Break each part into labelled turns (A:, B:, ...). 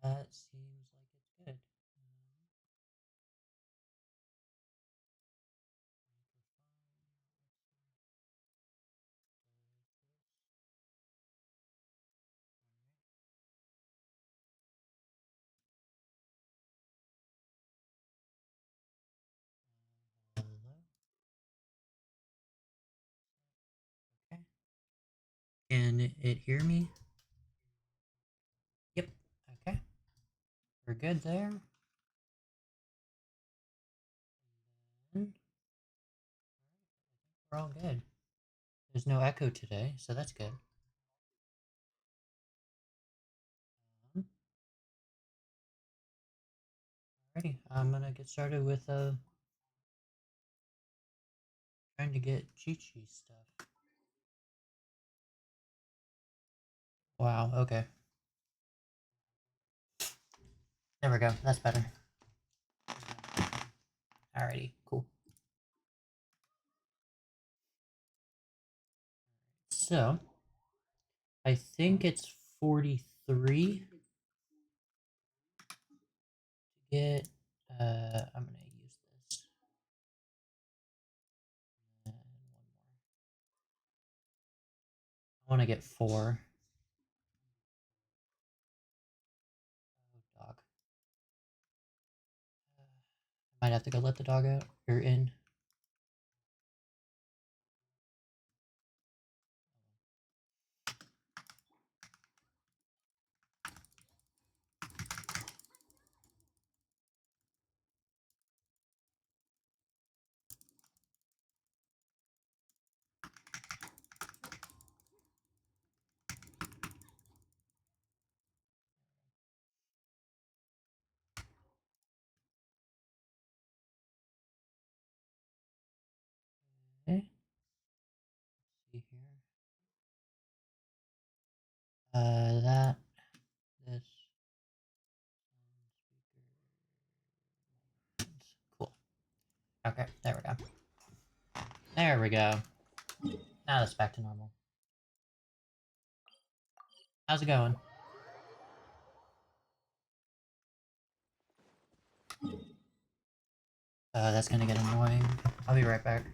A: That seems like it's good. Hello. Okay. Can it hear me? Yep. Okay. We're good there. And we're all good. There's no echo today, so that's good. Alrighty, I'm gonna get started with trying to get Chi-Chi stuff. Wow, okay. There we go, that's better. Alrighty, cool. So, I think it's 43 to get, I'm gonna use this. And one more. I wanna get 4. Oh, dog. I might have to go let the dog out, or in. Okay. Let's see here. That, this, cool. Okay, there we go. There we go. Now it's back to normal. How's it going? That's gonna get annoying. I'll be right back.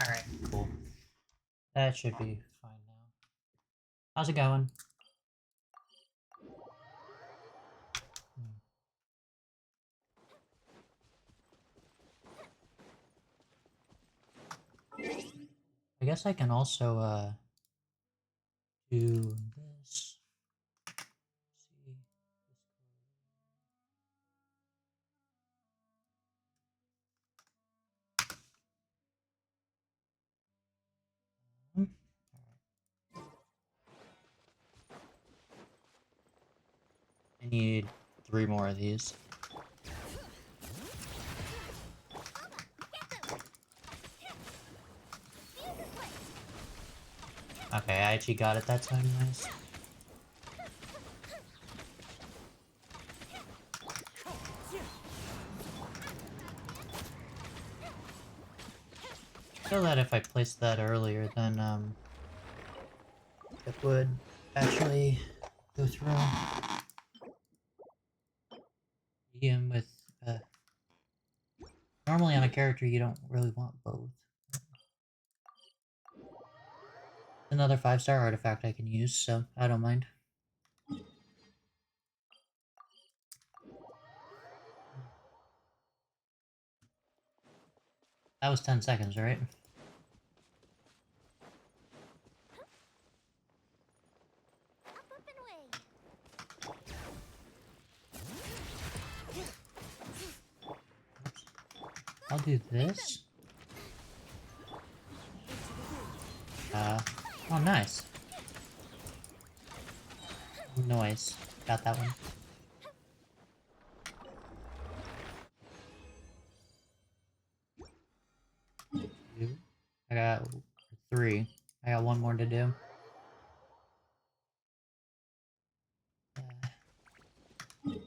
A: Alright, cool. That should be fine now. How's it going? I guess I can also do this. See. I need 3 more of these. Okay, I actually got it that time, nice. I feel that if I placed that earlier, then it would actually go through. Medium with normally on a character you don't really want both. Another 5-star artifact I can use, so I don't mind. That was 10 seconds, right? Oops. I'll do this. Oh, nice. Noise. Got that one. Two. I got 3. I got 1 more to do. Mhm.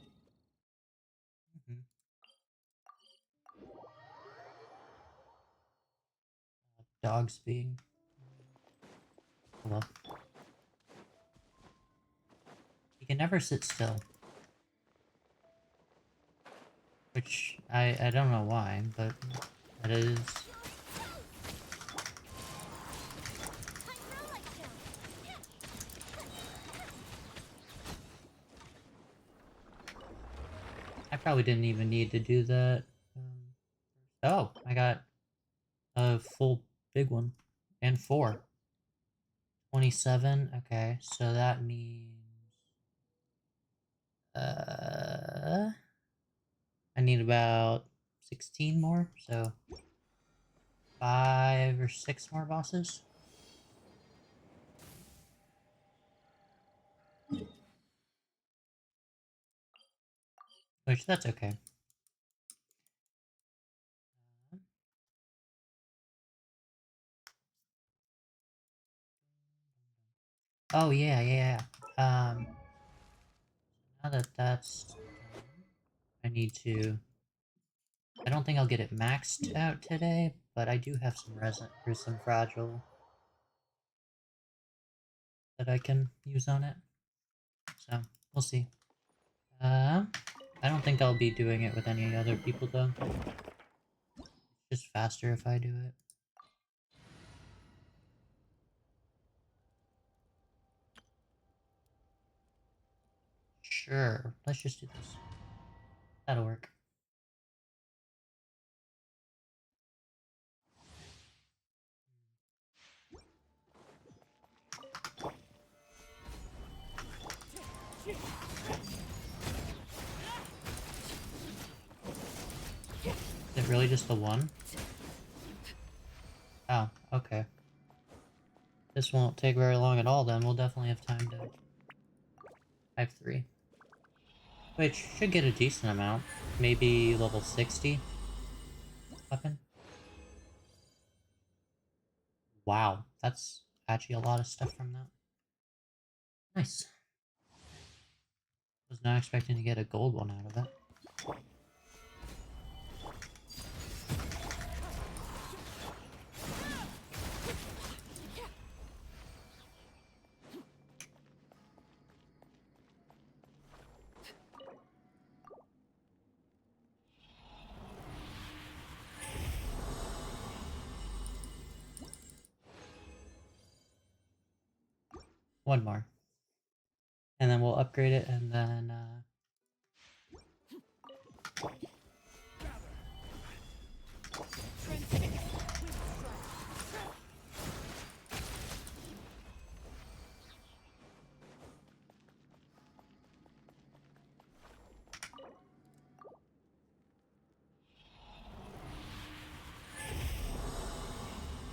A: Dogs being... Hello. He can never sit still. Which, I don't know why, but that is... I probably didn't even need to do that. Oh, I got a full big one. And 4. 27, okay, so that means... I need about 16 more, so 5 or 6 more bosses. Which, that's okay. Oh, yeah. Now that that's done, I need to... I don't think I'll get it maxed out today, but I do have some resin or some fragile that I can use on it. So, we'll see. I don't think I'll be doing it with any other people, though. It's just faster if I do it. Sure, let's just do this. That'll work. Is it really just the one? Oh, okay. This won't take very long at all then. We'll definitely have time to... I have 3. Which should get a decent amount. Maybe level 60 weapon. Wow, that's actually a lot of stuff from that. Nice. Was not expecting to get a gold one out of it. One more. And then we'll upgrade it, and then,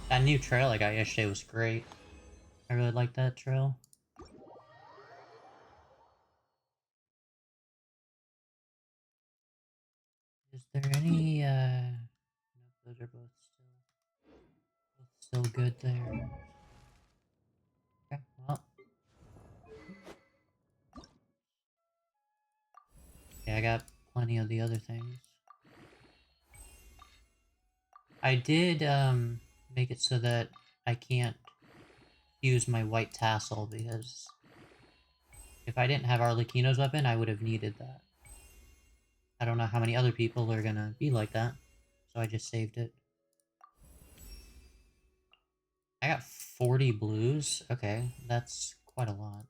A: that new trail I got yesterday was great. I really like that trail. Is there any, no, those are both still good there. Okay, well. Yeah, I got plenty of the other things. I did, make it so that I can't use my white tassel, because if I didn't have Arlecchino's weapon, I would have needed that. I don't know how many other people are gonna be like that, so I just saved it. I got 40 blues? Okay, that's quite a lot.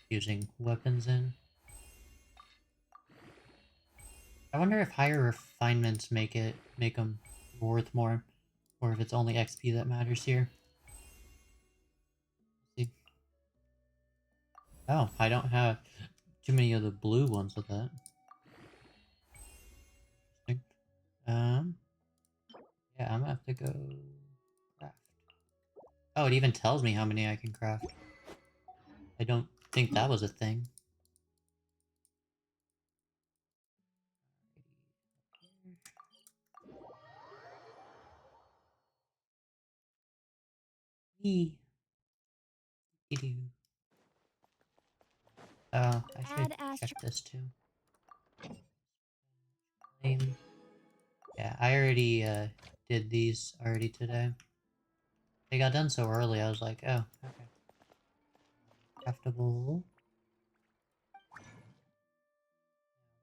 A: Using weapons in. I wonder if higher refinements make them worth more, or if it's only XP that matters here. Let's see. Oh, I don't have too many of the blue ones with that. Interesting. Yeah, I'm gonna have to go craft. Oh, it even tells me how many I can craft. I don't think that was a thing. Eee. Oh, I should
B: Add
A: check
B: astro.
A: this too. Claim. Yeah, I already did these already today. They got done so early, I was like, oh, okay. Craftable.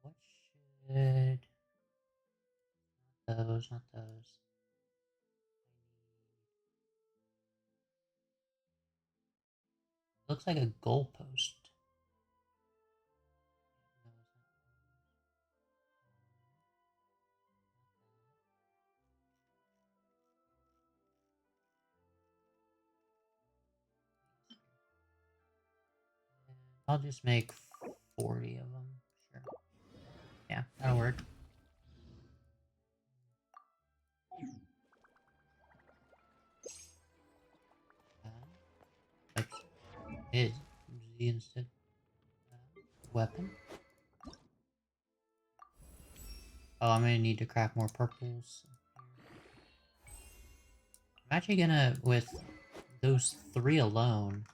A: What should... Those, not those. Looks like a goalpost. I'll just make 40 of them. Sure. Yeah, that'll work. Oops. Is Z instead. Weapon. Oh, I'm gonna need to craft more purples. I'm actually gonna, with those 3 alone,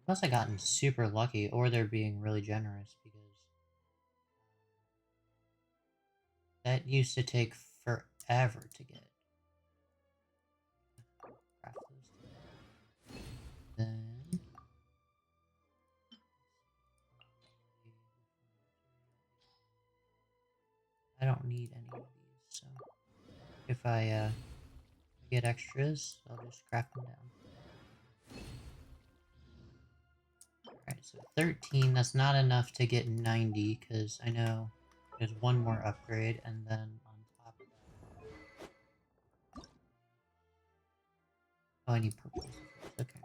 A: unless I gotten super lucky, or they're being really generous, because that used to take forever to get. Craft those. Then... I don't need any of these, so if I get extras, I'll just craft them down. Alright, so 13, that's not enough to get 90, because I know there's one more upgrade, and then on top of that... Oh, I need purples. Okay.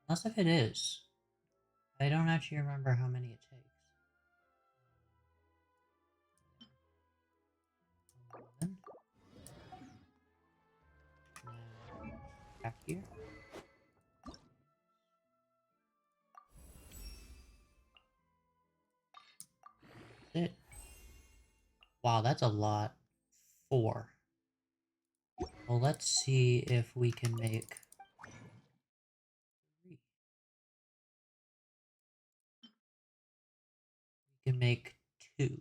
A: Unless if it is. I don't actually remember how many it takes. 11. Now, back here. That's it. Wow, that's a lot. 4. Well, let's see if we can make 3. We can make 2.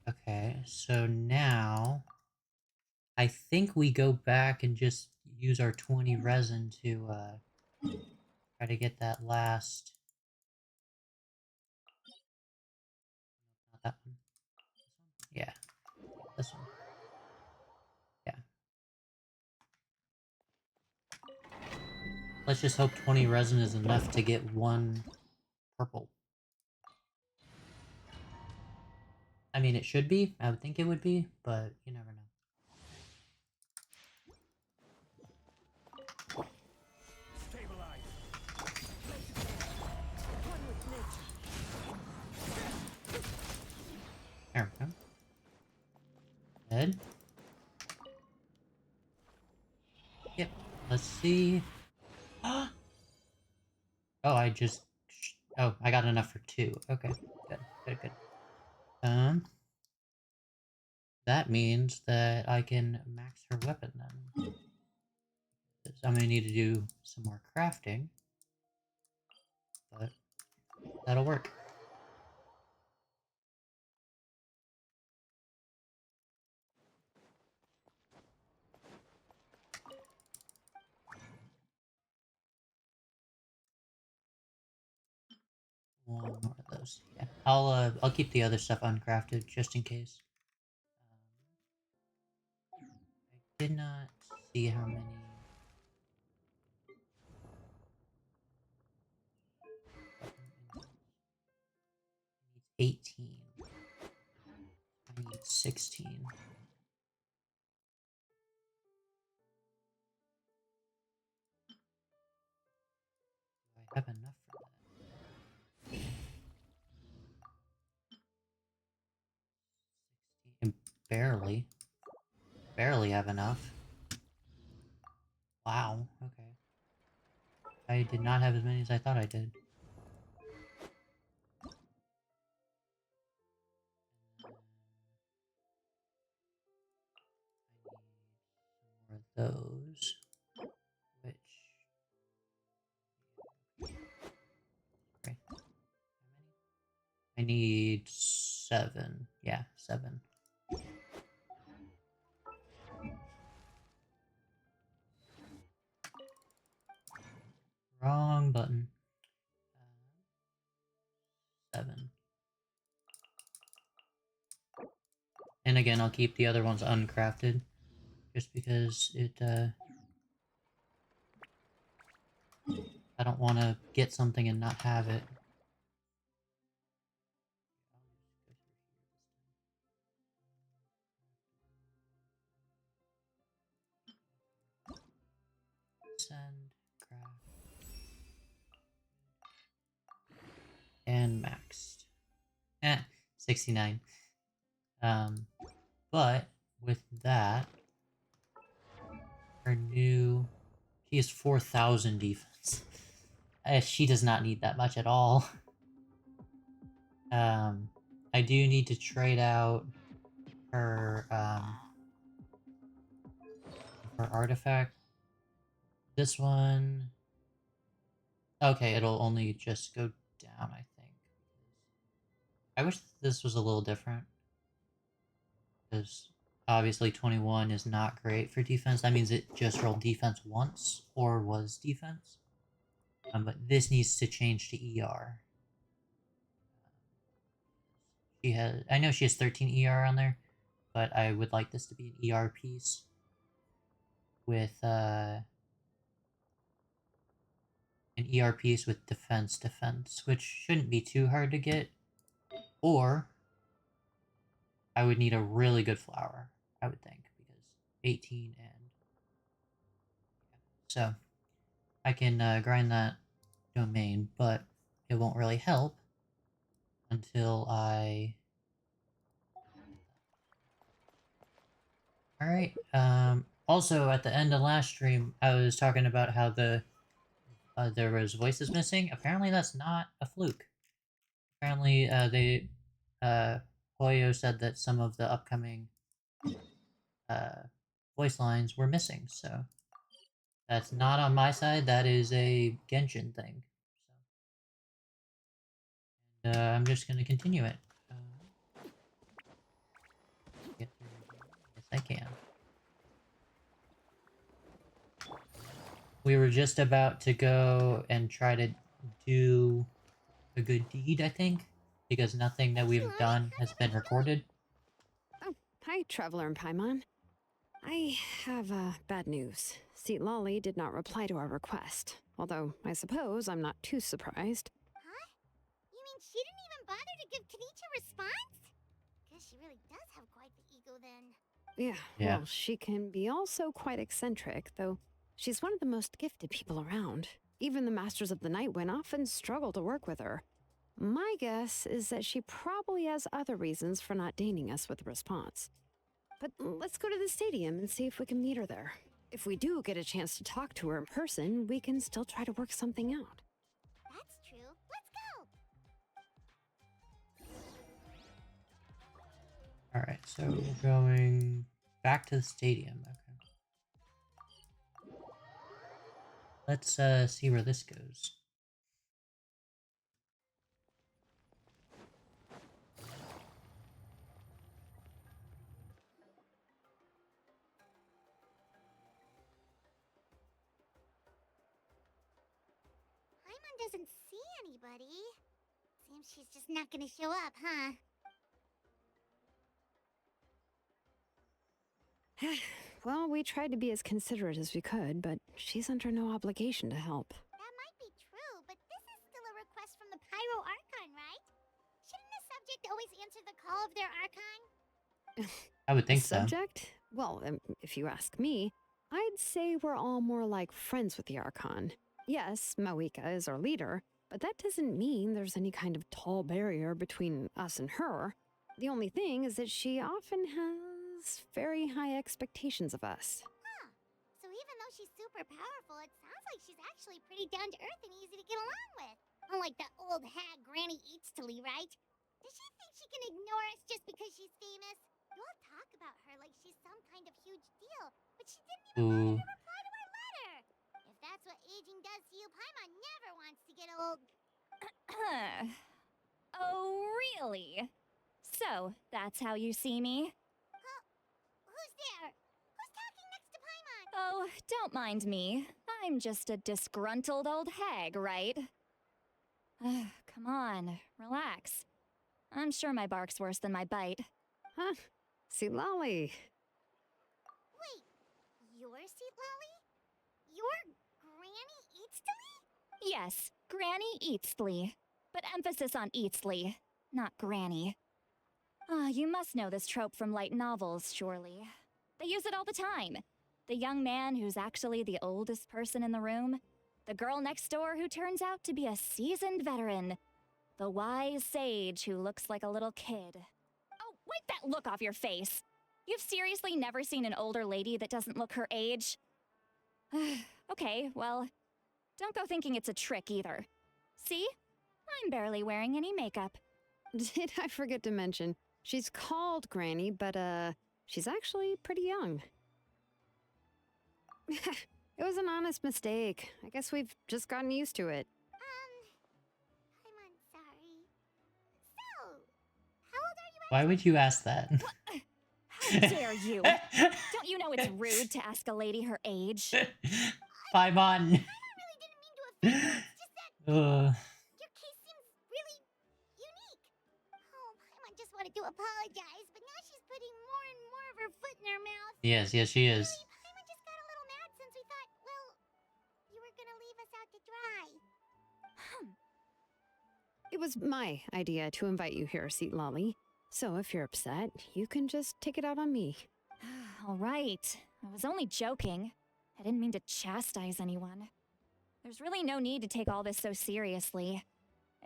A: Okay, so now I think we go back and just use our 20 resin to try to get that last... Not that one. This one? Yeah, this one. Yeah. Let's just hope 20 resin is enough to get 1 purple. I mean, it should be. I would think it would be, but you never know. There we go. Dead. Yep. Let's see. Oh, I just... Oh, I got enough for 2. Okay. Good. Good, good. That means that I can max her weapon then. I'm gonna need to do some more crafting, but that'll work. One more of those. Yeah, I'll keep the other stuff uncrafted just in case. I did not see how many. 18. I need 16. Do I have enough for that? 16. Barely. Barely have enough. Wow, okay. I did not have as many as I thought I did. I need some more of those. Which... Okay. I need 7. Yeah, 7. Wrong button. 7. And again, I'll keep the other ones uncrafted. Just because it, I don't want to get something and not have it. Send, craft, and maxed. 69. But with that, her new, she has 4,000 defense. She does not need that much at all. I do need to trade out her, her artifact. This one... Okay, it'll only just go down, I think. I wish this was a little different. Because obviously 21 is not great for defense. That means it just rolled defense once, or was defense. But this needs to change to ER. She has... I know she has 13 ER on there, but I would like this to be an ER piece. With, an ER piece with defense, which shouldn't be too hard to get. Or I would need a really good flower, I would think, because 18 and... So, I can grind that domain, but it won't really help until I... Alright, also, at the end of last stream, I was talking about how the there was voices missing. Apparently that's not a fluke. Apparently, Hoyo said that some of the upcoming voice lines were missing, so that's not on my side. That is a Genshin thing. So, and, I'm just gonna continue it. Get through here. Yes, I can. We were just about to go and try to do a good deed, I think, because nothing that we've done has been recorded.
B: Oh, hi, Traveler and Paimon. I have bad news. Lolly did not reply to our request, although I suppose I'm not too surprised.
C: Huh? You mean she didn't even bother to give Kanicha a response? Guess she really does have quite the ego then.
B: Yeah, well, she can be also quite eccentric, though she's one of the most gifted people around. Even the Masters of the Nightwind often struggle to work with her. My guess is that she probably has other reasons for not deigning us with a response. But let's go to the stadium and see if we can meet her there. If we do get a chance to talk to her in person, we can still try to work something out.
C: That's true. Let's go!
A: Alright, so we're going back to the stadium. Okay. Let's see where this goes.
C: Paimon doesn't see anybody. Seems she's just not gonna show up, huh?
B: Well, we tried to be as considerate as we could, but she's under no obligation to help.
C: That might be true, but this is still a request from the Pyro Archon, right? Shouldn't a subject always answer the call of their Archon?
A: I would think so.
B: Subject? Well, if you ask me, I'd say we're all more like friends with the Archon. Yes, Mawika is our leader, but that doesn't mean there's any kind of tall barrier between us and her. The only thing is that she often has has very high expectations of us.
C: Huh. So even though she's super powerful, it sounds like she's actually pretty down to earth and easy to get along with. Unlike that old hag Granny Eatstily, right? Does she think she can ignore us just because she's famous? You all talk about her like she's some kind of huge deal, but she didn't even bother
A: Ooh.
C: to reply to our letter. If that's what aging does to you, Paimon never wants to get old.
D: Oh, really? So, that's how you see me?
C: Who's there? Who's talking next to Paimon?
D: Oh, don't mind me. I'm just a disgruntled old hag, right? Come on, relax. I'm sure my bark's worse than my bite.
B: Huh? See, Lolly.
C: Wait, you're Seat Lolly? You're Granny Eatstily?
D: Yes, Granny Eatsley. But emphasis on Eatsley, not Granny. You must know this trope from light novels, surely. They use it all the time. The young man who's actually the oldest person in the room. The girl next door who turns out to be a seasoned veteran. The wise sage who looks like a little kid. Oh, wipe that look off your face! You've seriously never seen an older lady that doesn't look her age? Okay, well, don't go thinking it's a trick either. See? I'm barely wearing any makeup.
B: Did I forget to mention? She's called Granny, but she's actually pretty young. It was an honest mistake. I guess we've just gotten used to it.
C: Paimon, sorry. So, how old are you
A: Why would you ask that?
D: How dare you? Don't you know it's rude to ask a lady her age?
A: Paimon.
C: I really didn't mean to offend you. It's just that
A: Ugh.
C: your case seems really unique. Oh, Paimon just wanted to apologize, but now she's putting more and more of her foot in her mouth.
A: Yes, she is.
C: Really, Paimon just got a little mad since we thought, well, you were gonna leave us out to dry.
B: It was my idea to invite you here, Seat Lolly. So if you're upset, you can just take it out on me.
D: All right. I was only joking. I didn't mean to chastise anyone. There's really no need to take all this so seriously.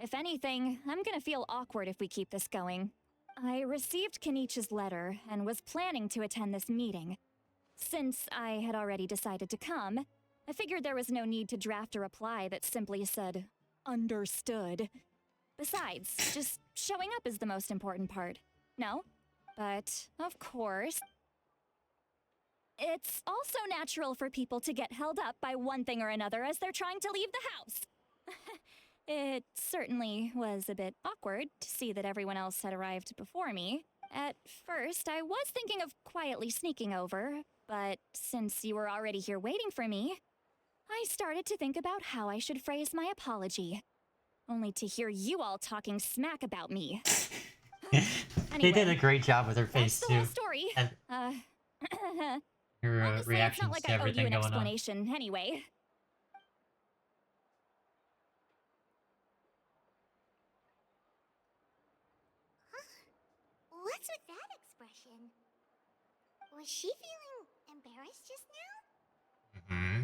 D: If anything, I'm gonna feel awkward if we keep this going. I received Kenichi's letter and was planning to attend this meeting. Since I had already decided to come, I figured there was no need to draft a reply that simply said, understood. Besides, just showing up is the most important part. No? But, of course, it's also natural for people to get held up by one thing or another as they're trying to leave the house. It certainly was a bit awkward to see that everyone else had arrived before me. At first, I was thinking of quietly sneaking over, but since you were already here waiting for me, I started to think about how I should phrase my apology. Only to hear you all talking smack about me.
A: They did a great job with her face
D: that's the
A: too.
D: whole story.
A: And her
D: Honestly, it's
A: reactions
D: not like
A: to
D: I owe you
A: everything
D: an
A: going on.
D: explanation anyway.
C: What's with that expression? Was she feeling embarrassed just now?
A: Mm-hmm.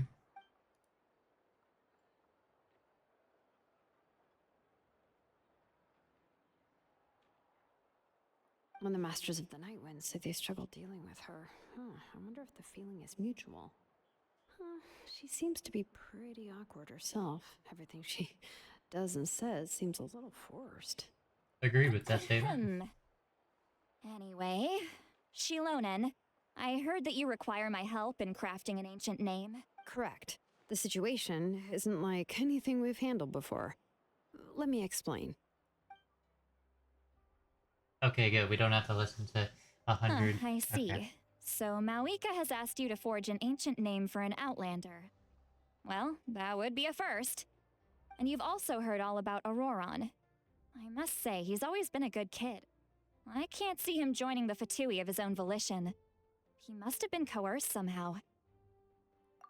B: When the Masters of the Night Wind said they struggled dealing with her, I wonder if the feeling is mutual. She seems to be pretty awkward herself. Everything she does and says seems a little forced.
A: Agree with that statement.
D: Anyway, Shilonen, I heard that you require my help in crafting an ancient name.
B: Correct. The situation isn't like anything we've handled before. Let me explain.
A: Okay, good. We don't have to listen to 100.
D: I see.
A: Okay.
D: So Mawika has asked you to forge an ancient name for an outlander. Well, that would be a first. And you've also heard all about Auroron. I must say, he's always been a good kid. I can't see him joining the Fatui of his own volition. He must have been coerced somehow.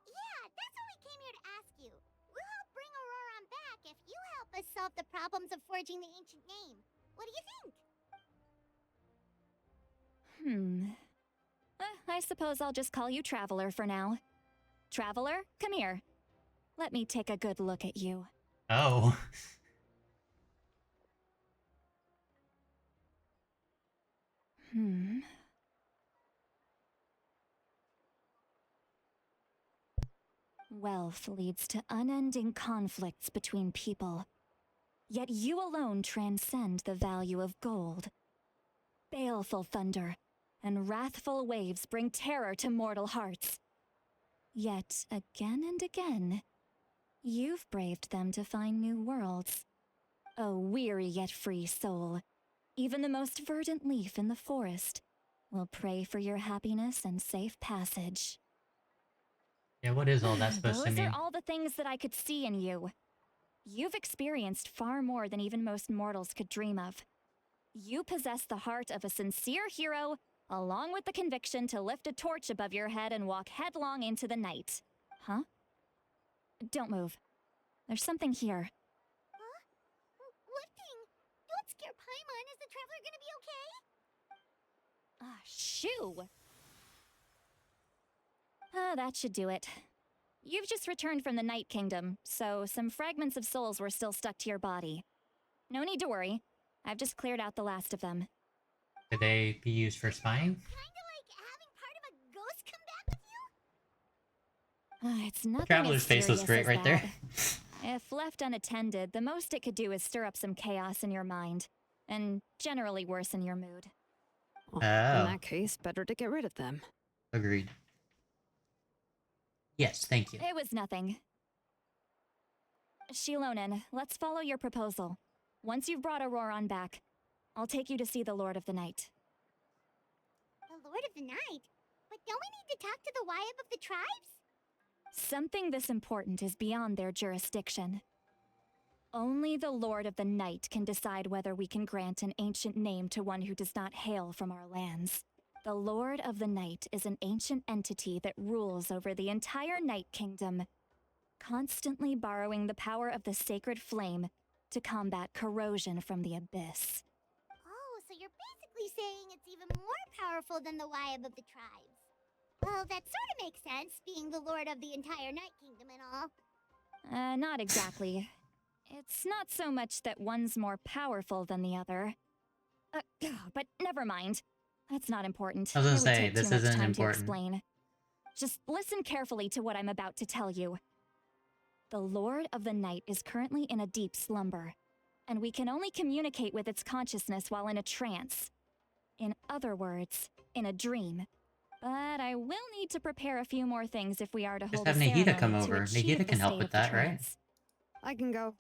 C: Yeah, that's what we came here to ask you. We'll help bring Auroron back if you help us solve the problems of forging the ancient name. What do you think?
D: I suppose I'll just call you Traveler for now. Traveler, come here. Let me take a good look at you.
A: Oh.
D: Wealth leads to unending conflicts between people. Yet you alone transcend the value of gold. Baleful thunder and wrathful waves bring terror to mortal hearts. Yet, again and again, you've braved them to find new worlds. A weary yet free soul, even the most verdant leaf in the forest, will pray for your happiness and safe passage.
A: Yeah, what is all that supposed to
D: Those
A: mean?
D: are all the things that I could see in you. You've experienced far more than even most mortals could dream of. You possess the heart of a sincere hero, along with the conviction to lift a torch above your head and walk headlong into the night. Huh? Don't move. There's something here.
C: Huh? Lifting? Don't scare Paimon. Is the traveler gonna be okay?
D: Ah, shoo! That should do it. You've just returned from the Night Kingdom, so some fragments of souls were still stuck to your body. No need to worry. I've just cleared out the last of them.
A: Could they be used for spying?
C: Kinda like having part of a ghost come back with you?
D: It's nothing
A: Traveler's
D: as
A: face was
D: serious
A: great
D: as
A: right there.
D: that. If left unattended, the most it could do is stir up some chaos in your mind, and generally worsen your mood.
B: Well,
A: Oh.
B: in that case, better to get rid of them.
A: Agreed. Yes, thank you.
D: It was nothing. Shilonen, let's follow your proposal. Once you've brought Auroran back, I'll take you to see the Lord of the Night.
C: The Lord of the Night? But don't we need to talk to the Wyab of the tribes?
D: Something this important is beyond their jurisdiction. Only the Lord of the Night can decide whether we can grant an ancient name to one who does not hail from our lands. The Lord of the Night is an ancient entity that rules over the entire Night Kingdom, constantly borrowing the power of the sacred flame to combat corrosion from the abyss.
C: Oh, so you're basically saying it's even more powerful than the Wyab of the tribes. Well, that sort of makes sense, being the lord of the entire Night Kingdom and all.
D: Not exactly. It's not so much that one's more powerful than the other. But never mind. That's not important.
A: I was gonna
D: It would
A: say,
D: take
A: this
D: too much
A: isn't
D: time
A: important.
D: to explain. Just listen carefully to what I'm about to tell you. The Lord of the Night is currently in a deep slumber, and we can only communicate with its consciousness while in a trance. In other words, in a dream. But I will need to prepare a few more things if we are to
A: Just
D: hold
A: have
D: a
A: Nahida
D: ceremony
A: come
D: to
A: over.
D: achieve
A: Nahida
D: the
A: can help
D: state
A: with
D: of the
A: that, right?
D: trance.
B: I can go.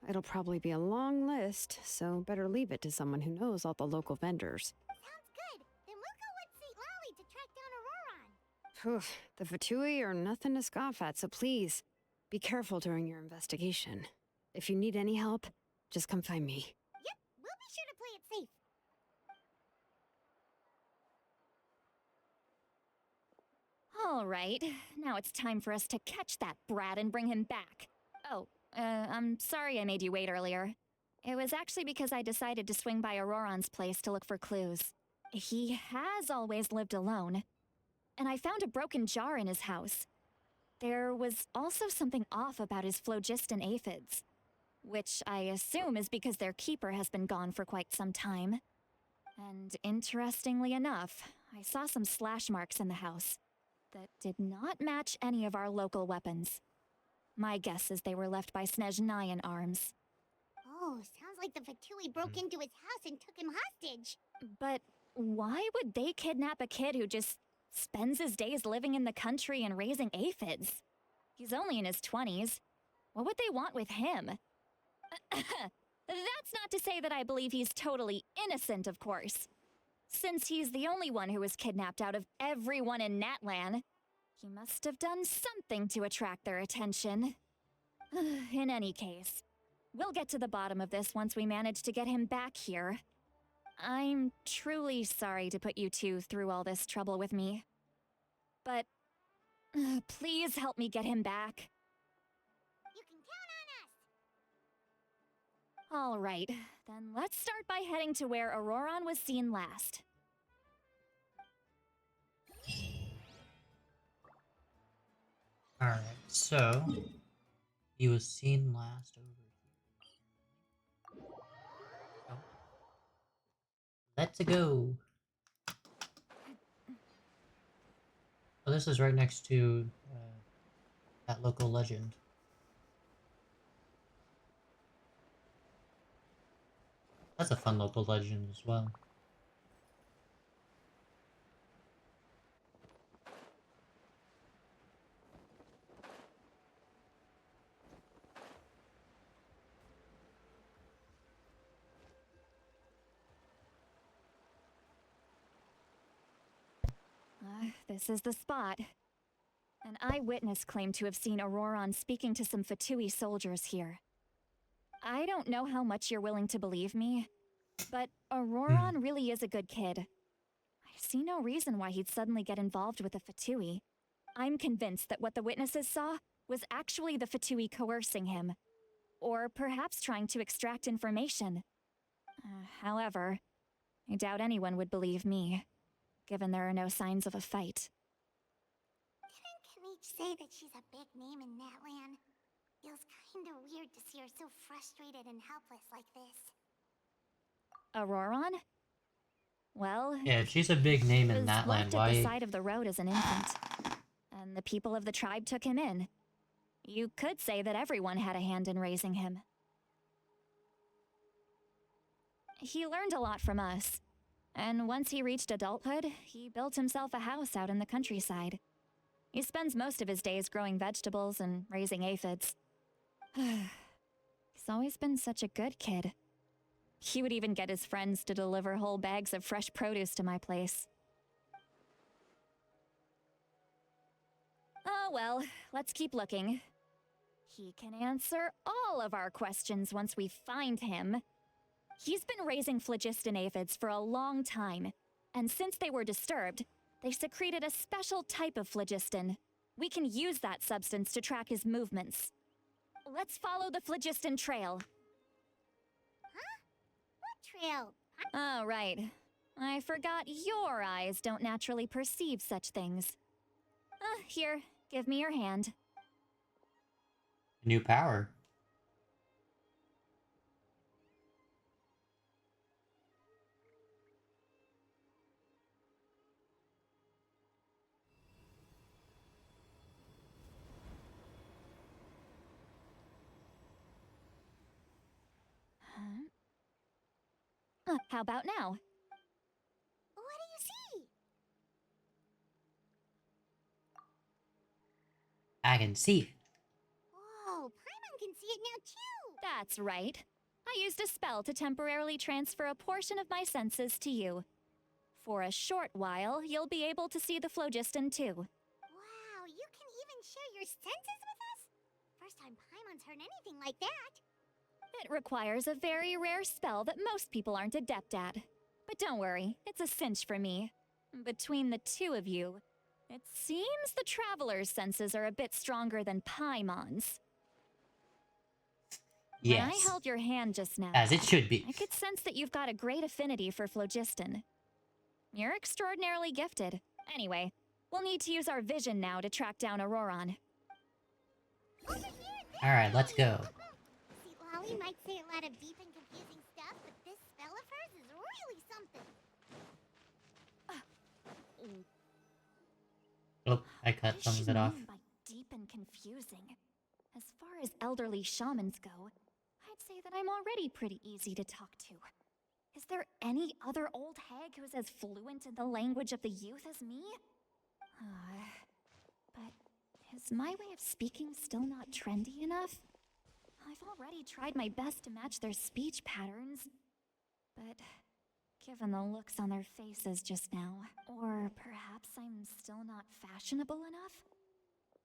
B: It'll probably be a long list, so better leave it to someone who knows all the local vendors.
C: Sounds good. Then we'll go with St. Lolly to track down Auroran.
B: Phew, the Fatui are nothing to scoff at, so please, be careful during your investigation. If you need any help, just come find me.
C: Yep, we'll be sure to play it safe.
D: All right, now it's time for us to catch that brat and bring him back. Oh, I'm sorry I made you wait earlier. It was actually because I decided to swing by Auroran's place to look for clues. He has always lived alone, and I found a broken jar in his house. There was also something off about his phlogiston aphids, which I assume is because their keeper has been gone for quite some time. And interestingly enough, I saw some slash marks in the house that did not match any of our local weapons. My guess is they were left by Snezhnayan arms.
C: Oh, sounds like the Fatui broke into his house and took him hostage.
D: But why would they kidnap a kid who just spends his days living in the country and raising aphids? He's only in his 20s. What would they want with him? That's not to say that I believe he's totally innocent, of course. Since he's the only one who was kidnapped out of everyone in Natlan, he must have done something to attract their attention. In any case, we'll get to the bottom of this once we manage to get him back here. I'm truly sorry to put you two through all this trouble with me. But please help me get him back.
C: You can count on us.
D: All right, then let's start by heading to where Auroran was seen last.
A: Alright, so he was seen last over here. So, let's go. Oh, this is right next to That local legend. That's a fun local legend as well.
D: This is the spot. An eyewitness claimed to have seen Auroron speaking to some Fatui soldiers here. I don't know how much you're willing to believe me, but Auroron really is a good kid. I see no reason why he'd suddenly get involved with the Fatui. I'm convinced that what the witnesses saw was actually the Fatui coercing him, or perhaps trying to extract information. However, I doubt anyone would believe me, given there are no signs of a fight.
C: Didn't Kanich say that she's a big name in Natlan? Feels kinda weird to see her so frustrated and helpless like this.
D: Auroron? Well,
A: Yeah, if she's a big name
D: he
A: in
D: was
A: that land,
D: left at the
A: why...
D: side of the road as an infant, and the people of the tribe took him in. You could say that everyone had a hand in raising him. He learned a lot from us, and once he reached adulthood, he built himself a house out in the countryside. He spends most of his days growing vegetables and raising aphids. He's always been such a good kid. He would even get his friends to deliver whole bags of fresh produce to my place. Oh well, let's keep looking. He can answer all of our questions once we find him. He's been raising phlogiston aphids for a long time, and since they were disturbed, they secreted a special type of phlogiston. We can use that substance to track his movements. Let's follow the phlogiston trail.
C: What trail?
D: Oh, right. I forgot your eyes don't naturally perceive such things. Here, give me your hand.
A: New power.
D: How about now?
C: What do you see?
A: I can see it.
C: Whoa, Paimon can see it now too!
D: That's right. I used a spell to temporarily transfer a portion of my senses to you. For a short while, you'll be able to see the phlogiston too.
C: Wow, you can even share your senses with us? First time Paimon's heard anything like that.
D: It requires a very rare spell that most people aren't adept at. But don't worry, it's a cinch for me. Between the two of you, it seems the Traveler's senses are a bit stronger than Paimon's. When I
A: Yes.
D: held your hand just now,
A: As it should be.
D: I could sense that you've got a great affinity for phlogiston. You're extraordinarily gifted. Anyway, we'll need to use our vision now to track down Auroron.
C: Over here!
A: Alright, let's go.
C: See, Lolly might say a lot of deep and confusing stuff, but this spell of hers is really something.
A: Oh, I
D: What
A: cut
D: does
A: some
D: she
A: of it off.
D: mean by deep and confusing? As far as elderly shamans go, I'd say that I'm already pretty easy to talk to. Is there any other old hag who's as fluent in the language of the youth as me? But is my way of speaking still not trendy enough? I've already tried my best to match their speech patterns, but given the looks on their faces just now, or perhaps I'm still not fashionable enough?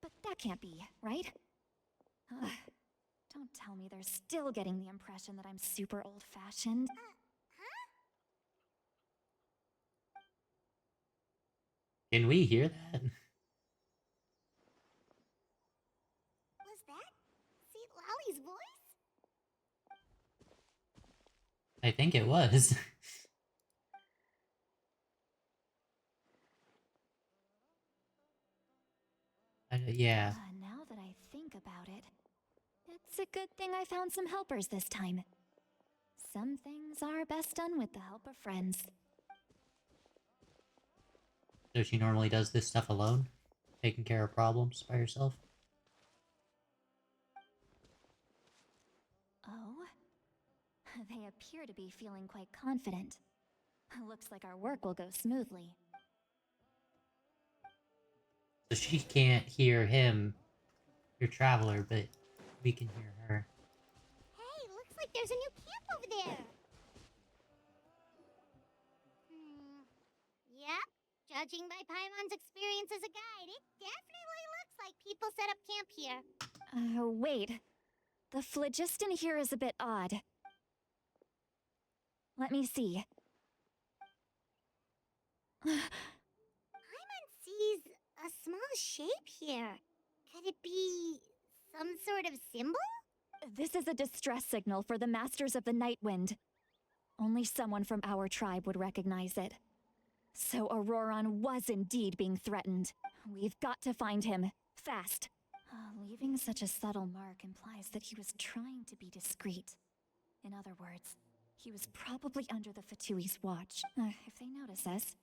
D: But that can't be, right? Don't tell me they're still getting the impression that I'm super old-fashioned.
A: Can we hear that?
C: Was that Seat Lolly's voice?
A: I think it was. Yeah.
D: Now that I think about it, it's a good thing I found some helpers this time. Some things are best done with the help of friends.
A: So she normally does this stuff alone? Taking care of problems by herself?
D: They appear to be feeling quite confident. Looks like our work will go smoothly.
A: So she can't hear him, your traveler, but we can hear her.
C: Hey, looks like there's a new camp over there. Yep. Judging by Paimon's experience as a guide, it definitely looks like people set up camp here.
D: Wait. The phlogiston here is a bit odd. Let me see.
C: Paimon sees a small shape here. Could it be some sort of symbol?
D: This is a distress signal for the Masters of the Night Wind. Only someone from our tribe would recognize it. So Auroron was indeed being threatened. We've got to find him. Fast. Leaving such a subtle mark implies that he was trying to be discreet. In other words, he was probably under the Fatui's watch. If they notice us,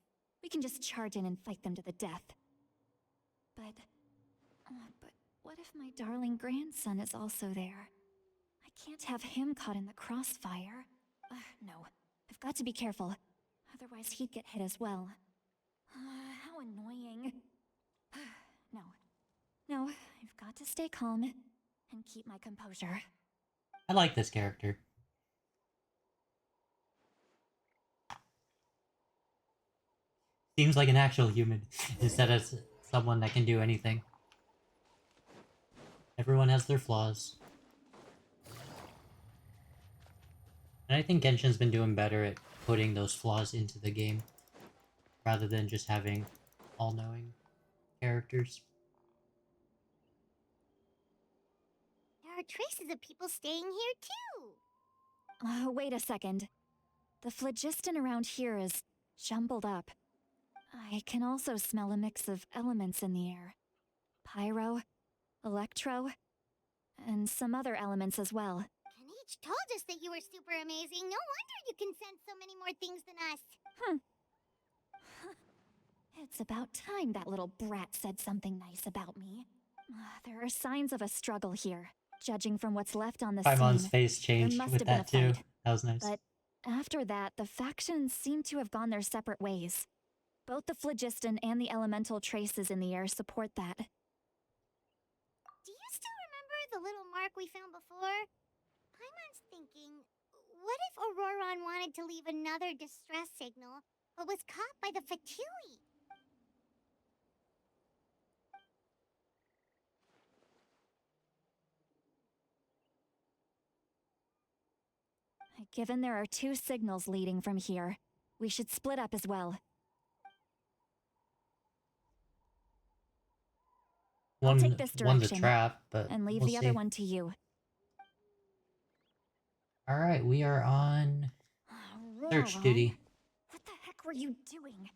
D: we can just charge in and fight them to the death. But what if my darling grandson is also there? I can't have him caught in the crossfire. No, I've got to be careful. Otherwise he'd get hit as well. How annoying. No, I've got to stay calm and keep my composure.
A: I like this character. Seems like an actual human instead of someone that can do anything. Everyone has their flaws. And I think Genshin's been doing better at putting those flaws into the game, rather than just having all-knowing characters.
C: There are traces of people staying here too.
D: Wait a second. The phlogiston around here is jumbled up. I can also smell a mix of elements in the air. Pyro, electro, and some other elements as well.
C: Kanich told us that you were super amazing. No wonder you can sense so many more things than us.
D: It's about time that little brat said something nice about me. There are signs of a struggle here. Judging from what's left on the
A: Paimon's
D: scene,
A: face changed
D: must
A: with
D: have been
A: that
D: a
A: too.
D: fight.
A: That was nice.
D: But after that, the factions seem to have gone their separate ways. Both the phlogiston and the elemental traces in the air support that.
C: Do you still remember the little mark we found before? Paimon's thinking, what if Auroron wanted to leave another distress signal, but was caught by the Fatui?
D: Given there are two signals leading from here, we should split up as well. I'll take this
A: One's a
D: direction,
A: trap, but
D: and leave
A: we'll
D: the other
A: see.
D: one to you.
A: Alright, we are on search
D: Auroron,
A: duty.
D: what the heck were you doing?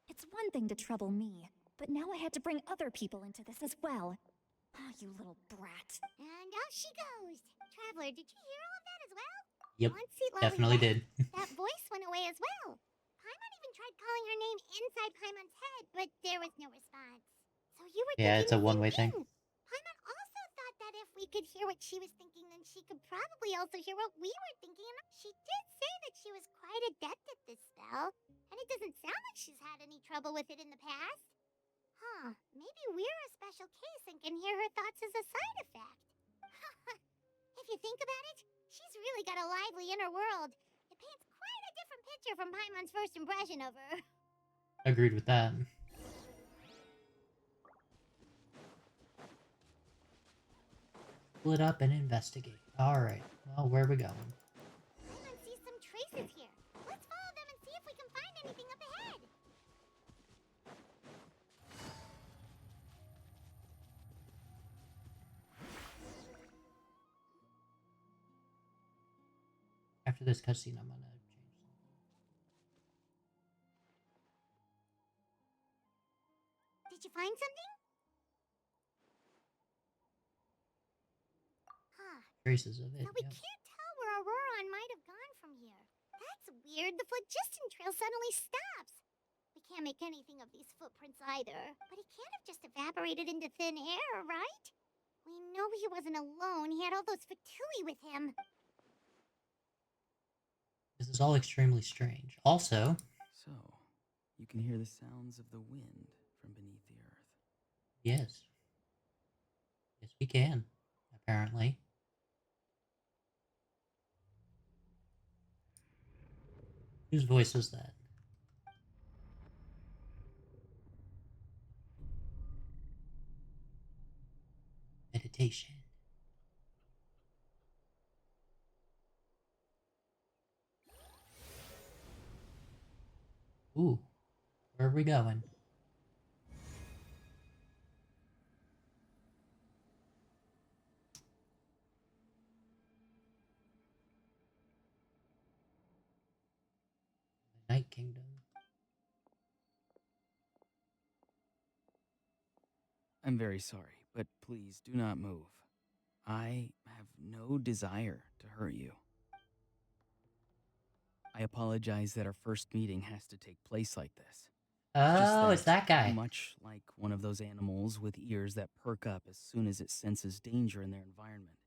D: It's one thing to trouble me, but now I had to bring other people into this as well. You little brat.
C: And out she goes. Traveler, did you hear all of that as well?
A: Yep,
C: Once Seat Lolly
A: definitely
C: left,
A: did.
C: that voice went away as well. Paimon even tried calling her name inside Paimon's head, but there was no response. So you were
A: Yeah,
C: thinking
A: it's a
C: the same
A: one-way thing.
C: Paimon also thought that if we could hear what she was thinking, then she could probably also hear what we were thinking. And she did say that she was quite adept at this spell, and it doesn't sound like she's had any trouble with it in the past. Maybe we're a special case and can hear her thoughts as a side effect. If you think about it, she's really got a lively inner world. It paints quite a different picture from Paimon's first impression of her.
A: Agreed with that. Split up and investigate. Alright, well, where are we going?
C: Paimon sees some traces here. Let's follow them and see if we can find anything up ahead.
A: After this cutscene, I'm gonna change something.
C: Did you find something?
A: Traces of it,
C: But we
A: yep.
C: can't tell where Auroron might have gone from here. That's weird. The phlogiston trail suddenly stops. We can't make anything of these footprints either. But he can't have just evaporated into thin air, right? We know he wasn't alone. He had all those Fatui with him.
A: This is all extremely strange. Also,
E: So, you can hear the sounds of the wind from beneath the earth.
A: yes. Yes, we can, apparently. Whose voice was that? Meditation. Ooh, where are we going? The Night Kingdom.
E: I'm very sorry, but please do not move. I have no desire to hurt you. I apologize that our first meeting has to take place like this. Just
A: Oh, it's that guy.
E: much like one of those animals with ears that perk up as soon as it senses danger in their environment.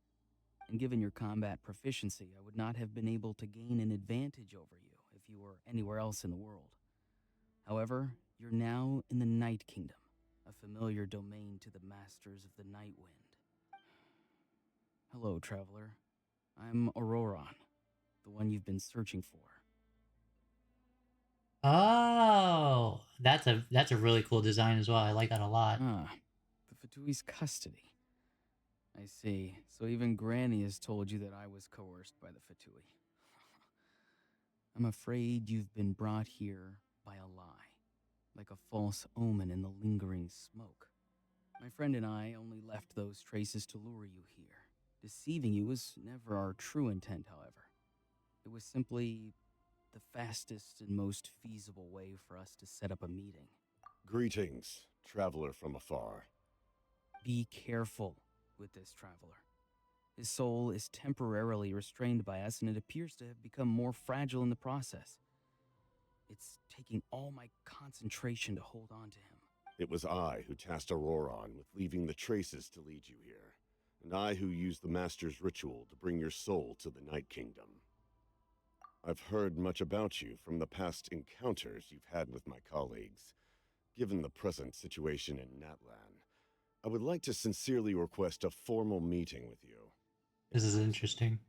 E: And given your combat proficiency, I would not have been able to gain an advantage over you if you were anywhere else in the world. However, you're now in the Night Kingdom, a familiar domain to the masters of the Night Wind. Hello, traveler. I'm Auroron, the one you've been searching for.
A: Oh, that's a really cool design as well. I like that a lot.
E: Ah, the Fatui's custody. I see. So even Granny has told you that I was coerced by the Fatui. I'm afraid you've been brought here by a lie, like a false omen in the lingering smoke. My friend and I only left those traces to lure you here. Deceiving you was never our true intent, however. It was simply the fastest and most feasible way for us to set up a meeting.
F: Greetings, traveler from afar.
E: Be careful with this traveler. His soul is temporarily restrained by us, and it appears to have become more fragile in the process. It's taking all my concentration to hold on to him.
F: It was I who tasked Auroron with leaving the traces to lead you here, and I who used the Master's ritual to bring your soul to the Night Kingdom. I've heard much about you from the past encounters you've had with my colleagues. Given the present situation in Natlan, I would like to sincerely request a formal meeting with you.
A: This is interesting.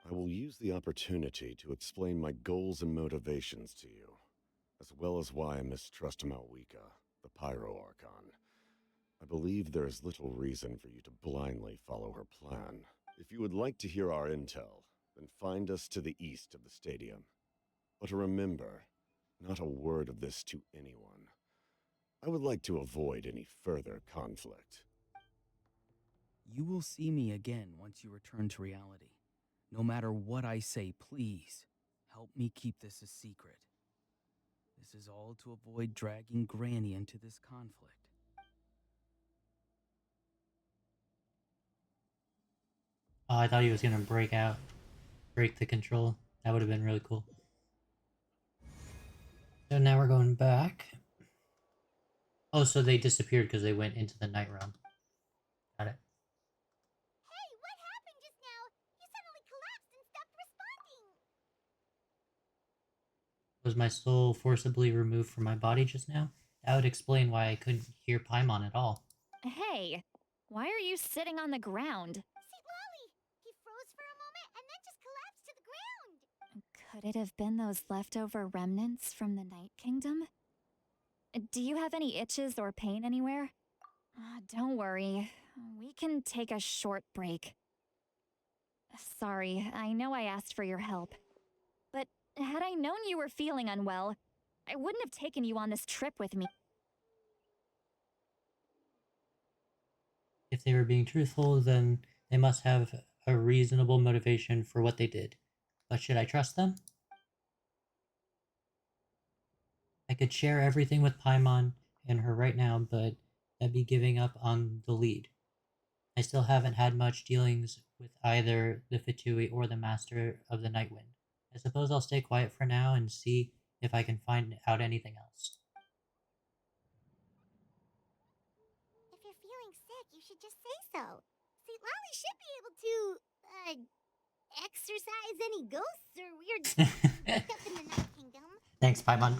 F: I will use the opportunity to explain my goals and motivations to you, as well as why I mistrust Malwika, the Pyro Archon. I believe there is little reason for you to blindly follow her plan. If you would like to hear our intel, then find us to the east of the stadium. But remember, not a word of this to anyone. I would like to avoid any further conflict.
E: You will see me again once you return to reality. No matter what I say, please, help me keep this a secret. This is all to avoid dragging Granny into this conflict.
A: Oh, I thought he was gonna break the control. That would have been really cool. So now we're going back. Oh, so they disappeared because they went into the night realm. Got it.
C: Hey, what happened just now? You suddenly collapsed and stopped responding.
A: Was my soul forcibly removed from my body just now? That would explain why I couldn't hear Paimon at all.
D: Hey, why are you sitting on the ground?
C: See, Lolly, he froze for a moment and then just collapsed to the ground.
D: Could it have been those leftover remnants from the Night Kingdom? Do you have any itches or pain anywhere? Don't worry, we can take a short break. Sorry, I know I asked for your help. But had I known you were feeling unwell, I wouldn't have taken you on this trip with me.
A: If they were being truthful, then they must have a reasonable motivation for what they did. But should I trust them? I could share everything with Paimon and her right now, but that'd be giving up on the lead. I still haven't had much dealings with either the Fatui or the Master of the Night Wind. I suppose I'll stay quiet for now and see if I can find out anything else.
C: If you're feeling sick, you should just say so. See, Lolly should be able to, exorcise any ghosts or weird stuff up in the Night Kingdom.
A: Thanks, Paimon.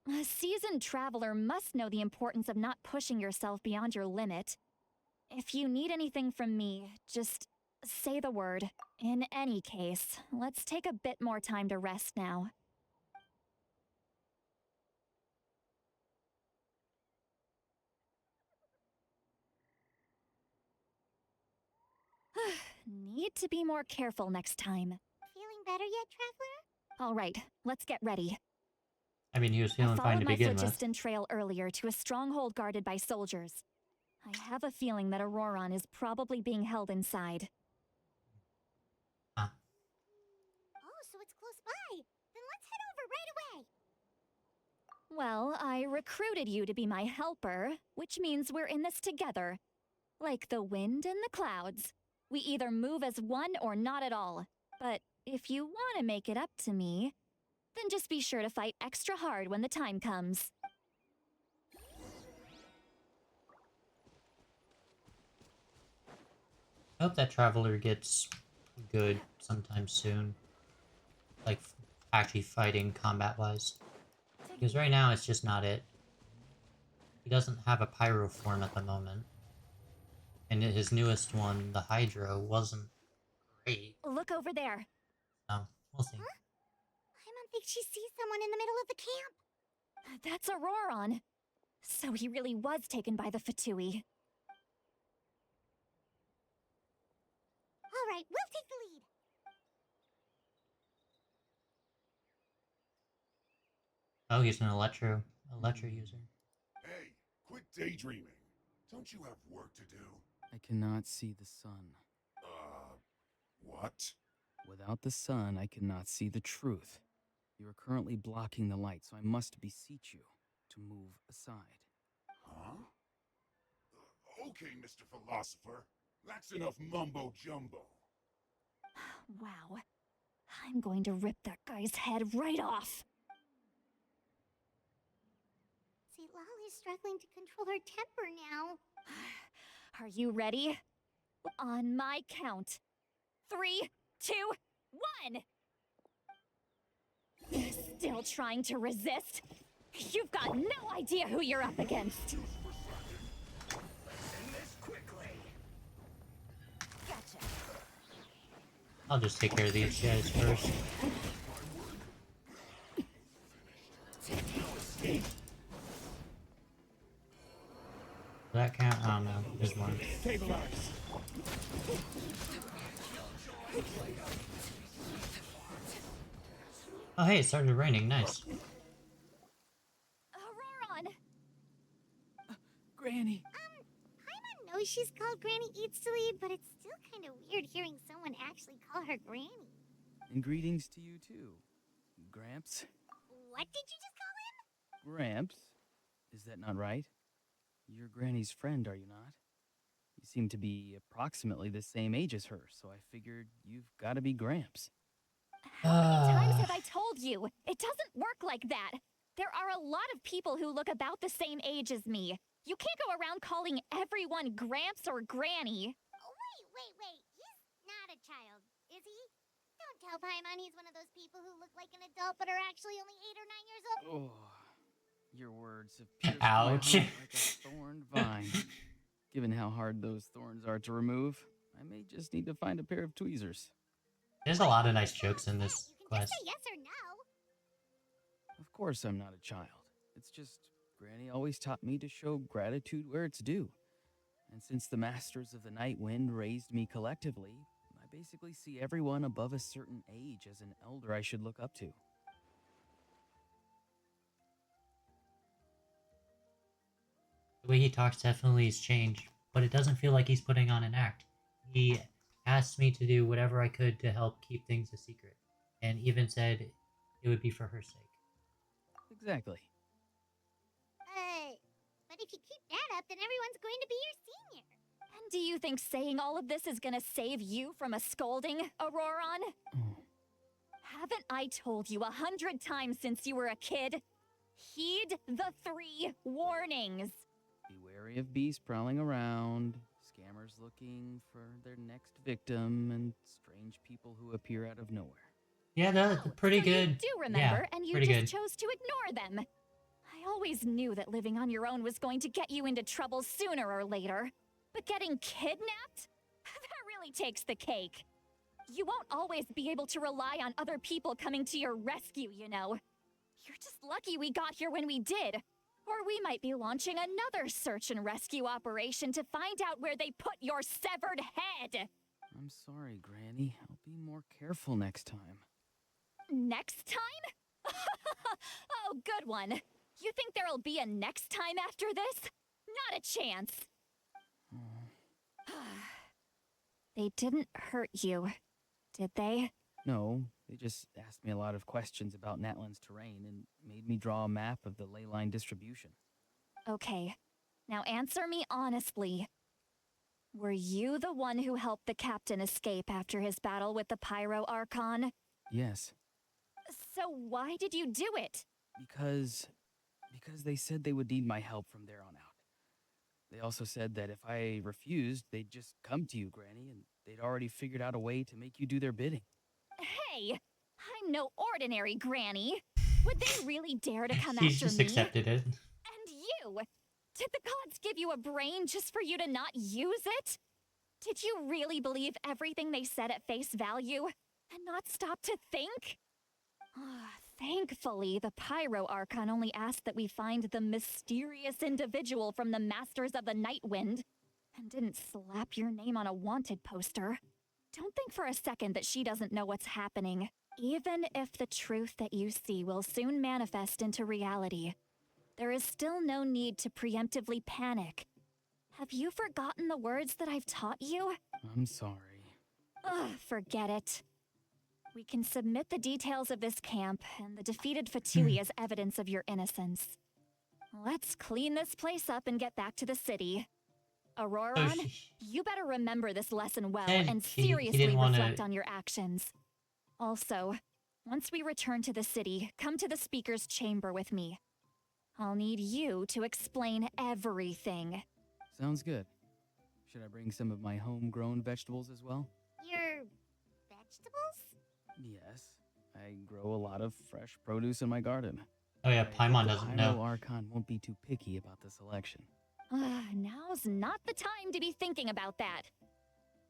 D: A seasoned traveler must know the importance of not pushing yourself beyond your limit. If you need anything from me, just say the word. In any case, let's take a bit more time to rest now. Need to be more careful next time.
C: Feeling better yet, Traveler?
D: All right, let's get ready.
A: I mean, he was
D: I
A: feeling fine
D: followed
A: to
D: my
A: begin with.
D: phlogiston trail earlier to a stronghold guarded by soldiers. I have a feeling that Auroron is probably being held inside.
A: Huh.
C: Oh, so it's close by. Then let's head over right away.
D: Well, I recruited you to be my helper, which means we're in this together. Like the wind and the clouds. We either move as one or not at all. But if you want to make it up to me, then just be sure to fight extra hard when the time comes.
A: I hope that Traveler gets good sometime soon. Like, actually fighting combat-wise. Because right now, it's just not it. He doesn't have a pyro form at the moment. And his newest one, the Hydro, wasn't great.
D: Look over there.
A: So, we'll see.
C: Paimon thinks she sees someone in the middle of the camp.
D: That's Auroron. So he really was taken by the Fatui.
C: All right, we'll take the lead.
A: Oh, he's an Electro user.
G: Hey, quit daydreaming. Don't you have work to do?
E: I cannot see the sun.
G: What?
E: Without the sun, I cannot see the truth. You are currently blocking the light, so I must beseech you to move aside.
G: Huh? Okay, Mr. Philosopher. That's enough mumbo-jumbo.
D: Wow. I'm going to rip that guy's head right off.
C: See, Lolly's struggling to control her temper now.
D: Are you ready? On my count. 3, 2, 1! Still trying to resist? You've got no idea who you're up against. Gotcha.
A: I'll just take care of these guys first. Does that count? Oh no, there's one. Oh hey, it started raining, nice.
D: Auroron!
E: Granny!
C: Paimon knows she's called Granny Eats to Leave, but it's still kind of weird hearing someone actually call her Granny.
E: And greetings to you too. Gramps?
C: What did you just call him?
E: Gramps? Is that not right? You're Granny's friend, are you not? You seem to be approximately the same age as her, so I figured you've got to be Gramps.
D: How many times have I told you? It doesn't work like that. There are a lot of people who look about the same age as me. You can't go around calling everyone Gramps or Granny.
C: Oh, wait. He's not a child, is he? Don't tell Paimon he's one of those people who look like an adult but are actually only 8 or 9 years old.
E: Oh, your words have pierced my
A: Ouch.
E: heart like a thorned vine. Given how hard those thorns are to remove, I may just need to find a pair of tweezers.
A: There's a lot of nice jokes in this
C: You can
A: quest.
C: just say yes or no.
E: Of course I'm not a child. It's just Granny always taught me to show gratitude where it's due. And since the Masters of the Night Wind raised me collectively, I basically see everyone above a certain age as an elder I should look up to.
A: The way he talks definitely has changed, but it doesn't feel like he's putting on an act. He asked me to do whatever I could to help keep things a secret, and even said it would be for her sake.
E: Exactly.
C: But if you keep that up, then everyone's going to be your senior.
D: And do you think saying all of this is gonna save you from a scolding, Auroron?
E: Oh.
D: Haven't I told you 100 times since you were a kid? Heed the 3 warnings.
E: Be wary of beasts prowling around, scammers Explorers looking for their next victim and strange people who appear out of nowhere.
A: Yeah, that's
D: Oh,
A: pretty
D: so
A: good.
D: you do remember,
A: Yeah,
D: and you
A: pretty
D: just
A: good.
D: chose to ignore them. I always knew that living on your own was going to get you into trouble sooner or later. But getting kidnapped? That really takes the cake. You won't always be able to rely on other people coming to your rescue, you know. You're just lucky we got here when we did. Or we might be launching another search and rescue operation to find out where they put your severed head.
E: I'm sorry, Granny. I'll be more careful next time.
D: Next time? Oh, good one. You think there'll be a next time after this? Not a chance.
E: Oh.
D: They didn't hurt you, did they?
E: No, they just asked me a lot of questions about Natlan's terrain and made me draw a map of the ley line distribution.
D: Okay. Now answer me honestly. Were you the one who helped the captain escape after his battle with the Pyro Archon?
E: Yes,
D: So why did you do it?
E: because they said they would need my help from there on out. They also said that if I refused, they'd just come to you, Granny, and they'd already figured out a way to make you do their bidding.
D: Hey, I'm no ordinary granny. Would they really dare to come
A: She's
D: after
A: just
D: me?
A: accepted it.
D: And you? Did the gods give you a brain just for you to not use it? Did you really believe everything they said at face value and not stop to think? Thankfully, the Pyro Archon only asked that we find the mysterious individual from the Masters of the Night Wind and didn't slap your name on a wanted poster. Don't think for a second that she doesn't know what's happening. Even if the truth that you see will soon manifest into reality, there is still no need to preemptively panic. Have you forgotten the words that I've taught you?
E: I'm sorry.
D: Ugh, forget it. We can submit the details of this camp and the defeated Fatui as evidence of your innocence. Let's clean this place up and get back to the city. Auroron, you better remember this lesson well
A: Said
D: and
A: he
D: seriously
A: didn't wanna-
D: reflect on your actions. Also, once we return to the city, come to the speaker's chamber with me. I'll need you to explain everything.
E: Sounds good. Should I bring some of my homegrown vegetables as well?
C: Your vegetables?
E: Yes. I grow a lot of fresh produce in my garden.
A: Oh yeah,
E: I hope
A: Paimon
E: the
A: doesn't
E: Pyro
A: know.
E: Archon won't be too picky about the selection.
D: Now's not the time to be thinking about that.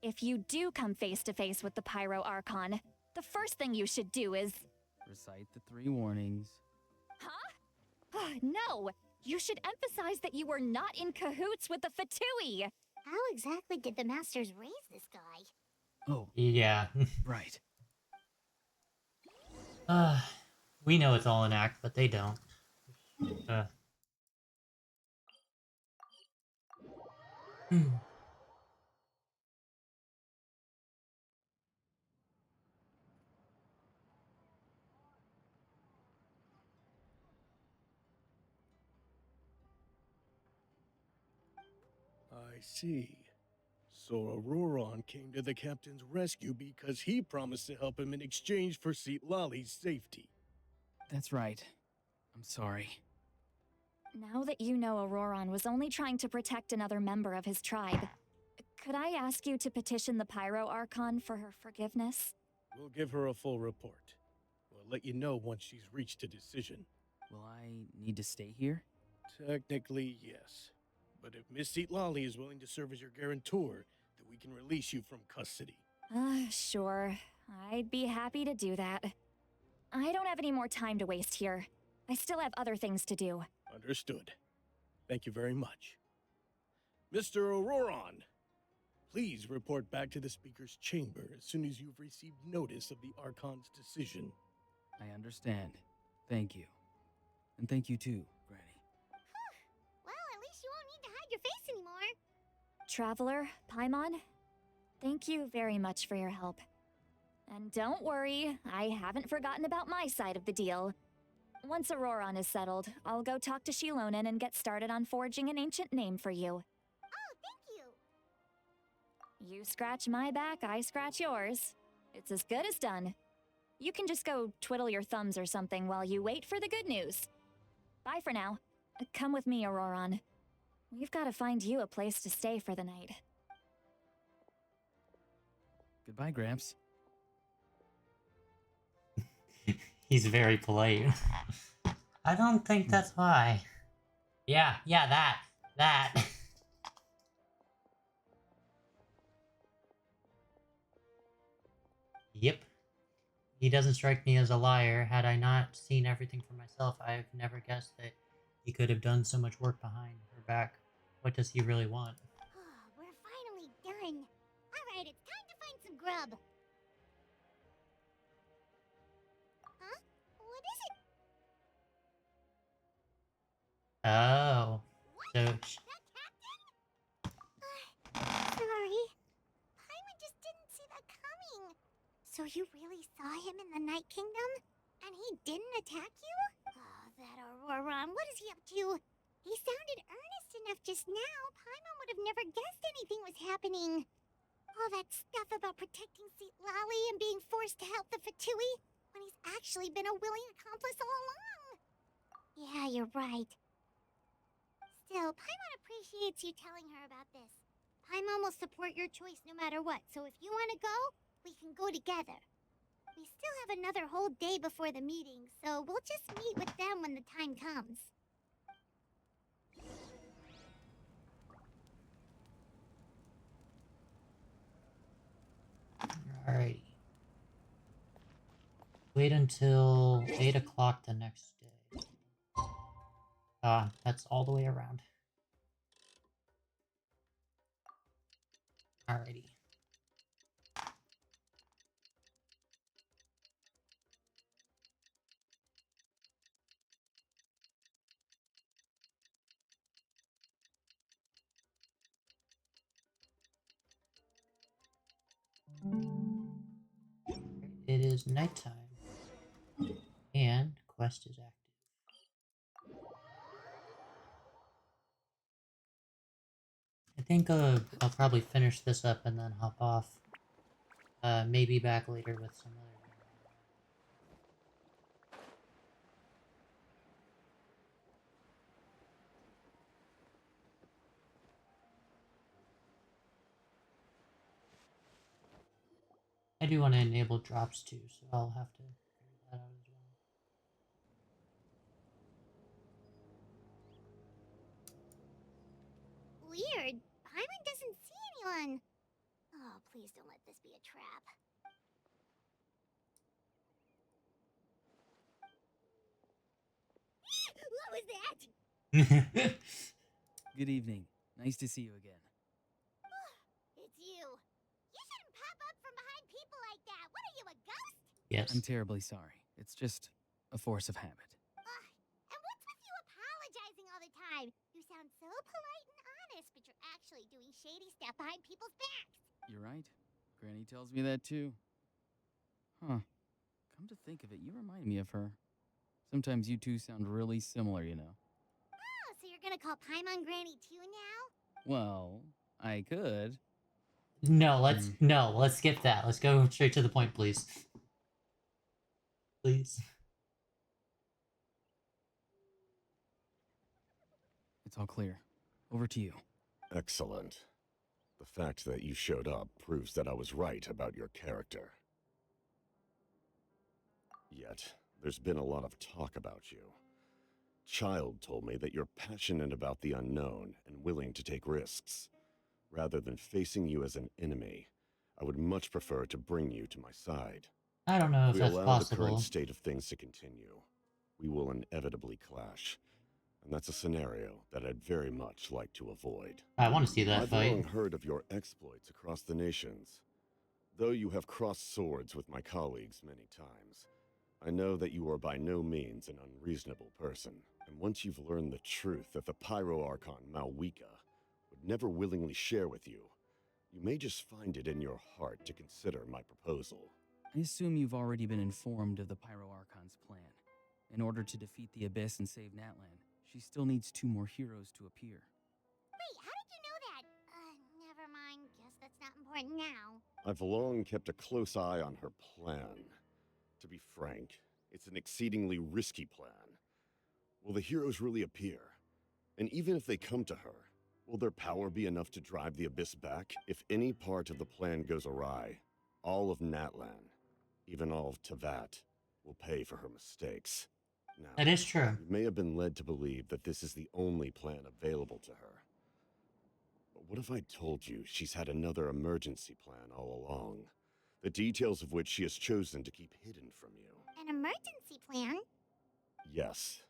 D: If you do come face to face with the Pyro Archon, the first thing you should do is...
E: Recite the 3 warnings.
D: Huh? No! You should emphasize that you were not in cahoots with the Fatui!
C: How exactly did the masters raise this guy?
E: Oh,
A: Yeah.
E: right.
A: We know it's all an act, but they don't. Hmm.
H: I see. So Auroron came to the captain's rescue because he promised to help him in exchange for Seat Lolly's safety.
E: That's right. I'm sorry.
D: Now that you know Auroron was only trying to protect another member of his tribe, could I ask you to petition the Pyro Archon for her forgiveness?
H: We'll give her a full report. We'll let you know once she's reached a decision.
E: Will I need to stay here?
H: Technically, yes. But if Miss Seat Lolly is willing to serve as your guarantor, then we can release you from custody.
D: Sure. I'd be happy to do that. I don't have any more time to waste here. I still have other things to do.
H: Understood. Thank you very much. Mr. Auroron, please report back to the Speaker's chamber as soon as you've received notice of the Archon's decision.
E: I understand. Thank you. And thank you too, Granny.
C: Well, at least you won't need to hide your face anymore.
D: Traveler, Paimon, thank you very much for your help. And don't worry, I haven't forgotten about my side of the deal. Once Auroron is settled, I'll go talk to Shilonen and get started on forging an ancient name for you.
C: Oh, thank you.
D: You scratch my back, I scratch yours. It's as good as done. You can just go twiddle your thumbs or something while you wait for the good news. Bye for now. Come with me, Auroron. We've got to find you a place to stay for the night.
E: Goodbye, Gramps.
A: He's very polite. I don't think that's why. Yeah, that. Yep. He doesn't strike me as a liar. Had I not seen everything for myself, I've never guessed that he could have done so much work behind her back. What does he really want?
C: Oh, we're finally done. Alright, it's time to find some grub. Huh? What is it?
A: Oh.
C: What?
A: So,
C: That captain? Sorry. Paimon just didn't see that coming. So you really saw him in the Night Kingdom? And he didn't attack you? Oh, that Auroron, what is he up to? He sounded earnest enough just now. Paimon would have never guessed anything was happening. All that stuff about protecting Seat Lally and being forced to help the Fatui when he's actually been a willing accomplice all along. Yeah, you're right. Still, Paimon appreciates you telling her about this. Paimon will support your choice no matter what, so if you want to go, we can go together. We still have another whole day before the meeting, so we'll just meet with them when the time comes.
A: alrighty. Wait until 8 o'clock the next day. That's all the way around. Alrighty. It is nighttime. And quest is active. I think I'll probably finish this up and then hop off. Maybe back later with some other. I do want to enable drops too, so I'll have to figure that out as well.
C: Weird. Paimon doesn't see anyone. Oh, please don't let this be a trap. What was that?
E: Good evening. Nice to see you again.
C: It's you. You shouldn't pop up from behind people like that. What are you, a ghost?
A: Yes.
E: I'm terribly sorry. It's just a force of habit.
C: And what's with you apologizing all the time? You sound so polite and honest, but you're actually doing shady stuff behind people's backs.
E: You're right. Granny tells me that too. Huh. Come to think of it, you remind me of her. Sometimes you two sound really similar, you know.
C: Oh, so you're gonna call Paimon Granny too now?
E: Well, I could.
A: No, let's skip that. Let's go straight to the point, please. Please.
E: It's all clear. Over to you.
F: Excellent. The fact that you showed up proves that I was right about your character. Yet, there's been a lot of talk about you. Child told me that you're passionate about the unknown and willing to take risks. Rather than facing you as an enemy, I would much prefer to bring you to my side.
A: I don't know if
F: If we
A: that's
F: allow the current
A: possible.
F: state of things to continue, we will inevitably clash. And that's a scenario that I'd very much like to avoid.
A: I want to see that
F: I've
A: fight.
F: long heard of your exploits across the nations. Though you have crossed swords with my colleagues many times, I know that you are by no means an unreasonable person. And once you've learned the truth that the Pyro Archon Malwika would never willingly share with you, you may just find it in your heart to consider my proposal.
E: I assume you've already been informed of the Pyro Archon's plan. In order to defeat the Abyss and save Natlan, she still needs 2 more heroes to appear.
C: Wait, how did you know that? Never mind. Guess that's not important now.
F: I've long kept a close eye on her plan. To be frank, it's an exceedingly risky plan. Will the heroes really appear? And even if they come to her, will their power be enough to drive the Abyss back if any part of the plan goes awry? All of Natlan, even all of Tavat, will pay for her mistakes. Now,
A: That is true.
F: you may have been led to believe that this is the only plan available to her. But what if I told you she's had another emergency plan all along, the details of which she has chosen to keep hidden from you?
C: An emergency plan?
F: Yes.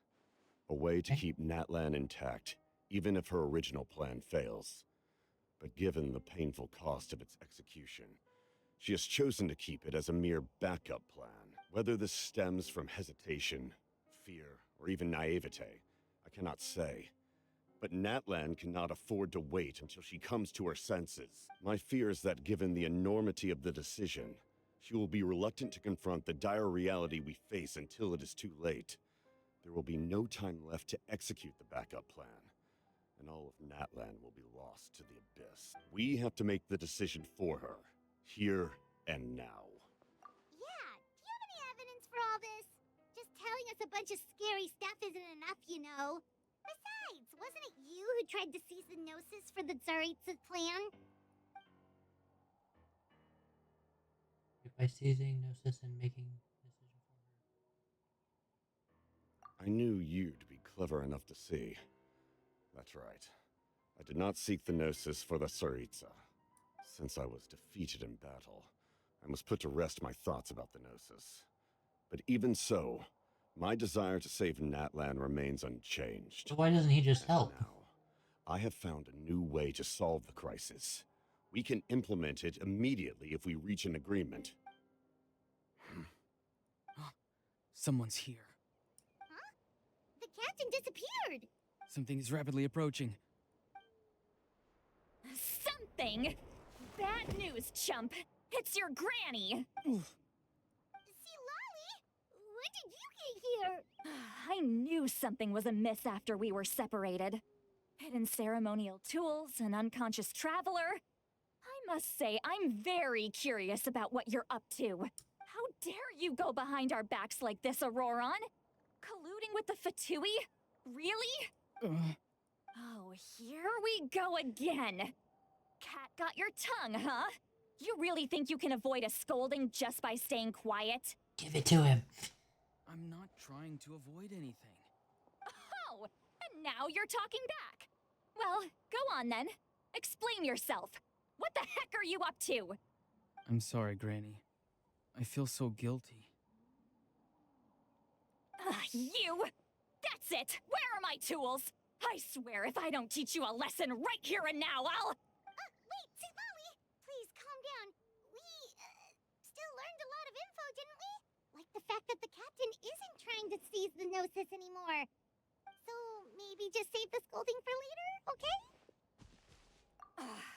F: A way to
A: Okay.
F: keep Natlan intact, even if her original plan fails. But given the painful cost of its execution, she has chosen to keep it as a mere backup plan. Whether this stems from hesitation, fear, or even naivete, I cannot say. But Natlan cannot afford to wait until she comes to her senses. My fear is that given the enormity of the decision, she will be reluctant to confront the dire reality we face until it is too late. There will be no time left to execute the backup plan, and all of Natlan will be lost to the abyss. We have to make the decision for her, here and now.
C: Yeah, do you have any evidence for all this? Just telling us a bunch of scary stuff isn't enough, you know. Besides, wasn't it you who tried to seize the Gnosis for the Tsaritsa's plan?
A: By seizing Gnosis and making decision for her.
F: I knew you'd be clever enough to see. That's right. I did not seek the Gnosis for the Tsaritsa. Since I was defeated in battle, I must put to rest my thoughts about the Gnosis. But even so, my desire to save Natlan remains unchanged.
A: So why doesn't he just
F: And
A: help?
F: now, I have found a new way to solve the crisis. We can implement it immediately if we reach an agreement.
E: Someone's here.
C: The captain disappeared!
E: Something is rapidly approaching.
D: Something? Bad news, chump. It's your granny.
C: See, Lolly? When did you get here?
D: I knew something was amiss after we were separated. Hidden ceremonial tools, an unconscious traveler. I must say, I'm very curious about what you're up to. How dare you go behind our backs like this, Auroron? Colluding with the Fatui? Really? Oh, here we go again. Cat got your tongue, huh? You really think you can avoid a scolding just by staying quiet?
A: Give it to him.
E: I'm not trying to avoid anything.
D: Oh, and now you're talking back. Well, go on then. Explain yourself. What the heck are you up to?
E: I'm sorry, Granny. I feel so guilty.
D: You! That's it! Where are my tools? I swear if I don't teach you a lesson right here and now, I'll...
C: Wait, see, Lolly? Please, calm down. We, still learned a lot of info, didn't we? Like the fact that the captain isn't trying to seize the Gnosis anymore. So, maybe just save the scolding for later, okay?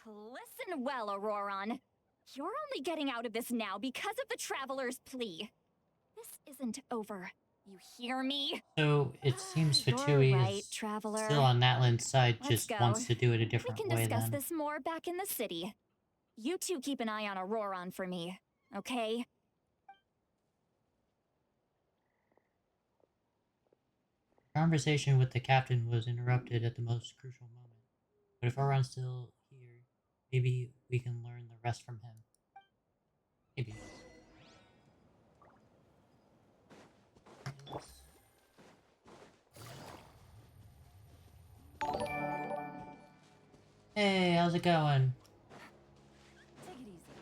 D: Listen well, Auroron. You're only getting out of this now because of the Traveler's plea. This isn't over. You hear me?
A: So it seems
D: You're
A: Fatui
D: right,
A: is
D: Traveler.
A: still on Natlan's side,
D: Let's
A: just
D: go.
A: wants to do it a
D: We
A: different
D: can
A: way
D: discuss
A: then.
D: this more back in the city. You two keep an eye on Auroron for me, okay?
A: Conversation with the captain was interrupted at the most crucial moment. But if Auron's still here, maybe we can learn the rest from him. Maybe. Hey, how's it going?
D: Take it easy.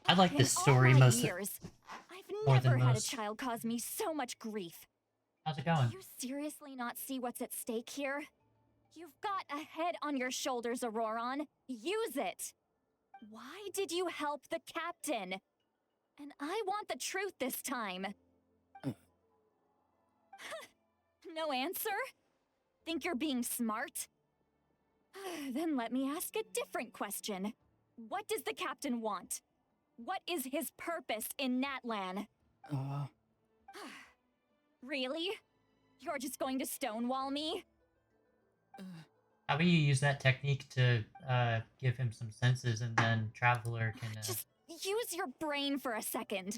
A: I like
D: In
A: this story
D: all my
A: most.
D: years, I've
A: more than
D: never had a
A: most.
D: child cause me so much grief.
A: How's it
D: Do
A: going?
D: you seriously not see what's at stake here? You've got a head on your shoulders, Auroron. Use it! Why did you help the captain? And I want the truth this time. No answer? Think you're being smart? Then let me ask a different question. What does the captain want? What is his purpose in Natlan? Really? You're just going to stonewall me?
A: How about you use that technique to give him some senses, and then Traveler can.
D: Just use your brain for a second.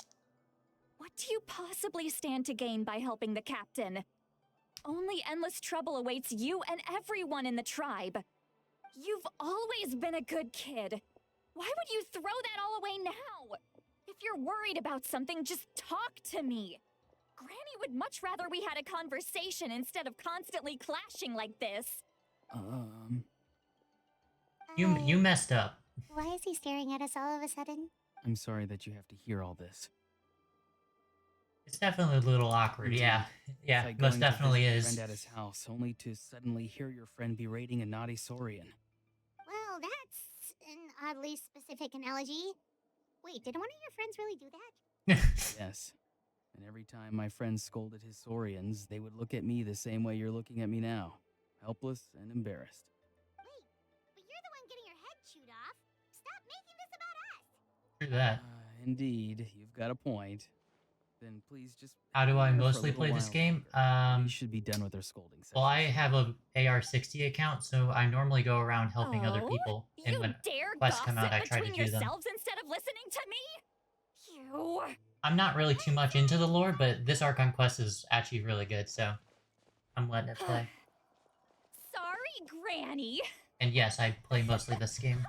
D: What do you possibly stand to gain by helping the captain? only endless trouble awaits you and everyone in the tribe. You've always been a good kid. Why would you throw that all away now? If you're worried about something, just talk to me. Granny would much rather we had a conversation instead of constantly clashing like this.
A: You messed up.
C: Why is he staring at us all of a sudden?
E: I'm sorry that you have to hear all this.
A: It's definitely a little awkward.
E: Indeed.
A: Yeah, yeah,
E: It's like
A: most
E: going
A: definitely
E: to visit a
A: is.
E: friend at his house, only to suddenly hear your friend berating a naughty Saurian.
C: Well, that's an oddly specific analogy. Wait, did one of your friends really do that?
E: Yes. And every time my friend scolded his Saurians, they would look at me the same way you're looking at me now. Helpless and embarrassed.
C: Wait, but you're the one getting your head chewed off. Stop making this about us.
A: True that.
E: Indeed, you've got a point. Then please just...
A: How do I
E: hang there for a
A: mostly
E: little
A: play this
E: while
A: game?
E: longer. We should be done with our scolding session.
A: Well, I have a AR60 account, so I normally go around helping other
D: Oh,
A: people. And
D: You
A: when
D: dare
A: quests
D: gossip
A: come out, I try to
D: between
A: do them.
D: yourselves instead of listening to me? You...
A: I'm not really too much into the lore, but this Archon quest is actually really good, so I'm letting it play.
D: Sorry, Granny.
A: And yes, I play mostly this game.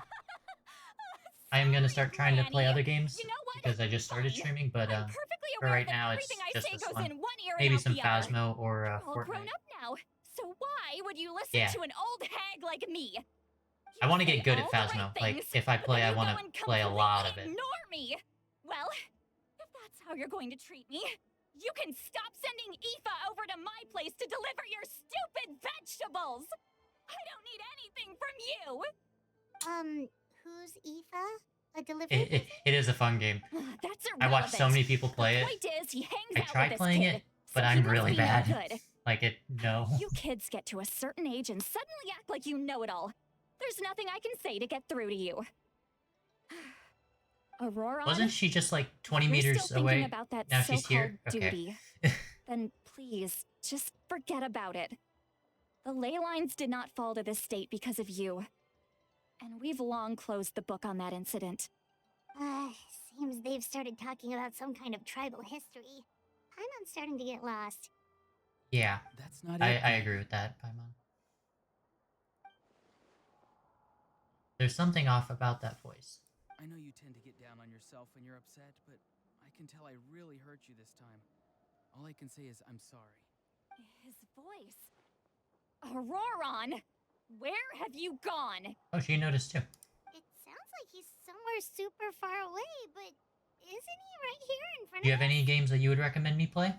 A: I am gonna start trying to play
D: Granny.
A: other games
D: You know what?
A: because I just started
D: Fine.
A: streaming, but
D: I'm perfectly
A: for
D: aware
A: right
D: that
A: now it's
D: everything I
A: just
D: say
A: this
D: goes
A: one.
D: in one ear and
A: Maybe
D: out
A: some
D: the other.
A: Phasmo or
D: You're all grown
A: Fortnite.
D: up now, so why would you listen
A: Yeah.
D: to an old hag like me?
A: I
D: You
A: want to
D: say
A: get good at
D: all the right
A: Phasmo. Like,
D: things,
A: if I
D: but
A: play,
D: then
A: I
D: you
A: want
D: go
A: to
D: and
A: play a lot of
D: completely
A: it.
D: Ignore me. Well, if that's how you're going to treat me, you can stop sending Aoife over to my place to deliver your stupid vegetables. I don't need anything from you.
C: Who's Aoife? A delivery
A: It is a fun game.
D: That's irrelevant.
A: I watched so many people play
D: the
A: it.
D: point is, he hangs
A: I
D: out
A: tried
D: with this
A: playing
D: kid,
A: it, but
D: so he
A: I'm
D: must
A: really
D: be no
A: bad.
D: good.
A: Like it, no.
D: You kids get to a certain age and suddenly act like you know it all. There's nothing I can say to get through to you. Aurora,
A: Wasn't she just like 20
D: you're
A: meters
D: still thinking
A: away?
D: about that
A: Now she's
D: so-called
A: here? Okay.
D: duty. Then please, just forget about it. The ley lines did not fall to this state because of you. And we've long closed the book on that incident.
C: Seems they've started talking about some kind of tribal history. Paimon's starting to get lost.
A: Yeah,
E: That's not
A: I
E: it.
A: agree with that, Paimon. There's something off about that voice.
E: I know you tend to get down on yourself when you're upset, but I can tell I really hurt you this time. All I can say is I'm sorry.
D: His voice. Auroron! Where have you gone?
A: Oh, she noticed too.
C: It sounds like he's somewhere super far away, but isn't he right here in front
A: Do you
C: of
A: have
C: us?
A: any games that you would recommend me play?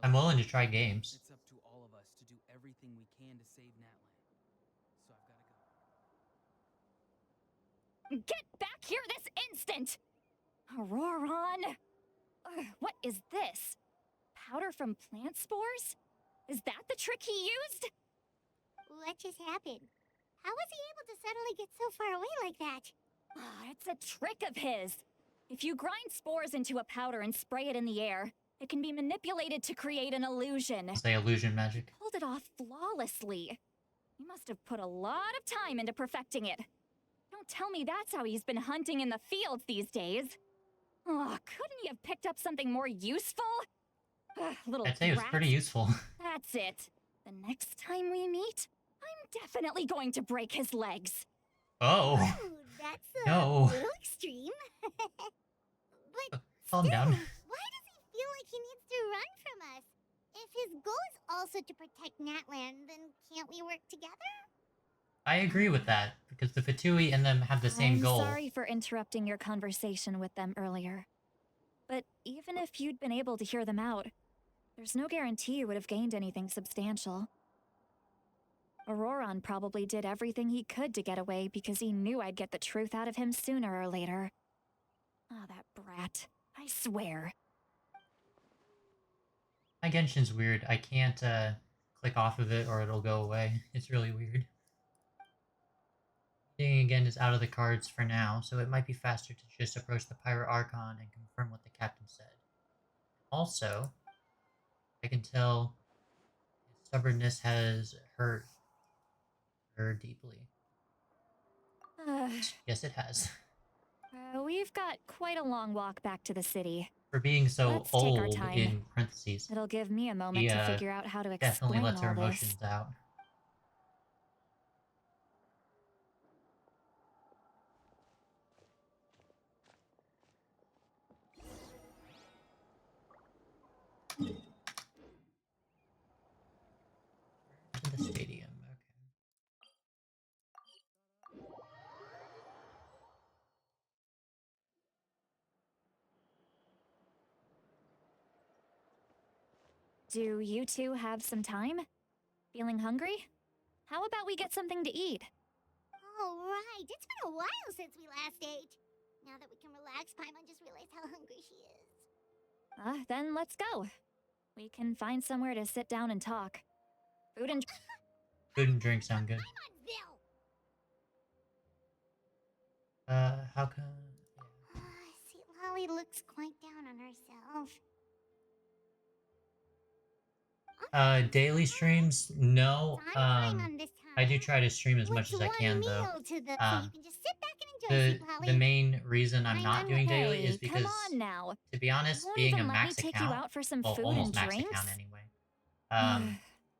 A: I'm willing to try games.
E: It's up to all of us to do everything we can to save Natlan. So I've got to go.
D: Get back here this instant! Auroron! What is this? Powder from plant spores? Is that the trick he used?
C: What just happened? How was he able to suddenly get so far away like that?
D: It's a trick of his. If you grind spores into a powder and spray it in the air, it can be manipulated to create an illusion.
A: Say illusion magic.
D: Pulled it off flawlessly. He must have put a lot of time into perfecting it. Don't tell me that's how he's been hunting in the fields these days. Oh, couldn't he have picked up something more useful? Little
A: I'd say it was
D: brat.
A: pretty useful.
D: That's it. The next time we meet, I'm definitely going to break his legs.
A: Oh,
C: Ooh, that's a
A: No.
C: little extreme. But
A: calm
C: still,
A: down.
C: why does he feel like he needs to run from us? If his goal is also to protect Natlan, then can't we work together?
A: I agree with that, because the Fatui and them have the same
D: I'm
A: goal.
D: sorry for interrupting your conversation with them earlier. But even if you'd been able to hear them out, there's no guarantee you would have gained anything substantial. Auroron probably did everything he could to get away because he knew I'd get the truth out of him sooner or later. Oh, that brat. I swear.
A: My Genshin's weird. I can't click off of it or it'll go away. It's really weird. Meeting again is out of the cards for now, so it might be faster to just approach the Pyro Archon and confirm what the captain said. Also, I can tell his stubbornness has hurt her deeply. Yes, it has.
D: We've got quite a long walk back to the city.
A: For being so
D: Let's take our
A: old,
D: time.
A: in parentheses,
D: It'll give me a moment
A: she
D: to figure out how to
A: definitely
D: explain
A: lets her
D: all this.
A: emotions out. To the stadium, okay.
D: Do you two have some time? Feeling hungry? How about we get something to eat?
C: Oh, right. It's been a while since we last ate. Now that we can relax, Paimon just realized how hungry she is.
D: Then let's go. We can find somewhere to sit down and talk. Food and
A: Food and drink sound good.
C: Paimonville!
A: How come?
C: See, Lolly looks quite down on herself.
A: Daily streams? No.
C: It's on Paimon this time.
A: I do try to stream as much
C: What's
A: as I
C: one
A: can,
C: meal
A: though.
C: to the, so you can just sit back and enjoy, Sweet Lolly.
A: The main reason I'm not doing daily is
D: Hey,
A: because,
D: come on now.
A: to be honest,
D: Won't
A: being a
D: even let me
A: max
D: take
A: account,
D: you out for some
A: well,
D: food
A: almost
D: and
A: max
D: drinks?
A: account anyway,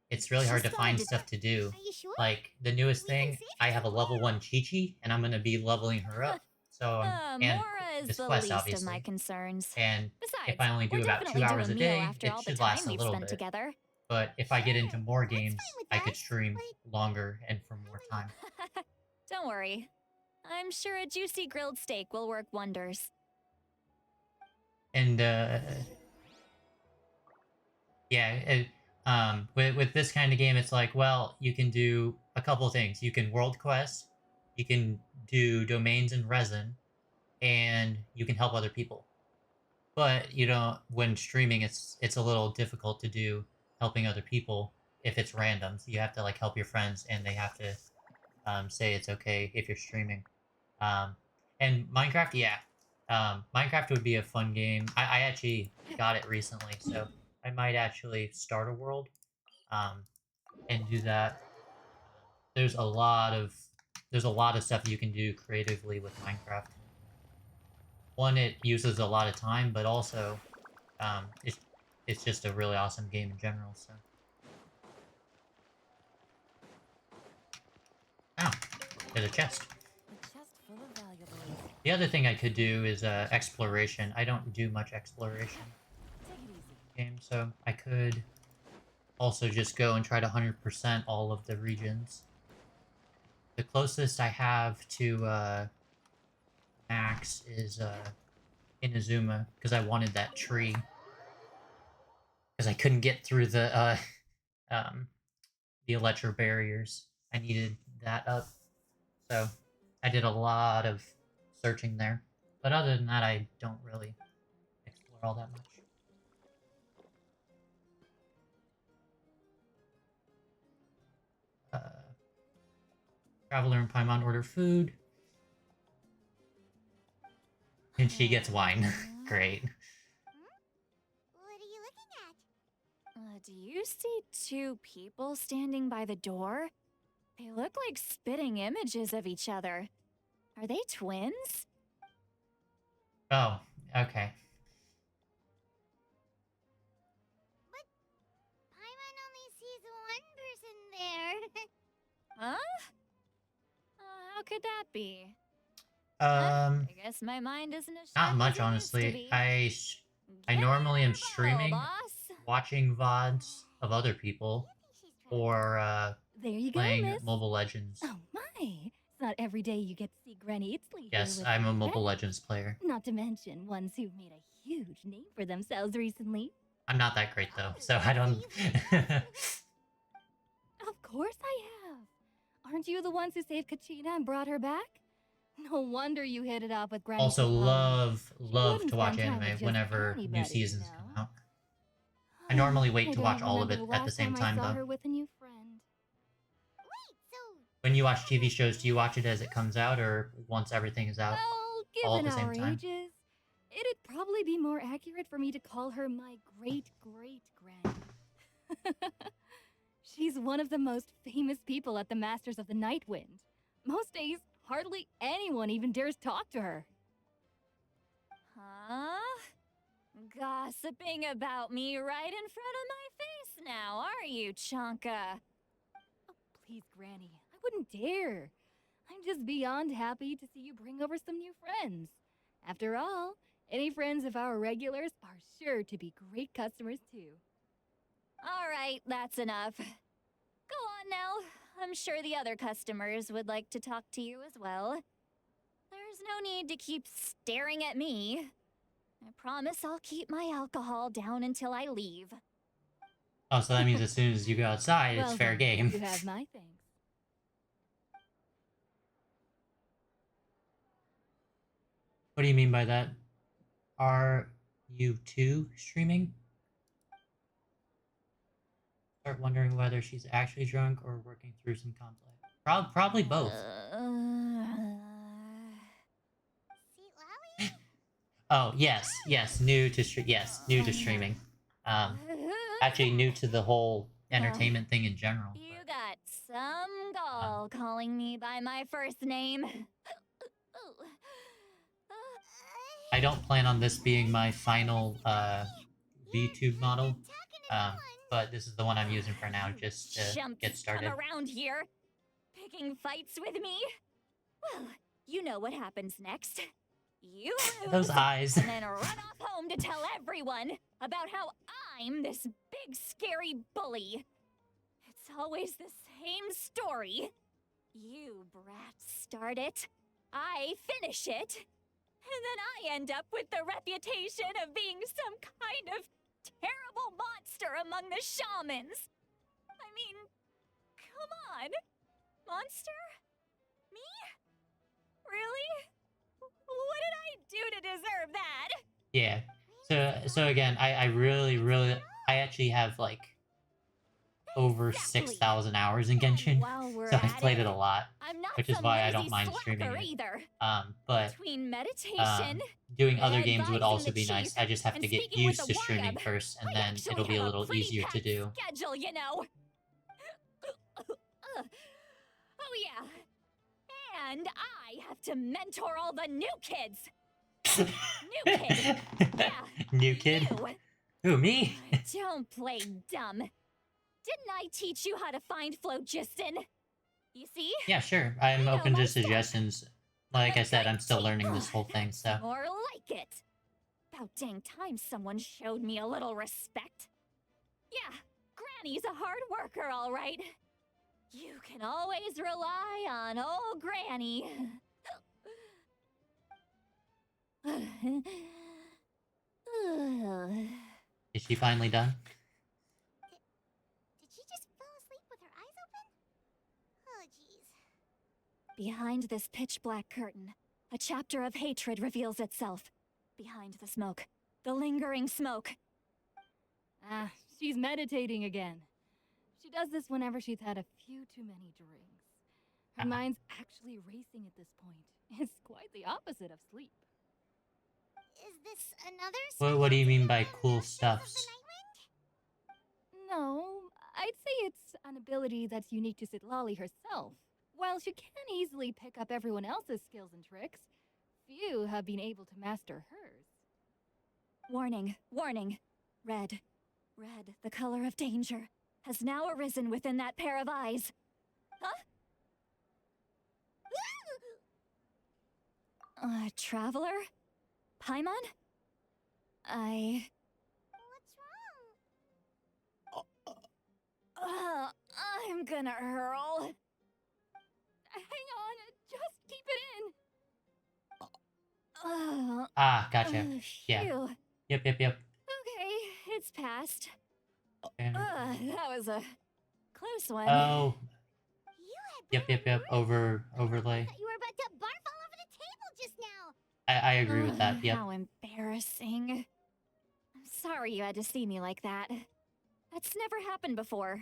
A: it's really hard to
D: Just
A: find
D: wanted to-
A: stuff to do.
C: Are you sure?
A: Like, the newest
C: We can
A: thing,
C: save
A: I
C: it
A: have a
C: for
A: level
C: tomorrow.
A: 1 Chi-Chi, and I'm gonna be leveling her up. So, and
D: Mora is
A: this
D: the
A: quest,
D: least of
A: obviously.
D: my concerns.
A: And
D: Besides,
A: if I only do
D: we're
A: about
D: definitely
A: 2 hours
D: doing
A: a
D: a meal
A: day,
D: after
A: it
D: all the
A: should
D: time
A: last a
D: we've
A: little
D: spent
A: bit.
D: together.
A: But if I get into
C: Sure,
A: more
C: that's fine
A: games,
C: with
A: I could
C: us,
A: stream
C: but-
A: longer and for more time.
D: Don't worry. I'm sure a juicy grilled steak will work wonders.
A: And yeah, with this kind of game, it's like, well, you can do a couple of things. You can world quest, you can do domains in resin, and you can help other people. But you know, when streaming, it's a little difficult to do helping other people if it's random. So you have to like help your friends, and they have to say it's okay if you're streaming. Um, and Minecraft, yeah, Minecraft would be a fun game. I actually got it recently, so I might actually start a world and do that. There's a lot of stuff you can do creatively with Minecraft. One, it uses a lot of time, but also it's just a really awesome game in general. So, oh, there's a chest.
D: A chest full of valuables.
A: The other thing I could do is exploration. I don't do much exploration
D: Take it easy.
A: game, so I could also just go and try to 100% all of the regions. The closest I have to max is Inazuma, because I wanted that tree. Because I couldn't get through the electro barriers. I needed that up. So I did a lot of searching there. But other than that, I don't really explore all that much. Traveler and Paimon order food. And she gets wine. Great.
C: What are you looking at?
D: Do you see two people standing by the door? They look like spitting images of each other. Are they twins?
A: Oh, okay.
C: Paimon only sees one person there.
D: Huh? How could that be?
A: Um,
D: I guess my mind isn't as
A: not
D: sharp
A: much,
D: as it used to
A: honestly.
D: be.
A: I
D: Get
A: normally am
D: on the ball,
A: streaming,
D: boss.
A: watching VODs of other people, or
I: There you go,
A: playing
I: miss.
A: Mobile Legends.
I: Oh my! It's not every day you get to see Granny Itzley here
A: Yes,
I: with
A: I'm a
I: her
A: Mobile
I: friends.
A: Legends player.
I: Not to mention ones who've made a huge name for themselves recently.
A: I'm not that great though, so I don't.
I: Of course I have. Aren't you the ones who saved Kachina and brought her back? No wonder you hit it off with Granny.
A: Also,
I: so well.
A: love
I: wouldn't
A: to watch
I: spend time with
A: anime
I: just
A: whenever new
I: anybody,
A: seasons
I: you
A: come
I: know?
A: out. I normally wait
I: I
A: to
I: don't
A: watch all of
I: remember
A: it
I: the
A: at the
I: last
A: same
I: I
A: time,
I: saw
A: though.
I: her with a new friend.
C: Wait, so
A: When you watch TV shows, do you watch it as it comes out, or once everything is out?
I: Well,
A: all at
I: given
A: the same
I: our
A: time?
I: ages, it'd probably be more accurate for me to call her my great-great-granny. She's one of the most famous people at the Masters of the Night Wind. Most days, hardly anyone even dares talk to her.
D: Huh? gossiping about me right in front of my face now, are you, Chonka?
I: Oh, please, Granny. I wouldn't dare. I'm just beyond happy to see you bring over some new friends. After all, any friends of our regulars are sure to be great customers too.
D: All right, that's enough. Go on now. I'm sure the other customers would like to talk to you as well. There's no need to keep staring at me. I promise I'll keep my alcohol down until I leave.
A: Oh, so that means as soon as you go outside, it's
I: Well
A: fair
I: then,
A: game.
I: You have my thanks.
A: What do you mean by that? Are you two streaming? Start wondering whether she's actually drunk or working through some conflict. Probably both.
C: See, Lally?
A: Oh, yes, new to new to streaming. Actually new to the whole entertainment thing in general.
D: You got some gall calling me by my first name.
A: I don't plan on this being my final VTube model, but this is the one I'm using for now just to get started.
D: Come around here, picking fights with me. Well, you know what happens next. You lose,
A: Those eyes.
D: and then run off home to tell everyone about how I'm this big scary bully. It's always the same story. You brats start it, I finish it, and then I end up with the reputation of being some kind of terrible monster among the shamans. I mean, come on. Monster? Me? Really? What did I do to deserve that?
A: Yeah. So again, I really I actually have like over 6,000 hours in Genshin,
D: While we're
A: so I've
D: at
A: played it a lot,
D: I'm not
A: which is
D: some
A: why I
D: lazy
A: don't mind streaming
D: slacker
A: it.
D: either.
A: But
D: Between meditation,
A: doing other games would
D: advising
A: also
D: the
A: be nice.
D: chief,
A: I just have
D: and
A: to get
D: speaking with
A: used
D: the
A: to streaming
D: Warrior,
A: first, and
D: I
A: then
D: actually
A: it'll be a
D: have
A: little
D: pretty
A: easier to
D: packed
A: do.
D: schedule, you know. Oh yeah, and I have to mentor all the new kids. New kid, yeah,
A: New kid?
D: you.
A: Who, me?
D: Don't play dumb. Didn't I teach you how to find phlogiston? You see?
A: Yeah, sure. I'm
D: I know
A: open
D: my
A: to
D: stuff.
A: suggestions. Like I said,
D: Okay,
A: I'm still learning this
D: cheap.
A: whole thing, so.
D: More like it. About dang time someone showed me a little respect. Yeah, Granny's a hard worker, all right. You can always rely on old Granny.
A: Is she finally done?
C: Did she just fall asleep with her eyes open? Oh, jeez.
D: Behind this pitch-black curtain, a chapter of hatred reveals itself. Behind the smoke, the lingering smoke.
I: Ah, she's meditating again. She does this whenever she's had a few too many drinks. Her mind's actually racing at this point. It's quite the opposite of sleep.
C: Is this another
A: What do you mean by
C: specialty
A: cool
C: of the
A: stuffs?
C: Masters of the Nightwind?
I: No, I'd say it's an ability that's unique to Citlali herself. While she can easily pick up everyone else's skills and tricks, few have been able to master hers.
D: Warning, warning. Red, the color of danger, has now arisen within that pair of eyes. Huh? Traveler? Paimon?
C: What's wrong?
D: I'm gonna hurl.
I: Hang on, just keep it
A: Ah, gotcha. Yeah.
D: Phew.
A: Yep.
D: Okay, it's passed.
A: Okay.
D: That was a close one.
A: Oh,
C: You had
A: yep. Overlay.
C: I thought you were about to barf all over the table just now.
A: I agree with that. Yep.
D: How embarrassing. I'm sorry you had to see me like that. That's never happened before.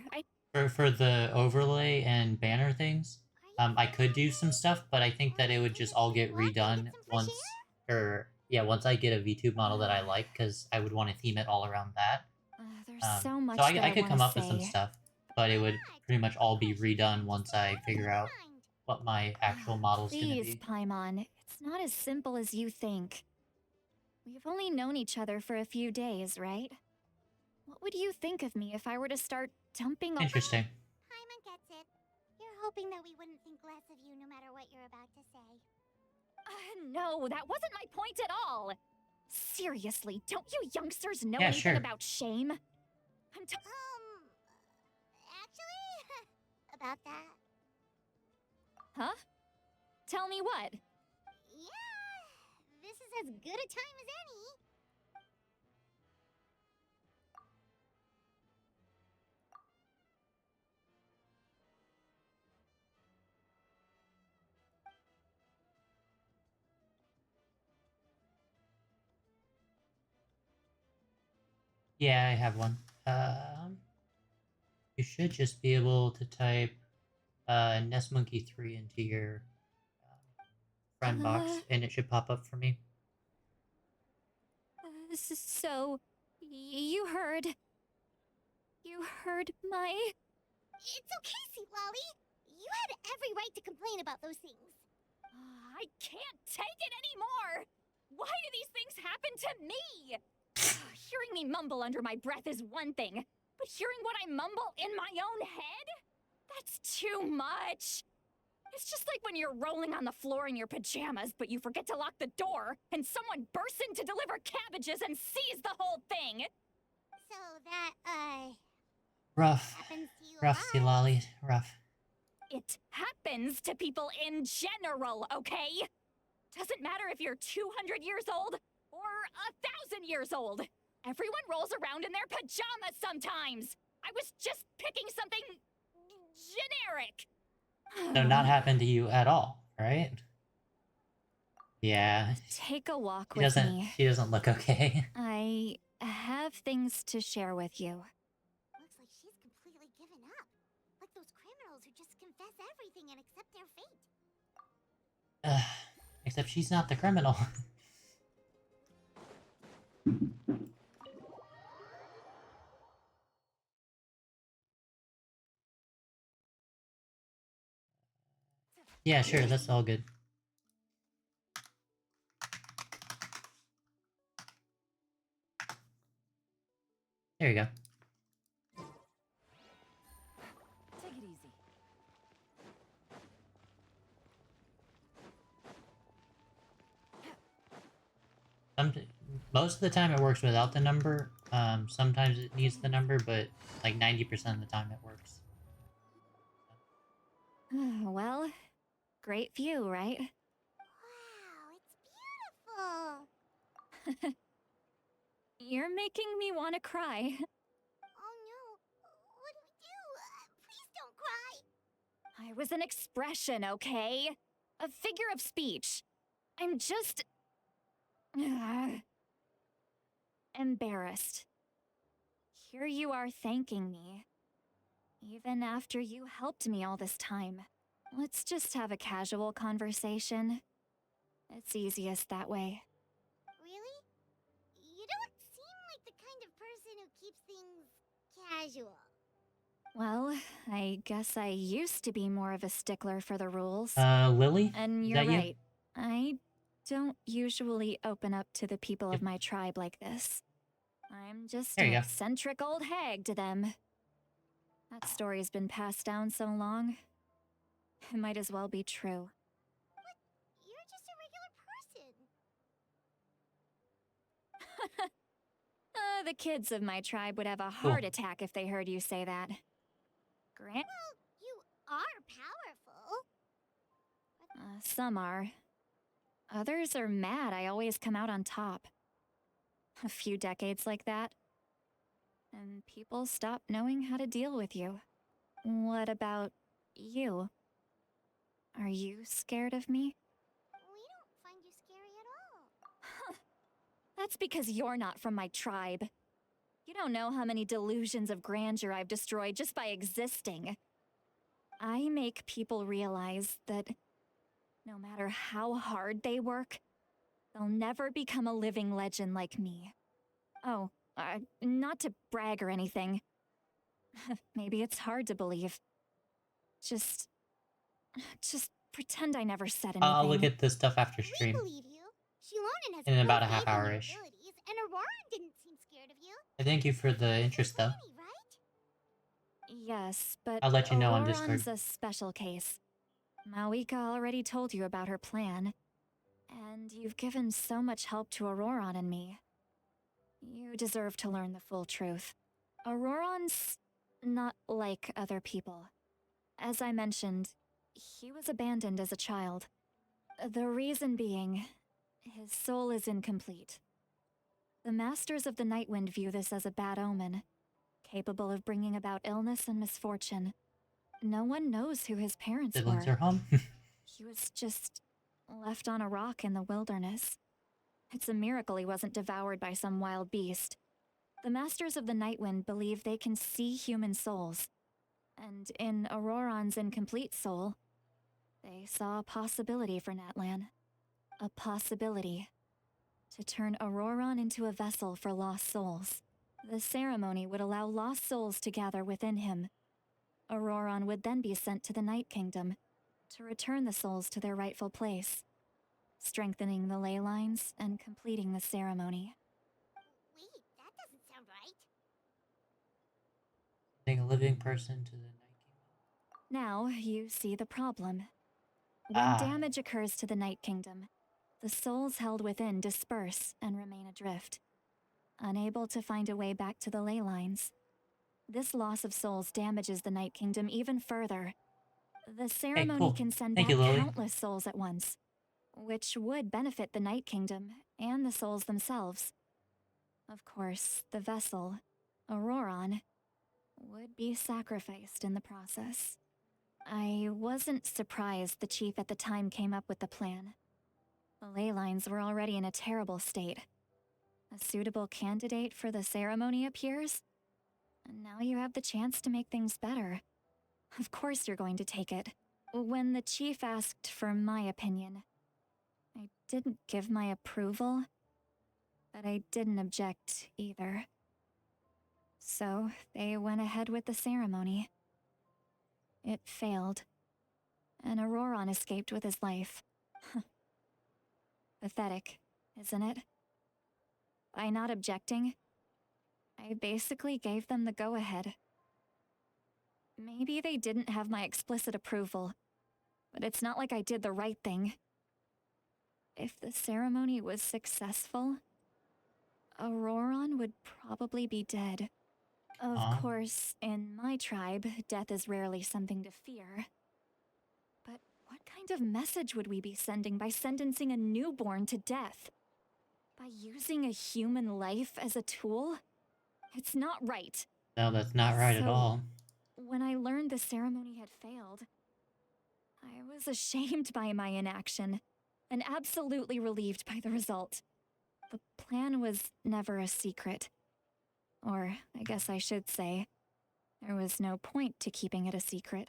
A: For the overlay and banner things, I could do some stuff, but I think that it would just all get redone once, once I get a VTube model that I like, because I would want to theme it all around that.
D: There's so much
A: So
D: that
A: I could come
D: wanna
A: up with some
D: say.
A: stuff, but it would pretty much all be redone once I figure out what my actual model's gonna
D: Please,
A: be.
D: Paimon, it's not as simple as you think. We've only known each other for a few days, right? What would you think of me if I were to start dumping all—
A: Interesting.
C: Paimon gets it. You're hoping that we wouldn't think less of you no matter what you're about to say.
D: No, that wasn't my point at all! Seriously, don't you youngsters know
A: Yeah,
D: anything
A: sure.
D: about shame?
C: Actually, about that.
D: Huh? Tell me what?
C: Yeah, this is as good a time as any.
A: Yeah, I have one. You should just be able to type Nest Monkey 3 into your friend box, and it should pop up for me.
D: So, you heard my—
C: It's okay, Sweet Lolly. You had every right to complain about those things.
D: I can't take it anymore! Why do these things happen to me? Hearing me mumble under my breath is one thing, but hearing what I mumble in my own head? That's too much! It's just like when you're rolling on the floor in your pajamas, but you forget to lock the door, and someone bursts in to deliver cabbages and sees the whole thing!
C: So that,
A: Rough.
C: happens to you a
A: Rough,
C: lot.
A: Lolly. Rough.
D: It happens to people in general, okay? Doesn't matter if you're 200 years old or 1,000 years old. Everyone rolls around in their pajamas sometimes. I was just picking something generic.
A: So not happened to you at all, right? Yeah.
D: Take a walk
A: She
D: with
A: doesn't.
D: me.
A: She doesn't look okay.
D: I have things to share with you.
C: Looks like she's completely given up. Like those criminals who just confess everything and accept their fate.
A: Except she's not the criminal. Yeah, sure. That's all good. There you go.
I: Take it easy.
A: Most of the time it works without the number. Sometimes it needs the number, but like 90% of the time it works.
D: Well, great view, right?
C: Wow, it's beautiful.
D: You're making me want to cry.
C: Oh no, what do we do? Please don't cry.
D: I was an expression, okay? A figure of speech. I'm just embarrassed. Here you are thanking me. Even after you helped me all this time. Let's just have a casual conversation. It's easiest that way.
C: Really? You don't seem like the kind of person who keeps things casual.
D: Well, I guess I used to be more of a stickler for the rules.
A: Lily?
D: And
A: Is
D: you're
A: that you?
D: right. I don't usually open up to the people of my tribe like this. I'm just
A: There
D: an
A: you go.
D: eccentric old hag to them. That story's been passed down so long. It might as well be true.
C: You're just a regular person.
D: The kids of my tribe would have a
A: Cool.
D: heart attack if they heard you say that. Grant?
C: Well, you are powerful.
D: Some are. Others are mad I always come out on top. A few decades like that, and people stop knowing how to deal with you. What about you? Are you scared of me?
C: We don't find you scary at all.
D: That's because you're not from my tribe. You don't know how many delusions of grandeur I've destroyed just by existing. I make people realize that no matter how hard they work, they'll never become a living legend like me. Oh, not to brag or anything. Maybe it's hard to believe. Just pretend I never said anything.
A: I'll look at this stuff after
C: We
A: stream.
C: believe you. Shilonen has
A: In
C: full
A: about a
C: faith
A: half
C: in your
A: hour-ish.
C: abilities, and Auroran didn't seem scared of you.
A: I thank you for the
C: It's
A: interest, though.
C: Granny, right?
D: Yes, but
A: I'll let you know on
D: Auroran's
A: Discord.
D: a special case. Malika already told you about her plan. And you've given so much help to Auroran and me. You deserve to learn the full truth. Auroran's not like other people. As I mentioned, he was abandoned as a child. The reason being, his soul is incomplete. The Masters of the Nightwind view this as a bad omen, capable of bringing about illness and misfortune. No one knows who his parents
A: Siblings
D: were.
A: are home.
D: He was just left on a rock in the wilderness. It's a miracle he wasn't devoured by some wild beast. The Masters of the Nightwind believe they can see human souls. And in Auroran's incomplete soul, they saw a possibility for Natlan. A possibility to turn Auroran into a vessel for lost souls. The ceremony would allow lost souls to gather within him. Auroran would then be sent to the Night Kingdom to return the souls to their rightful place, strengthening the ley lines and completing the ceremony.
C: Wait, that doesn't sound right.
A: Sending a living person to the Night Kingdom.
D: Now, you see the problem. When
A: Ah.
D: damage occurs to the Night Kingdom, the souls held within disperse and remain adrift, unable to find a way back to the ley lines. This loss of souls damages the Night Kingdom even further. The ceremony
A: cool.
D: can send
A: Thank
D: back
A: you, Lily.
D: countless souls at once, which would benefit the Night Kingdom and the souls themselves. Of course, the vessel, Auroran, would be sacrificed in the process. I wasn't surprised the chief at the time came up with the plan. The ley lines were already in a terrible state. A suitable candidate for the ceremony appears, and now you have the chance to make things better. Of course you're going to take it. When the chief asked for my opinion, I didn't give my approval, but I didn't object either. So they went ahead with the ceremony. It failed, and Auroran escaped with his life. Pathetic, isn't it? By not objecting, I basically gave them the go-ahead. Maybe they didn't have my explicit approval, but it's not like I did the right thing. If the ceremony was successful, Auroran would probably be dead. Of
A: Aw.
D: course, in my tribe, death is rarely something to fear. But what kind of message would we be sending by sentencing a newborn to death? By using a human life as a tool? It's not right.
A: No, that's not right at
D: So-
A: all.
D: When I learned the ceremony had failed, I was ashamed by my inaction, and absolutely relieved by the result. The plan was never a secret. Or, I guess I should say, there was no point to keeping it a secret.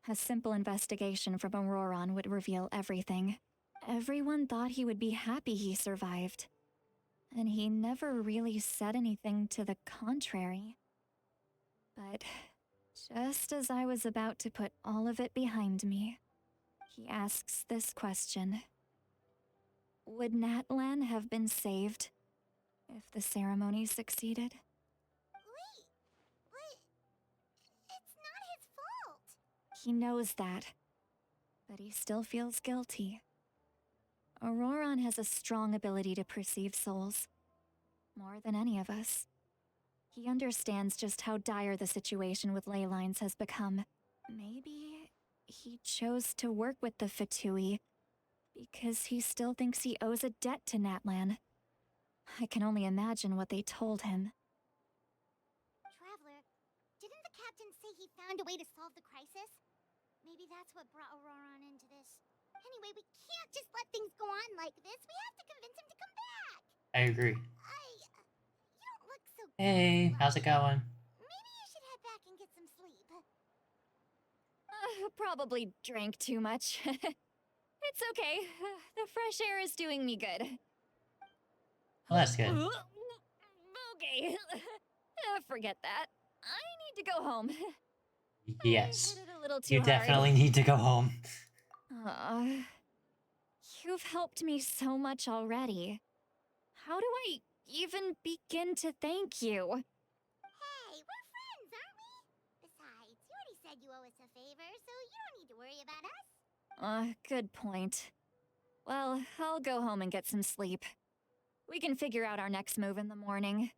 D: A simple investigation from Auroran would reveal everything. Everyone thought he would be happy he survived. And he never really said anything to the contrary. But just as I was about to put all of it behind me, he asks this question. Would Natlan have been saved if the ceremony succeeded?
C: Wait, but it's not his fault.
D: He knows that, but he still feels guilty. Auroran has a strong ability to perceive souls, more than any of us. He understands just how dire the situation with ley lines has become. Maybe he chose to work with the Fatui because he still thinks he owes a debt to Natlan. I can only imagine what they told him.
C: Traveler, didn't the captain say he found a way to solve the crisis? Maybe that's what brought Auroran into this. Anyway, we can't just let things go on like this. We have to convince him to come back.
A: I agree.
C: You don't look so good.
A: Hey, how's it going?
C: Maybe you should head back and get some sleep.
D: Probably drank too much. It's okay. The fresh air is doing me good.
A: Well, that's good.
D: Okay. Forget that. I need to go home.
A: Yes.
D: I hit it a little too
A: You
D: hard.
A: definitely need to go home.
D: You've helped me so much already. How do I even begin to thank you?
C: Hey, we're friends, aren't we? Besides, you already said you owe us a favor, so you don't need to worry about us.
D: Good point. Well, I'll go home and get some sleep. We can figure out our next move in the morning.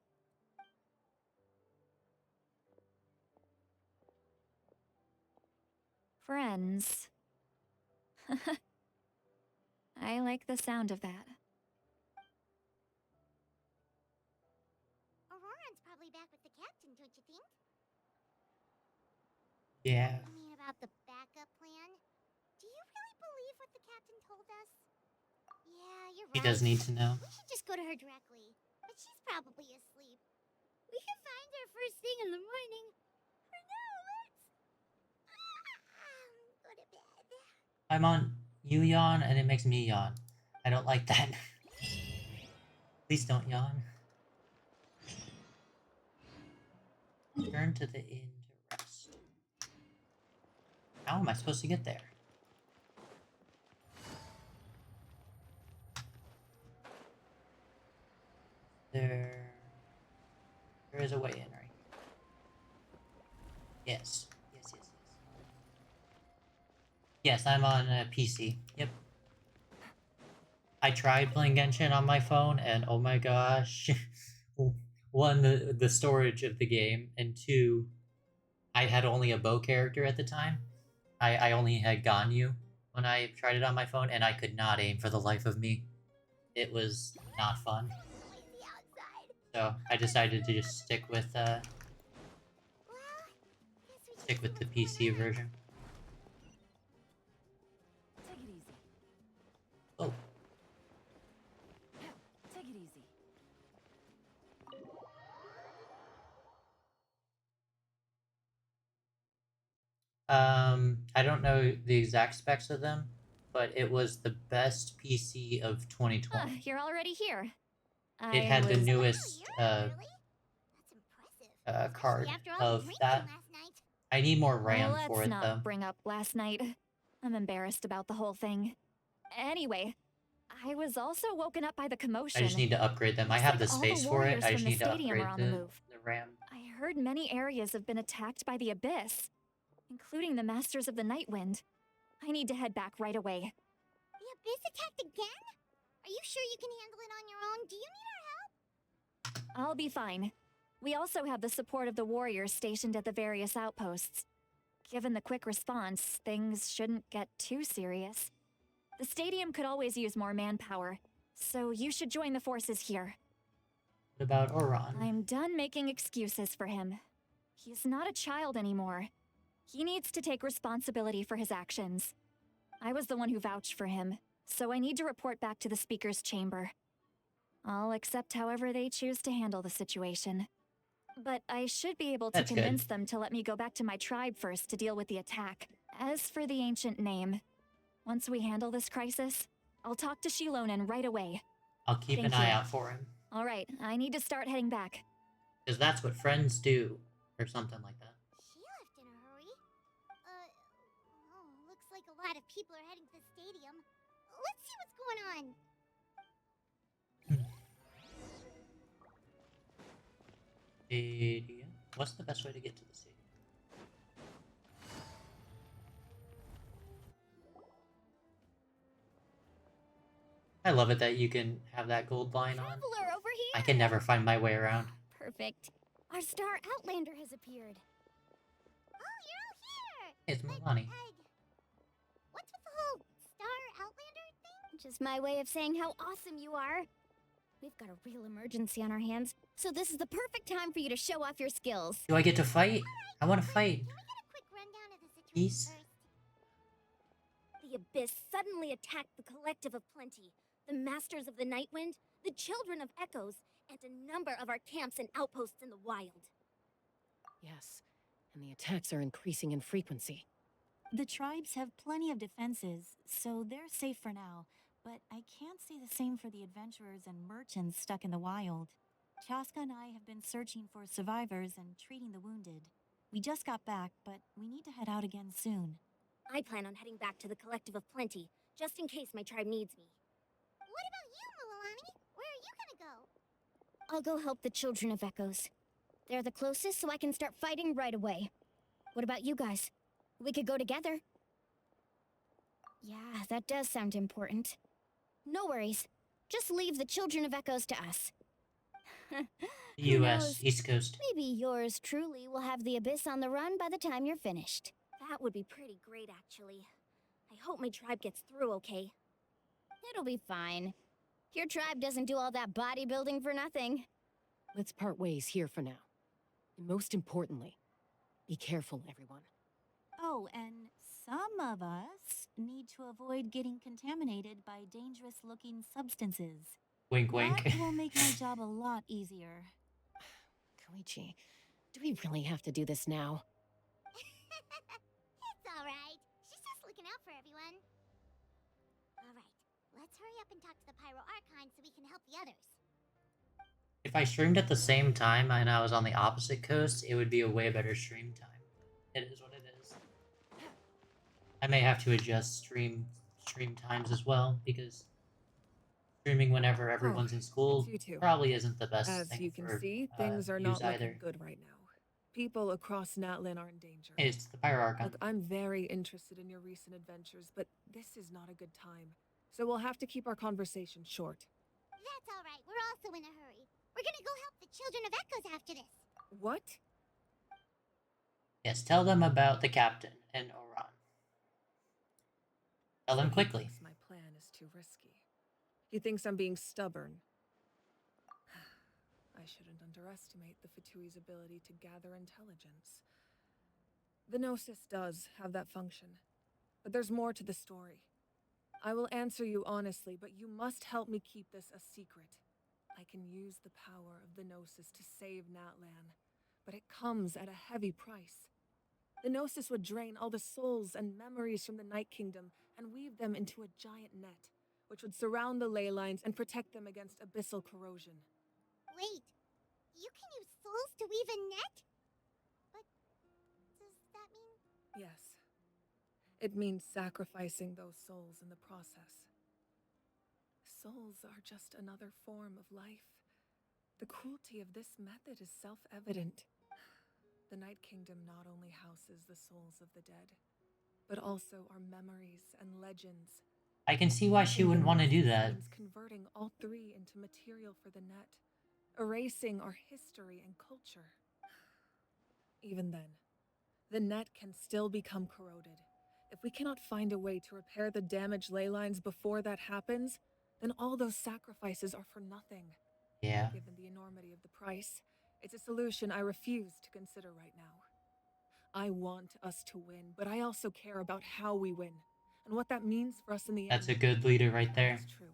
D: Friends. I like the sound of that.
C: Auroran's probably back with the captain, don't you think?
A: Yeah.
C: I mean, about the backup plan? Do you really believe what the captain told us? Yeah, you're
A: He
C: right.
A: does need to know.
C: We should just go to her directly. But she's probably asleep. We can find her first thing in the morning. For now, let's... go to bed.
A: I'm on you yawn and it makes me yawn. I don't like that. Please don't yawn. Turn to the inn to rest. How am I supposed to get there? There is a way in right here. Yes. Yes, I'm on a PC. Yep. I tried playing Genshin on my phone, and oh my gosh. One, the storage of the game, and two, I had only a bow character at the time. I only had Ganyu when I tried it on my phone, and I could not aim for the life of me. It was not fun. So I decided to just stick with the PC version.
I: Take it easy.
A: Oh.
I: Take it easy.
A: I don't know the exact specs of them, but it was the best PC of 2020.
D: You're already here.
A: It had the
D: was-
A: newest
C: That's impressive.
A: card
C: Especially after all the
A: of
C: drinking
A: that.
C: last night.
A: I need more RAM
D: Let's
A: for it
D: not
A: though.
D: bring up last night. I'm embarrassed about the whole thing. Anyway, I was also woken up by the commotion.
A: I just need to upgrade them. I
D: Looks
A: have
D: like
A: the
D: all
A: space
D: the
A: for it.
D: warriors
A: I
D: from
A: just
D: the
A: need to
D: stadium
A: upgrade
D: are on the move.
A: the RAM.
D: I heard many areas have been attacked by the Abyss, including the Masters of the Nightwind. I need to head back right away.
C: The Abyss attacked again? Are you sure you can handle it on your own? Do you need our help?
D: I'll be fine. We also have the support of the warriors stationed at the various outposts. Given the quick response, things shouldn't get too serious. The stadium could always use more manpower, so you should join the forces here.
A: What about Oron?
D: I'm done making excuses for him. He's not a child anymore. He needs to take responsibility for his actions. I was the one who vouched for him, so I need to report back to the Speaker's chamber. I'll accept however they choose to handle the situation. But I should be able to
A: That's good.
D: convince them to let me go back to my tribe first to deal with the attack. As for the ancient name, once we handle this crisis, I'll talk to Shilonen right away.
A: I'll keep
D: Thank
A: an eye
D: you.
A: out for him.
D: Alright, I need to start heading back.
A: Because that's what friends do. Or something like that.
C: She left in a hurry. Looks like a lot of people are heading to the stadium. Let's see what's going on.
A: Stadium. What's the best way to get to the stadium? I love it that you can have that gold line on.
C: Traveler over here.
A: I can never find my way around.
C: Perfect. Our star outlander has appeared. Oh, you're all here.
A: It's Milani.
C: What's with the whole star outlander thing? Just my way of saying how awesome you are. We've got a real emergency on our hands, so this is the perfect time for you to show off your skills.
A: Do I get to fight? I want to fight.
C: Can we get a quick rundown of the situation
A: Peace.
C: first? The Abyss suddenly attacked the Collective of Plenty, the Masters of the Nightwind, the Children of Echoes, and a number of our camps and outposts in the wild.
J: Yes, and the attacks are increasing in frequency.
K: The tribes have plenty of defenses, so they're safe for now. But I can't say the same for the adventurers and merchants stuck in the wild. Chaska and I have been searching for survivors and treating the wounded. We just got back, but we need to head out again soon.
C: I plan on heading back to the Collective of Plenty, just in case my tribe needs me. What about you, Mulalani? Where are you gonna go? I'll go help the Children of Echoes. They're the closest, so I can start fighting right away. What about you guys? We could go together. Yeah, that does sound important. No worries. Just leave the Children of Echoes to us. Who
A: U.S.
C: knows?
A: East Coast.
C: Maybe yours truly will have the Abyss on the run by the time you're finished. That would be pretty great, actually. I hope my tribe gets through okay. It'll be fine. Your tribe doesn't do all that bodybuilding for nothing.
J: Let's part ways here for now. And most importantly, be careful, everyone.
K: Oh, and some of us need to avoid getting contaminated by dangerous-looking substances.
A: Wink, wink.
K: That will make my job a lot easier.
J: Koichi, do we really have to do this now?
C: It's alright. She's just looking out for everyone. Alright, let's hurry up and talk to the Pyro Archon so we can help the others.
A: If I streamed at the same time and I was on the opposite coast, it would be a way better stream time. It is what it is. I may have to adjust stream times as well, because streaming whenever everyone's in school
L: you too.
A: probably isn't the best
L: As
A: thing
L: you can
A: for
L: see, things are not
A: use either.
L: looking good right now. People across Natlan are in danger.
A: It's the Pyro Archon.
L: Look, I'm very interested in your recent adventures, but this is not a good time. So we'll have to keep our conversation short.
C: That's alright, we're also in a hurry. We're gonna go help the Children of Echoes after this.
L: What?
A: Yes, tell them about the captain and Oran. Tell them quickly.
L: Thinks my plan is too risky. He thinks I'm being stubborn. I shouldn't underestimate the Fatui's ability to gather intelligence. The Gnosis does have that function, but there's more to the story. I will answer you honestly, but you must help me keep this a secret. I can use the power of the Gnosis to save Natlan, but it comes at a heavy price. The Gnosis would drain all the souls and memories from the Night Kingdom and weave them into a giant net, which would surround the ley lines and protect them against abyssal corrosion.
C: Wait, you can use souls to weave a net? But does that mean...
L: Yes. It means sacrificing those souls in the process. Souls are just another form of life. The cruelty of this method is self-evident. The Night Kingdom not only houses the souls of the dead, but also our memories and legends.
A: I can see why she wouldn't want to do that.
L: Means converting all three into material for the net, erasing our history and culture. Even then, the net can still become corroded. If we cannot find a way to repair the damaged ley lines before that happens, then all those sacrifices are for nothing.
A: Yeah.
L: Given the enormity of the price, it's a solution I refuse to consider right now. I want us to win, but I also care about how we win, and what that means for us in the end.
A: That's a good leader right there.
L: That's true.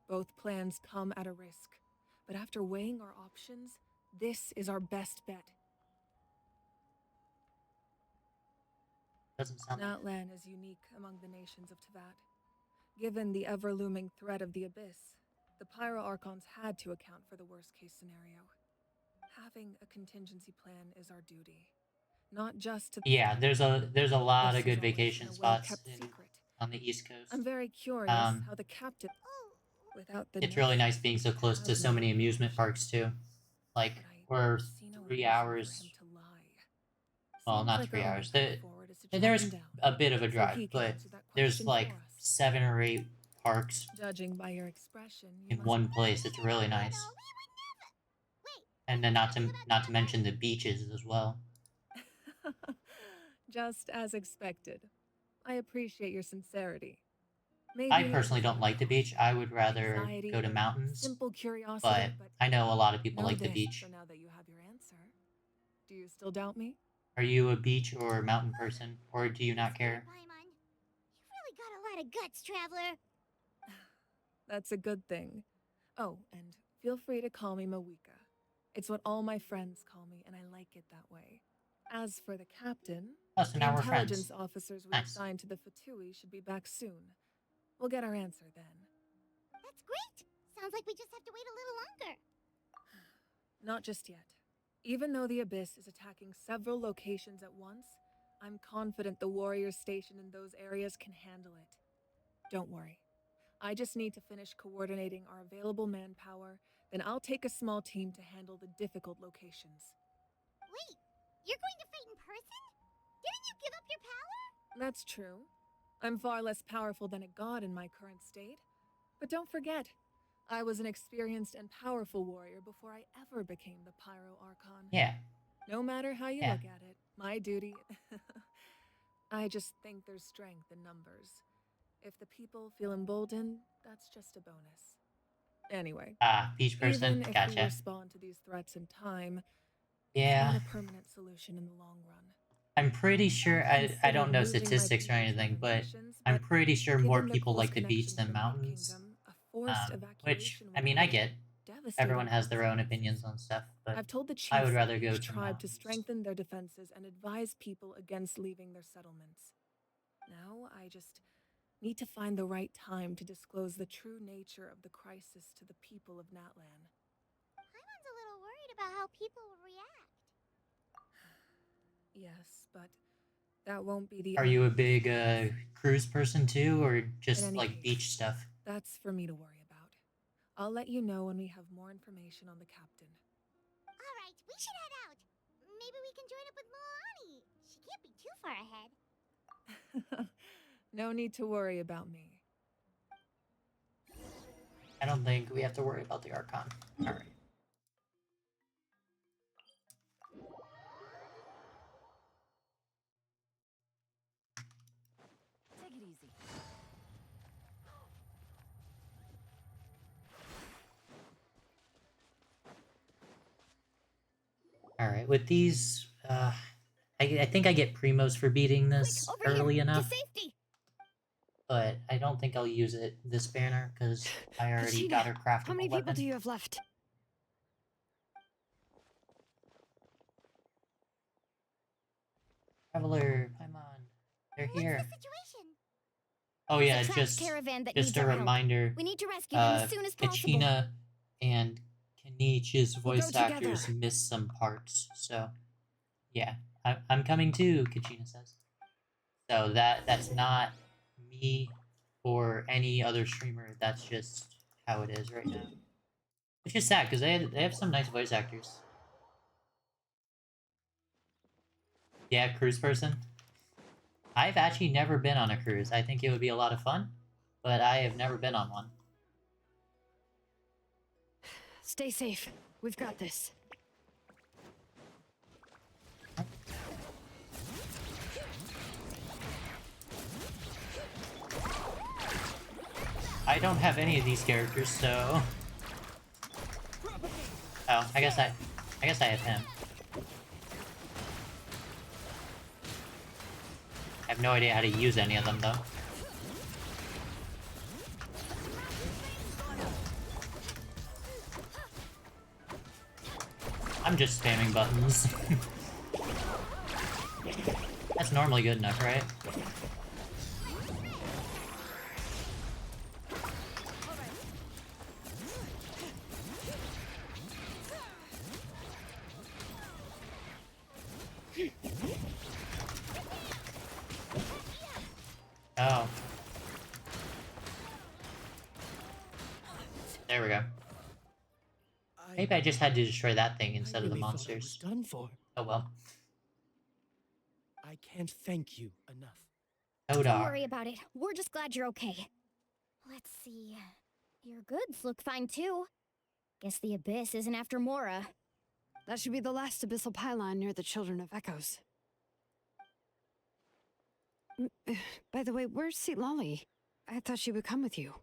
L: Both plans come at a risk, but after weighing our options, this is our best bet.
A: Doesn't sound like
L: Natlan is unique among the nations of Teyvat. Given the ever-looming threat of the Abyss, the Pyro Archons had to account for the worst-case scenario. Having a contingency plan is our duty, not just to...
A: Yeah, there's a lot
L: This
A: of good
L: is always
A: vacation
L: a
A: spots
L: well-kept secret.
A: on the East Coast.
L: I'm very curious how the captain... Without the
A: It's really
L: net,
A: nice being so close to
L: have
A: so
L: no
A: many amusement parks too. Like,
L: But
A: we're
L: see no
A: 3
L: reason for
A: hours.
L: him to lie.
A: Well,
L: Seems
A: not
L: like
A: 3
L: our only
A: hours.
L: path forward is to track
A: There's
L: him down,
A: a bit of a
L: so
A: drive,
L: he can
A: but
L: answer that
A: there's
L: question
A: like
L: for us.
A: 7 or 8 parks
L: Judging by your expression, you
A: in
L: must
A: one place. It's really nice.
C: Wait,
A: And then not to mention the beaches as well.
L: Just as expected. I appreciate your sincerity. Maybe
A: I
L: it
A: personally
L: was
A: don't like the beach. I would rather
L: anxiety
A: go to
L: or
A: mountains,
L: simple curiosity,
A: but I know a lot of people
L: know
A: like the
L: this,
A: beach.
L: So now that you have your answer, do you still doubt me?
A: Are you a beach or mountain person, or do you not care?
C: Paimon, you've really got a lot of guts, traveler.
L: That's a good thing. Oh, and feel free to call me Mawika. It's what all my friends call me, and I like it that way. As for the captain,
A: Oh, so
L: the
A: now we're friends.
L: intelligence officers we
A: Nice.
L: assigned to the Fatui should be back soon. We'll get our answer then.
C: That's great. Sounds like we just have to wait a little longer.
L: Not just yet. Even though the Abyss is attacking several locations at once, I'm confident the warriors stationed in those areas can handle it. Don't worry. I just need to finish coordinating our available manpower, then I'll take a small team to handle the difficult locations.
C: Wait, you're going to fight in person? Didn't you give up your power?
L: That's true. I'm far less powerful than a god in my current state. But don't forget, I was an experienced and powerful warrior before I ever became the Pyro Archon.
A: Yeah.
L: No matter how you
A: Yeah.
L: look at it, my duty... I just think there's strength in numbers. If the people feel emboldened, that's just a bonus. Anyway,
A: Ah, peach person.
L: even if we
A: Gotcha.
L: respond to these threats in time,
A: Yeah.
L: it's not a permanent solution in the long run.
A: I'm pretty sure, I
L: considered
A: don't know
L: moving my
A: statistics or
L: people to
A: anything,
L: other
A: but
L: nations,
A: I'm
L: but
A: pretty sure more
L: given the
A: people
L: close
A: like the beach
L: connection
A: than
L: from my
A: mountains.
L: kingdom, a forced
A: Which,
L: evacuation
A: I
L: would
A: mean,
L: have
A: I get.
L: devastating
A: Everyone has their own
L: consequences.
A: opinions on stuff, but
L: I've told the
A: I would
L: chiefs
A: rather
L: of
A: go
L: each
A: to
L: tribe to
A: mountains.
L: strengthen their defenses and advise people against leaving their settlements. Now I just need to find the right time to disclose the true nature of the crisis to the people of Natlan.
C: Paimon's a little worried about how people will react.
L: Yes, but that won't be the
A: Are
L: only
A: you a
L: issue.
A: big cruise person too, or
L: In
A: just
L: any
A: like
L: case,
A: beach stuff?
L: that's for me to worry about. I'll let you know when we have more information on the captain.
C: Alright, we should head out. Maybe we can join up with Moani. She can't be too far ahead.
L: No need to worry about me.
A: I don't think we have to worry about the Archon. Alright.
I: Take it easy.
A: Alright, with these, I think I get primos for beating this
C: Quick, over
A: early
C: here,
A: enough,
C: to safety.
A: but I don't think I'll use it this banner, because I already got her craftable
B: How many
A: weapon.
B: people do you have left?
A: Traveler, Paimon, they're here.
C: What's the situation?
A: Oh
C: There's
A: yeah,
C: a trapped
A: just
C: caravan that
A: just
C: needs
A: a
C: our help.
A: reminder.
C: We need to rescue them as soon as possible.
A: Kachina and Kanich's
B: We'll go
A: voice actors
B: together.
A: missed some parts, so yeah, I'm coming too. Kachina says. So that's not me or any other streamer. That's just how it is right now. Which is sad because they have some nice voice actors. Yeah, cruise person. I've actually never been on a cruise. I think it would be a lot of fun, but I have never been on one.
B: Stay safe. We've got this.
A: I don't have any of these characters, so. Oh, I guess I have him. I have no idea how to use any of them though. I'm just spamming buttons. That's normally good enough, right? Oh. There we go. Maybe I just had to destroy that thing instead of the
H: really thought I was
A: monsters.
H: done for.
A: Oh well.
H: I can't thank you enough.
C: Don't
A: Odar.
C: worry about it. We're just glad you're okay. Let's see. Your goods look fine too. Guess the Abyss isn't after Mora.
B: That should be the last abyssal pylon near the Children of Echoes. By the way, where's Lolly? I thought she would come with you.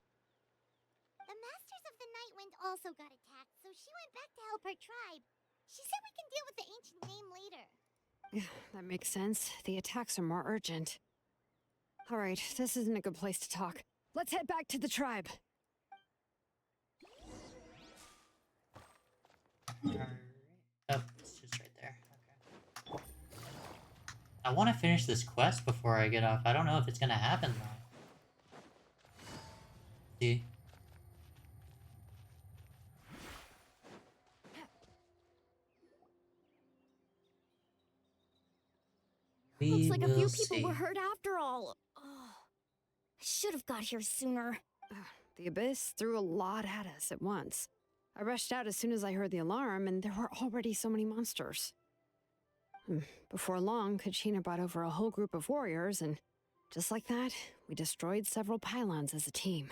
C: The Masters of the Night Wind also got attacked, so she went back to help her tribe. She said we can deal with the ancient name later.
B: That makes sense. The attacks are more urgent. Alright, this isn't a good place to talk. Let's head back to the tribe.
A: Oh, it's just right there. Okay. I want to finish this quest before I get off. I don't know if it's gonna happen though. See?
C: Looks like a few people
A: see.
C: were hurt after all. Oh.
D: should have got here sooner.
B: The Abyss threw a lot at us at once. I rushed out as soon as I heard the alarm, and there were already so many monsters. Before long, Kachina brought over a whole group of warriors, and just like that, we destroyed several pylons as a team.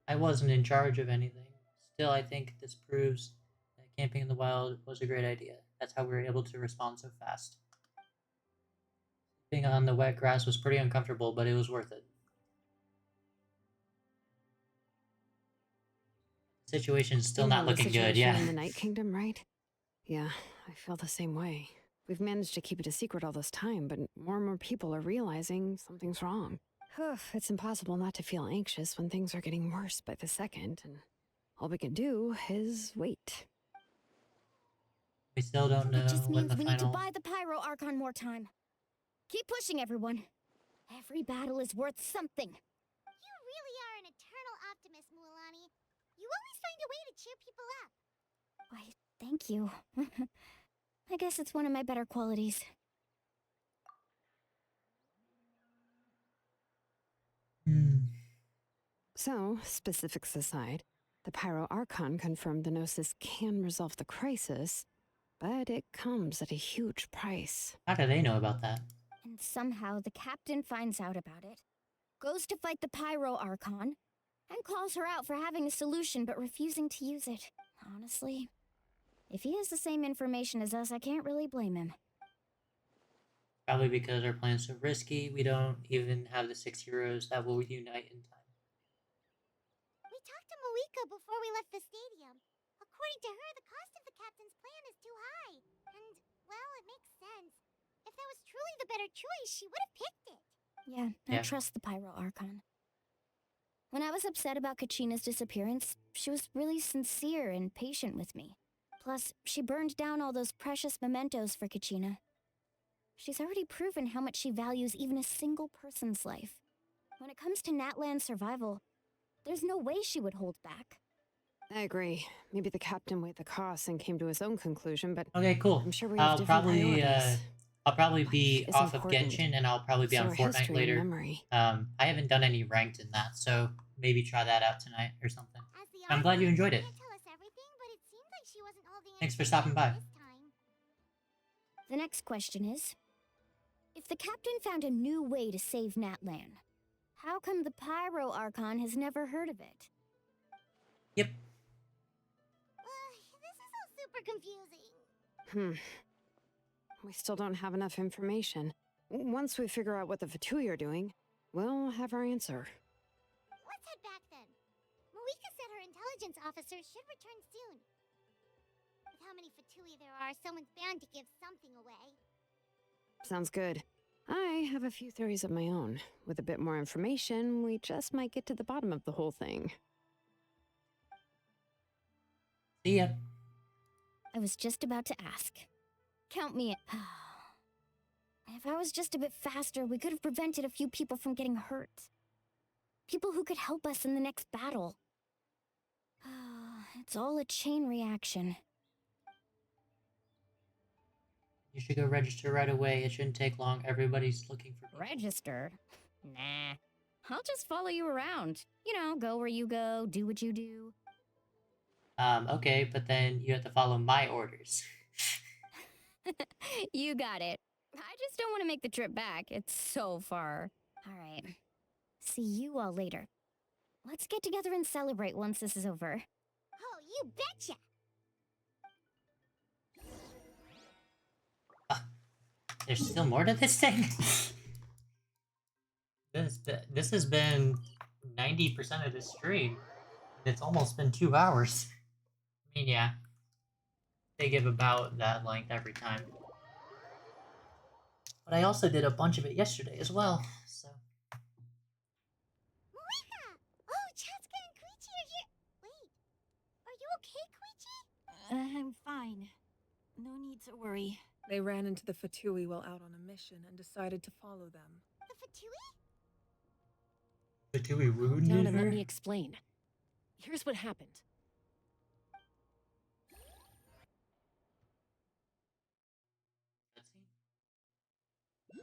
A: I wasn't in charge of anything. Still, I think this proves that camping in the wild was a great idea. That's how we were able to respond so fast. Being on the wet grass was pretty uncomfortable, but it was worth it. The situation's still
B: You
A: not
B: know the
A: looking good,
B: situation
A: yeah.
B: in the Night Kingdom, right? Yeah, I feel the same way. We've managed to keep it a secret all this time, but more and more people are realizing something's wrong. It's impossible not to feel anxious when things are getting worse by the second, and all we can do is wait.
A: We still don't know
D: That just
A: when
D: means
A: the
D: we need to
A: final...
D: buy the Pyro Archon more time. Keep pushing, everyone. Every battle is worth something.
C: You really are an eternal optimist, Mualani. You always find a way to cheer people up.
D: Why, thank you. I guess it's one of my better qualities.
B: So, specifics aside, the Pyro Archon confirmed the Gnosis can resolve the crisis, but it comes at a huge price.
A: How do they know about that?
D: And somehow the captain finds out about it, goes to fight the Pyro Archon, and calls her out for having a solution but refusing to use it. Honestly, if he has the same information as us, I can't really blame him.
A: Probably because our plan's so risky, we don't even have the 6 heroes that will unite in time.
C: We talked to Moika before we left the stadium. According to her, the cost of the captain's plan is too high. And, well, it makes sense. If that was truly the better choice, she would have picked it.
D: Yeah, I trust the Pyro Archon. When I was upset about Kachina's disappearance, she was really sincere and patient with me. Plus, she burned down all those precious mementos for Kachina. She's already proven how much she values even a single person's life. When it comes to Natlan's survival, there's no way she would hold back.
B: I agree. Maybe the captain weighed the costs and came to his own conclusion, but
A: Okay, cool.
B: I'm sure we have different priorities.
A: I'll probably be
B: Life is
A: off of
B: important.
A: Genshin, and I'll probably be
B: So
A: on
B: are
A: Fortnite
B: history and
A: later.
B: memory.
A: I haven't done any ranked in that, so maybe try that out tonight or something.
C: As the
A: I'm glad you
C: Archon,
A: enjoyed
C: she
A: it.
C: can't tell us everything, but it seems like she wasn't holding
A: Thanks for
C: anything
A: stopping by.
C: back this time.
D: The next question is, if the captain found a new way to save Natlan, how come the Pyro Archon has never heard of it?
A: Yep.
C: This is all super confusing.
B: We still don't have enough information. Once we figure out what the Fatui are doing, we'll have our answer.
C: Let's head back then. Moika said her intelligence officer should return soon. With how many Fatui there are, someone's bound to give something away.
B: Sounds good. I have a few theories of my own. With a bit more information, we just might get to the bottom of the whole thing.
A: See ya.
D: I was just about to ask. Count me in. If I was just a bit faster, we could have prevented a few people from getting hurt. People who could help us in the next battle. It's all a chain reaction.
A: You should go register right away. It shouldn't take long. Everybody's looking for...
D: Register? Nah. I'll just follow you around. You know, go where you go, do what you do.
A: Okay, but then you have to follow my orders.
D: You got it. I just don't want to make the trip back. It's so far. All right. See you all later. Let's get together and celebrate once this is over.
C: Oh, you betcha!
A: There's still more to this thing? This has been 90% of the stream. It's almost been 2 hours. I mean, yeah. They give about that length every time. But I also did a bunch of it yesterday as well, so...
C: Moika! Oh, Chaska and Koichi are here! Wait, are you okay, Koichi?
K: I'm fine. No need to worry.
L: They ran into the Fatui while out on a mission and decided to follow them.
C: The Fatui?
A: Fatui ruined
J: Down and let
A: her?
J: me explain. Here's what happened.
A: Cutscene?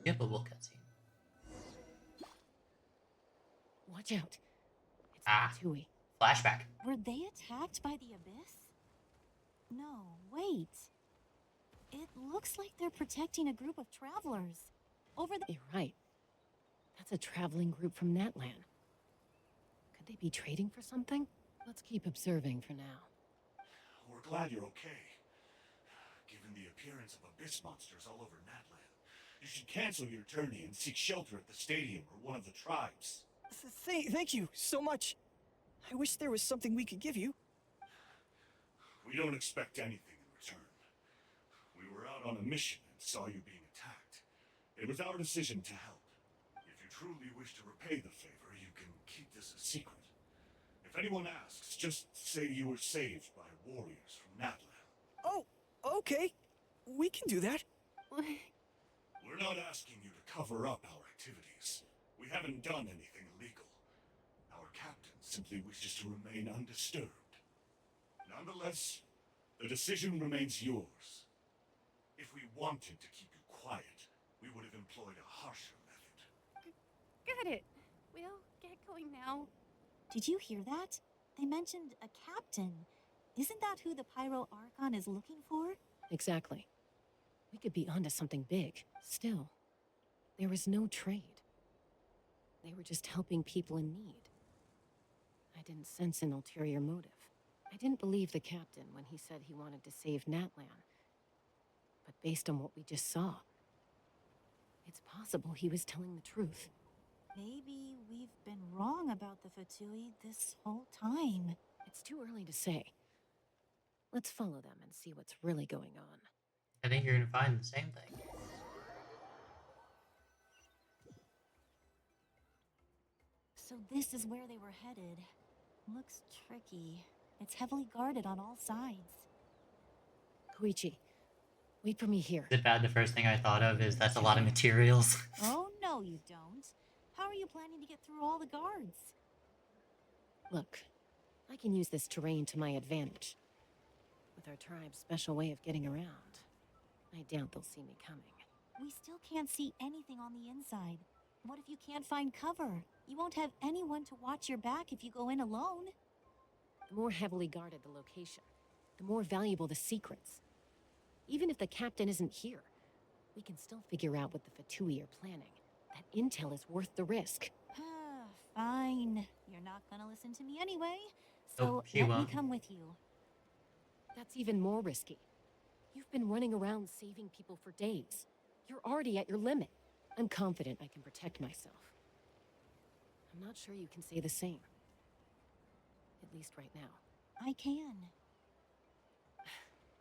A: Skippable cutscene.
J: Watch out. It's
A: Ah.
J: a Fatui.
A: Flashback.
K: Were they attacked by the abyss? No, wait. It looks like they're protecting a group of travelers. Over the—
J: You're right. That's a traveling group from Natlan. Could they be trading for something? Let's keep observing for now.
G: We're glad you're okay. Given the appearance of abyss monsters all over Natlan, you should cancel your journey and seek shelter at the stadium or one of the tribes.
M: Thank you so much. I wish there was something we could give you.
G: We don't expect anything in return. We were out on a mission and saw you being attacked. It was our decision to help. If you truly wish to repay the favor, you can keep this a secret. If anyone asks, just say you were saved by warriors from Natlan.
M: Oh, okay. We can do that.
G: We're not asking you to cover up our activities. We haven't done anything illegal. Our captain simply wishes to remain undisturbed. Nonetheless, the decision remains yours. If we wanted to keep you quiet, we would have employed a harsher method.
I: Got it. We'll get going now.
K: Did you hear that? They mentioned a captain. Isn't that who the Pyro Archon is looking for?
J: Exactly. We could be onto something big. Still, there was no trade. They were just helping people in need. I didn't sense an ulterior motive. I didn't believe the captain when he said he wanted to save Natlan. But based on what we just saw, it's possible he was telling the truth.
K: Maybe we've been wrong about the Fatui this whole time.
J: It's too early to say. Let's follow them and see what's really going on.
A: I think you're gonna find the same thing.
K: So this is where they were headed. Looks tricky. It's heavily guarded on all sides.
J: Koichi, wait for me here.
A: Is it bad? The first thing I thought of is that's a lot of materials.
K: Oh, no, you don't. How are you planning to get through all the guards?
J: Look, I can use this terrain to my advantage. With our tribe's special way of getting around, I doubt they'll see me coming.
K: We still can't see anything on the inside. What if you can't find cover? You won't have anyone to watch your back if you go in alone.
J: The more heavily guarded the location, the more valuable the secrets. Even if the captain isn't here, we can still figure out what the Fatui are planning. That intel is worth the risk.
K: Fine. You're not gonna listen to me anyway, so
A: Nope, she
K: let
A: won't.
K: me come with you.
J: That's even more risky. You've been running around saving people for days. You're already at your limit. I'm confident I can protect myself. I'm not sure you can say the same. At least right now.
K: I can.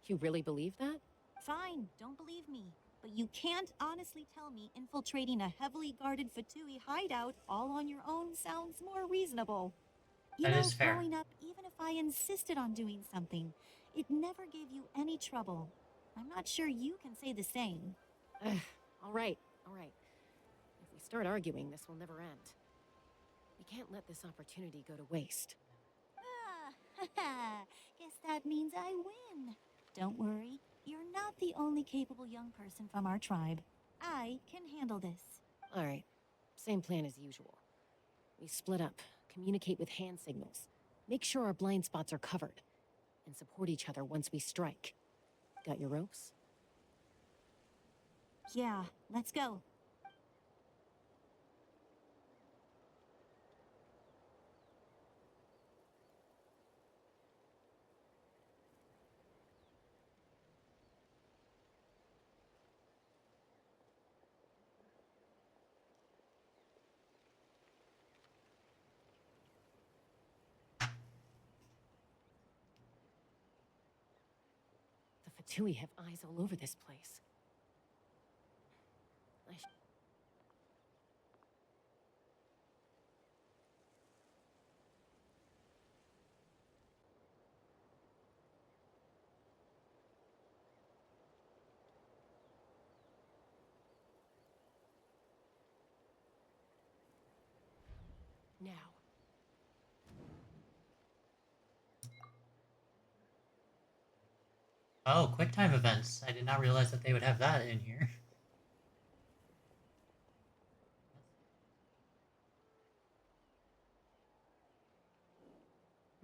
J: You really believe that?
K: Fine, don't believe me. But you can't honestly tell me infiltrating a heavily guarded Fatui hideout all on your own sounds more reasonable. You
A: That
K: know,
A: is fair.
K: growing up, even if I insisted on doing something, it never gave you any trouble. I'm not sure you can say the same.
J: All right. If we start arguing, this will never end. We can't let this opportunity go to waste.
K: Guess that means I win. Don't worry, you're not the only capable young person from our tribe. I can handle this.
J: All right. Same plan as usual. We split up, communicate with hand signals, make sure our blind spots are covered, and support each other once we strike. Got your ropes?
K: Yeah, let's go.
J: The Fatui have eyes all over this place. Now.
A: Oh, QuickTime events. I did not realize that they would have that in here.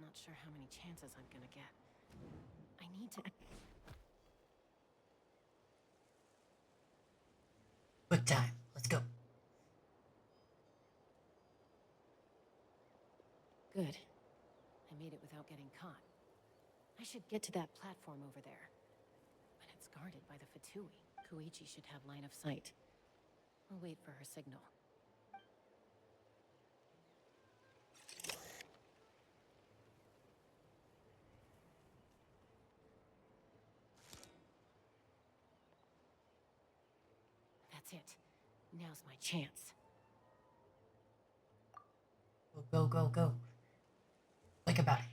J: Not sure how many chances I'm gonna get. I need to...
A: Quick time. Let's go.
J: Good. I made it without getting caught. I should get to that platform over there. But it's guarded by the Fatui. Koichi should have line of sight. I'll wait for her signal. That's it. Now's my chance.
A: Go, go, go, go. Think about it.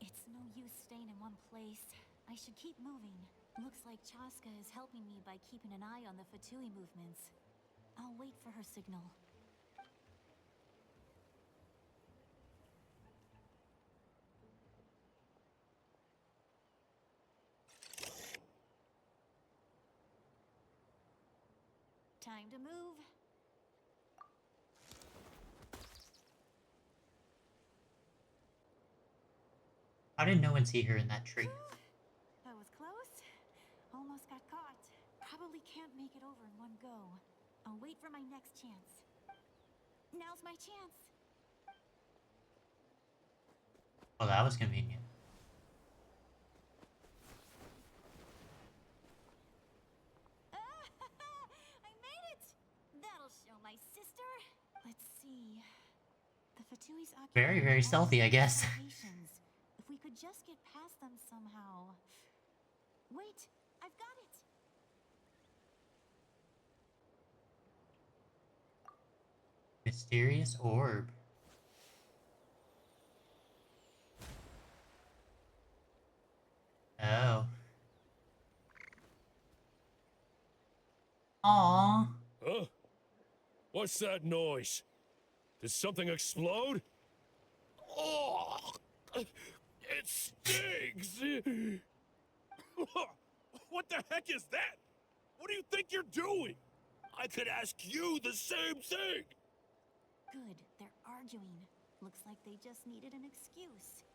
K: It's no use staying in one place. I should keep moving. Looks like Chaska is helping me by keeping an eye on the Fatui movements. I'll wait for her signal. Time to move.
A: How did no one see her in that tree?
K: That was close. Almost got caught. Probably can't make it over in one go. I'll wait for my next chance. Now's my chance.
A: Oh, that was convenient.
K: I made it! That'll show my sister. Let's see. The Fatui's occupy
A: Very, very
K: all
A: stealthy, I
K: sorts of
A: guess.
K: locations. If we could just get past them somehow. Wait, I've got it.
A: Mysterious orb. Oh. Aww.
N: Huh? What's that noise? Did something explode? Oh! It stings! What the heck is that? What do you think you're doing? I could ask you the same thing!
K: Good, they're arguing. Looks like they just needed an excuse.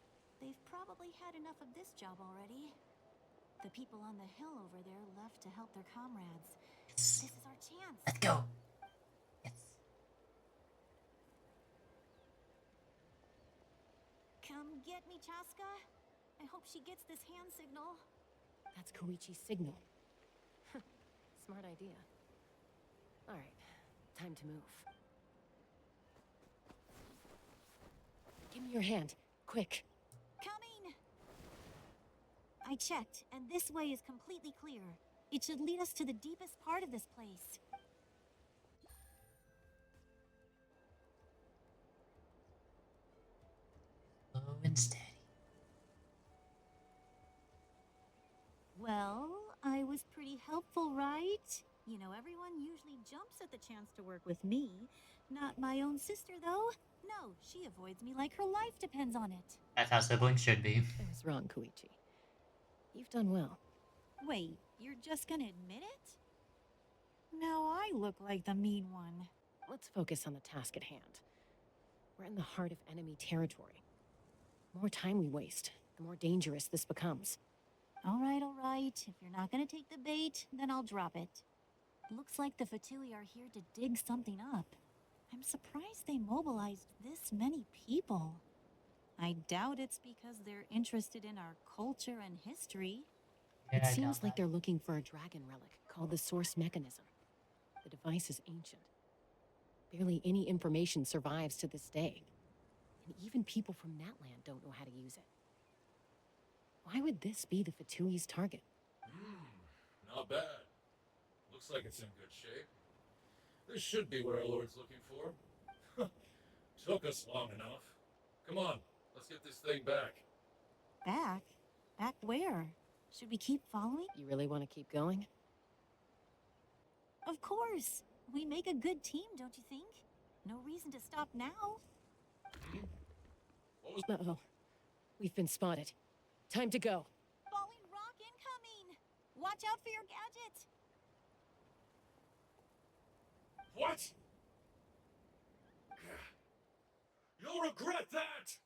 K: They've probably had enough of this job already. The people on the hill over there left to help their comrades.
A: Yes.
K: This is our chance.
A: Let's go. Yes.
K: Come get me, Chaska. I hope she gets this hand signal.
J: That's Koichi's signal. Smart idea. All right, time to move. Give me your hand, quick.
K: Coming! I checked, and this way is completely clear. It should lead us to the deepest part of this place.
A: Slow and steady.
K: Well, I was pretty helpful, right? You know, everyone usually jumps at the chance to work with me. Not my own sister, though. No, she avoids me like her life depends on it.
A: That's how siblings should be.
J: I was wrong, Koichi. You've done well.
K: Wait, you're just gonna admit it? Now I look like the mean one.
J: Let's focus on the task at hand. We're in the heart of enemy territory. The more time we waste, the more dangerous this becomes.
K: All right. If you're not gonna take the bait, then I'll drop it. Looks like the Fatui are here to dig something up. I'm surprised they mobilized this many people. I doubt it's because they're interested in our culture and history.
A: Yeah,
J: It
A: I
J: seems
A: doubt
J: like
A: that.
J: they're looking for a dragon relic called the Source Mechanism. The device is ancient. Barely any information survives to this day. And even people from Natlan don't know how to use it. Why would this be the Fatui's target?
O: Not bad. Looks like it's in good shape. This should be where our Lord's looking for. Took us long enough. Come on, let's get this thing back.
K: Back? Back where? Should we keep following?
J: You really want to keep going?
K: Of course. We make a good team, don't you think? No reason to stop now.
J: Uh-oh. We've been spotted. Time to go.
K: Falling rock Watch out for your gadget!
O: What? You'll regret that!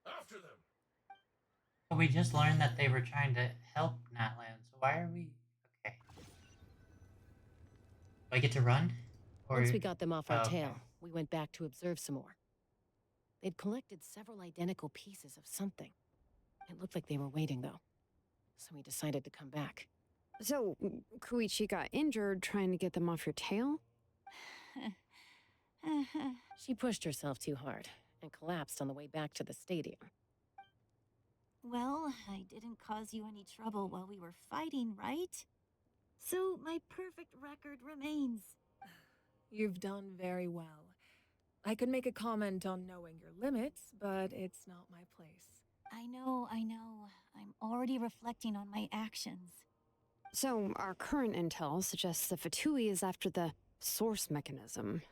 O: After them!
A: Well, we just learned that they were trying to help Natlan, so why are we... Okay. Do I get to run? Or...
J: Once we got them off our
A: okay.
J: tail, we went back to observe some more. They'd collected several identical pieces of something. It looked like they were waiting, though. So we decided to come back.
B: So, Koichi got injured trying to get them off your tail?
J: She pushed herself too hard and collapsed on the way back to the stadium.
K: Well, I didn't cause you any trouble while we were fighting, right? So my perfect record remains.
L: You've done very well. I could make a comment on knowing your limits, but it's not my place.
K: I know. I'm already reflecting on my actions.
B: So, our current intel suggests the Fatui is after the source mechanism.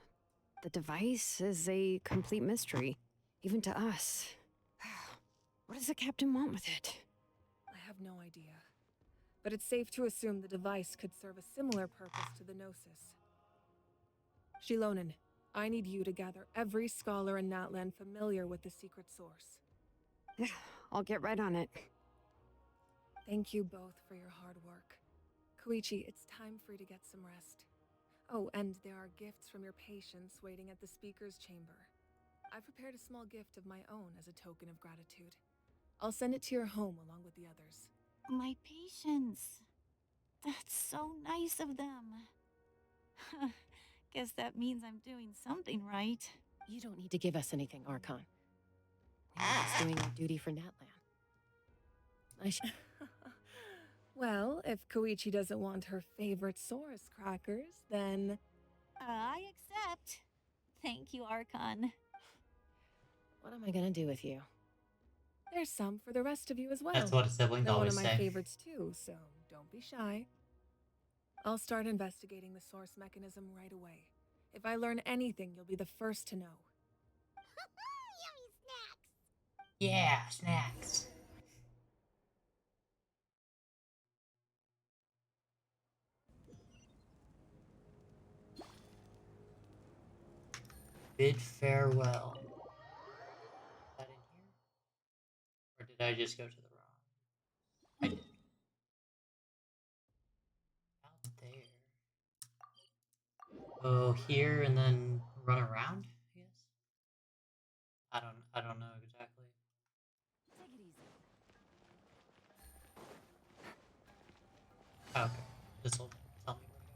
B: The device is a complete mystery, even to us. What does the captain want with it?
L: I have no idea. But it's safe to assume the device could serve a similar purpose to the Gnosis. Shilonen, I need you to gather every scholar in Natlan familiar with the secret source.
B: I'll get right on it.
L: Thank you both for your hard work. Koichi, it's time for you to get some rest. Oh, and there are gifts from your patients waiting at the speaker's chamber. I've prepared a small gift of my own as a token of gratitude. I'll send it to your home along with the others.
K: My patience. That's so nice of them. Guess that means I'm doing something right.
J: You don't need to give us anything, Archon. We were just doing our duty for Natlan.
L: Well, if Koichi doesn't want her favorite Saurus crackers, then...
K: I accept. Thank you, Archon.
J: What am I gonna do with you?
L: There's some for the rest of you as well.
A: That's what siblings
L: They're
A: always
L: one of my
A: say.
L: favorites too, so don't be shy. I'll start investigating the source mechanism right away. If I learn anything, you'll be the first to know.
C: Yummy snacks!
A: Yeah, snacks. Bid farewell. Is that in here? Or did I just go to the wrong? I did. Out there. Oh, here and then run around, I guess? I don't know exactly.
I: Take it easy.
A: Oh, okay. This'll tell me where to go.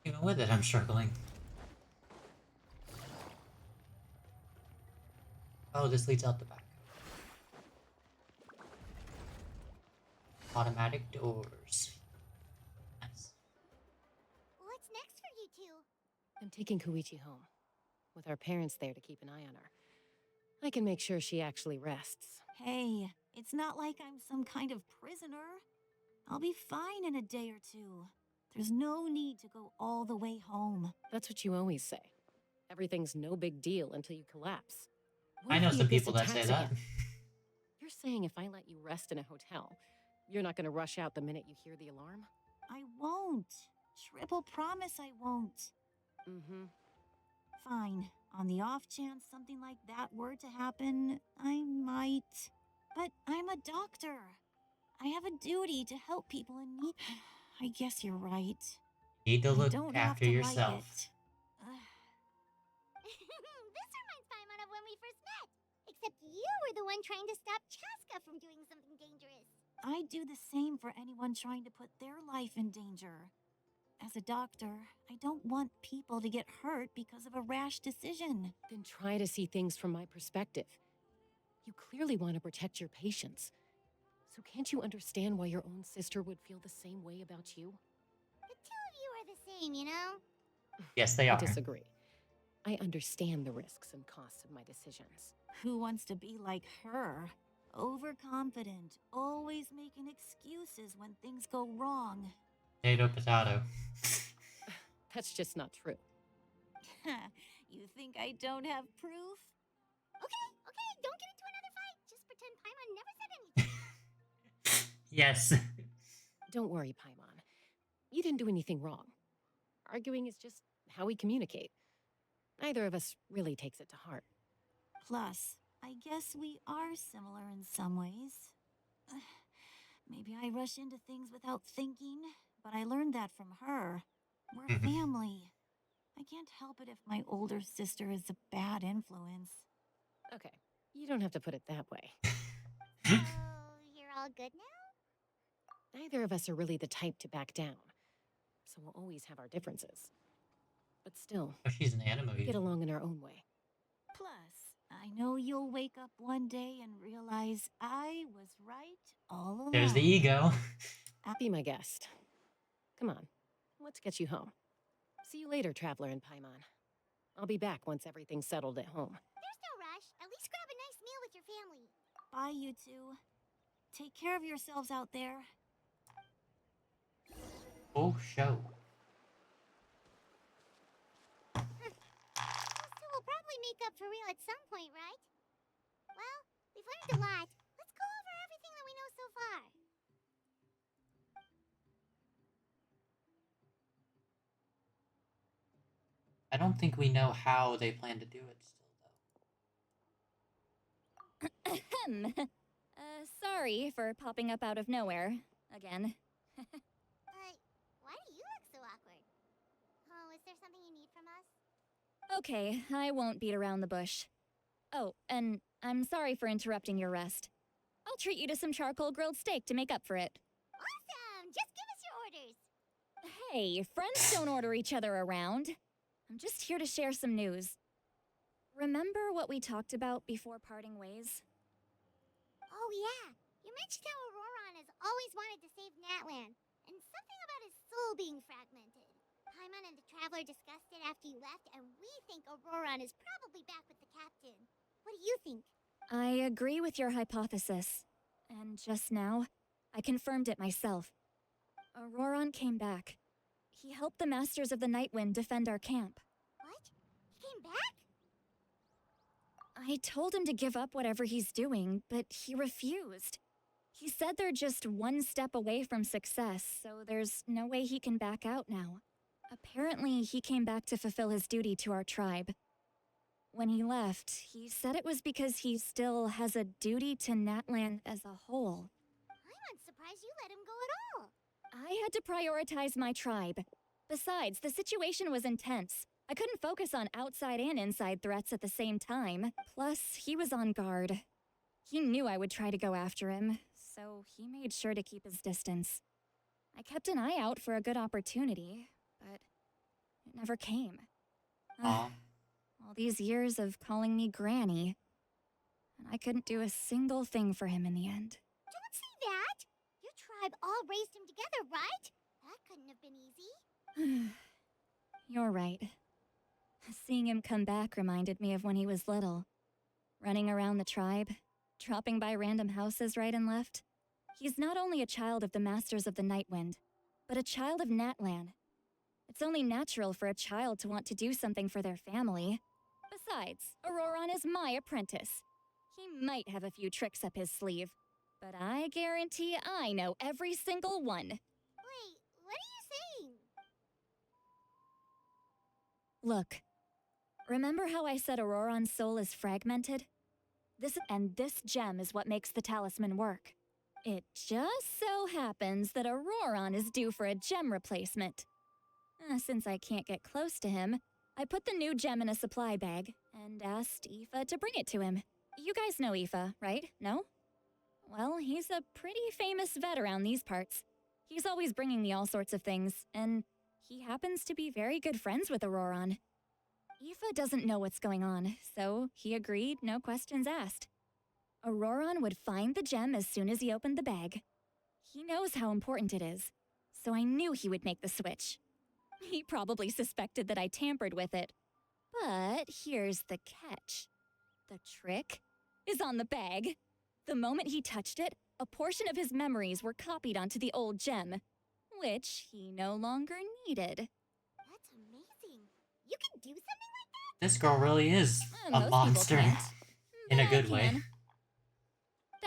A: Even with it, I'm struggling. Oh, this leads out the back. Automatic doors. Nice.
C: What's next for you two?
J: I'm taking Koichi home, with our parents there to keep an eye on her. I can make sure she actually rests.
K: Hey, it's not like I'm some kind of prisoner. I'll be fine in a day or two. There's no need to go all the way home.
J: That's what you always say. Everything's no big deal until you collapse. What
A: I
J: if
A: know
J: the
A: some
J: abyss
A: people that say
J: attacks
A: that.
J: again? You're saying if I let you rest in a hotel, you're not gonna rush out the minute you hear the alarm?
K: I won't. Triple promise I won't.
J: Mm-hmm.
K: Fine. On the off chance something like that were to happen, I might. But I'm a doctor. I have a duty to help people in need. I guess you're right.
A: Need to
K: I
A: look
K: don't have
A: after
K: to
A: yourself.
K: Like it.
C: This reminds Paimon of when we first met. Except you were the one trying to stop Chaska from doing something dangerous.
K: I do the same for anyone trying to put their life in danger. As a doctor, I don't want people to get hurt because of a rash decision.
J: Then try to see things from my perspective. You clearly want to protect your patients. So can't you understand why your own sister would feel the same way about you?
C: The two of you are the same, you know?
A: Yes, they
J: I
A: are.
J: disagree. I understand the risks and costs of my decisions.
K: Who wants to be like her? Overconfident, always making excuses when things go wrong.
A: Potato, potato.
J: That's just not true.
K: You think I don't have proof?
C: Okay, don't get into another fight. Just pretend Paimon never said anything.
A: Yes.
J: Don't worry, Paimon. You didn't do anything wrong. Arguing is just how we communicate. Neither of us really takes it to heart.
K: Plus, I guess we are similar in some ways. Maybe I rush into things without thinking, but I learned that from her. We're family. I can't help it if my older sister is a bad influence.
J: Okay, you don't have to put it that way.
C: So, you're all good now?
J: Neither of us are really the type to back down, so we'll always have our differences. But still,
A: Oh, she's an anime
J: we get
A: user.
J: along in our own way.
K: Plus, I know you'll wake up one day and realize I was right all along.
A: There's the ego.
J: Be my guest. Come on, let's get you home. See you later, Traveler and Paimon. I'll be back once everything's settled at home.
C: There's no rush. At least grab a nice meal with your family.
K: Bye, you two. Take care of yourselves out there.
A: Oh, show.
C: So we'll probably make up for real at some point, right? Well, we've learned a lot. Let's go over everything that we know so far.
A: I don't think we know how they plan to do it still, though.
D: Ahem. Sorry for popping up out of nowhere. Again.
C: Why do you look so awkward? Oh, is there something you need from us?
D: Okay, I won't beat around the bush. Oh, and I'm sorry for interrupting your rest. I'll treat you to some charcoal grilled steak to make up for it.
C: Awesome! Just give us your orders.
D: Hey, friends don't order each other around. I'm just here to share some news. Remember what we talked about before parting ways?
C: Oh, yeah. You mentioned how Auroron has always wanted to save Natlan, and something about his soul being fragmented. Paimon and the Traveler discussed it after you left, and we think Auroron is probably back with the captain. What do you think?
D: I agree with your hypothesis. And just now, I confirmed it myself. Auroron came back. He helped the Masters of the Nightwind defend our camp.
C: What? He came back?
D: I told him to give up whatever he's doing, but he refused. He said they're just one step away from success, so there's no way he can back out now. Apparently, he came back to fulfill his duty to our tribe. When he left, he said it was because he still has a duty to Natlan as a whole.
C: I'm surprised you let him go at all.
D: I had to prioritize my tribe. Besides, the situation was intense. I couldn't focus on outside and inside threats at the same time. Plus, he was on guard. He knew I would try to go after him, so he made sure to keep his distance. I kept an eye out for a good opportunity, but it never came.
A: Aw.
D: All these years of calling me Granny, and I couldn't do a single thing for him in the end.
C: Don't say that! Your tribe all raised him together, right? That couldn't have been easy.
D: You're right. Seeing him come back reminded me of when he was little. Running around the tribe, dropping by random houses right and left. He's not only a child of the Masters of the Nightwind, but a child of Natlan. It's only natural for a child to want to do something for their family. Besides, Auroron is my apprentice. He might have a few tricks up his sleeve, but I guarantee I know every single one.
C: Wait, what are you saying?
D: Look, remember how I said Auroron's soul is fragmented? This gem is what makes the talisman work. It just so happens that Auroron is due for a gem replacement. Since I can't get close to him, I put the new gem in a supply bag and asked Aoife to bring it to him. You guys know Aoife, right? No? Well, he's a pretty famous vet around these parts. He's always bringing me all sorts of things, and he happens to be very good friends with Auroron. Aoife doesn't know what's going on, so he agreed, no questions asked. Auroron would find the gem as soon as he opened the bag. He knows how important it is, so I knew he would make the switch. He probably suspected that I tampered with it. But here's the catch. The trick is on the bag. The moment he touched it, a portion of his memories were copied onto the old gem, which he no longer needed.
C: That's amazing. You can do something like that?
A: This girl really is a
D: Most
A: monster.
D: people can't,
A: In a
D: but I
A: good way.
D: can.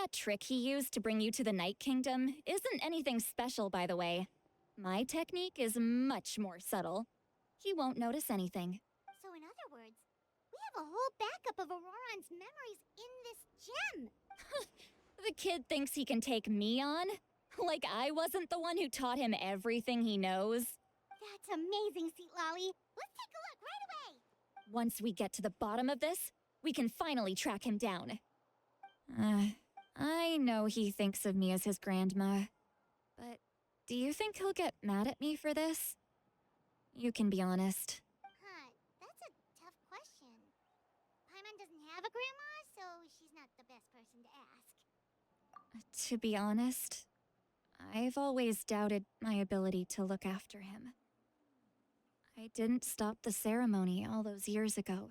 D: That trick he used to bring you to the Night Kingdom isn't anything special, by the way. My technique is much more subtle. He won't notice anything.
C: So in other words, we have a whole backup of Auroron's memories in this gem.
D: The kid thinks he can take me on? Like I wasn't the one who taught him everything he knows?
C: That's amazing, Seat Lolly. Let's take a look right away.
D: Once we get to the bottom of this, we can finally track him down. I know he thinks of me as his grandma, but do you think he'll get mad at me for this? You can be honest.
C: Huh, that's a tough question. Paimon doesn't have a grandma, so she's not the best person to ask.
D: To be honest, I've always doubted my ability to look after him. I didn't stop the ceremony all those years ago.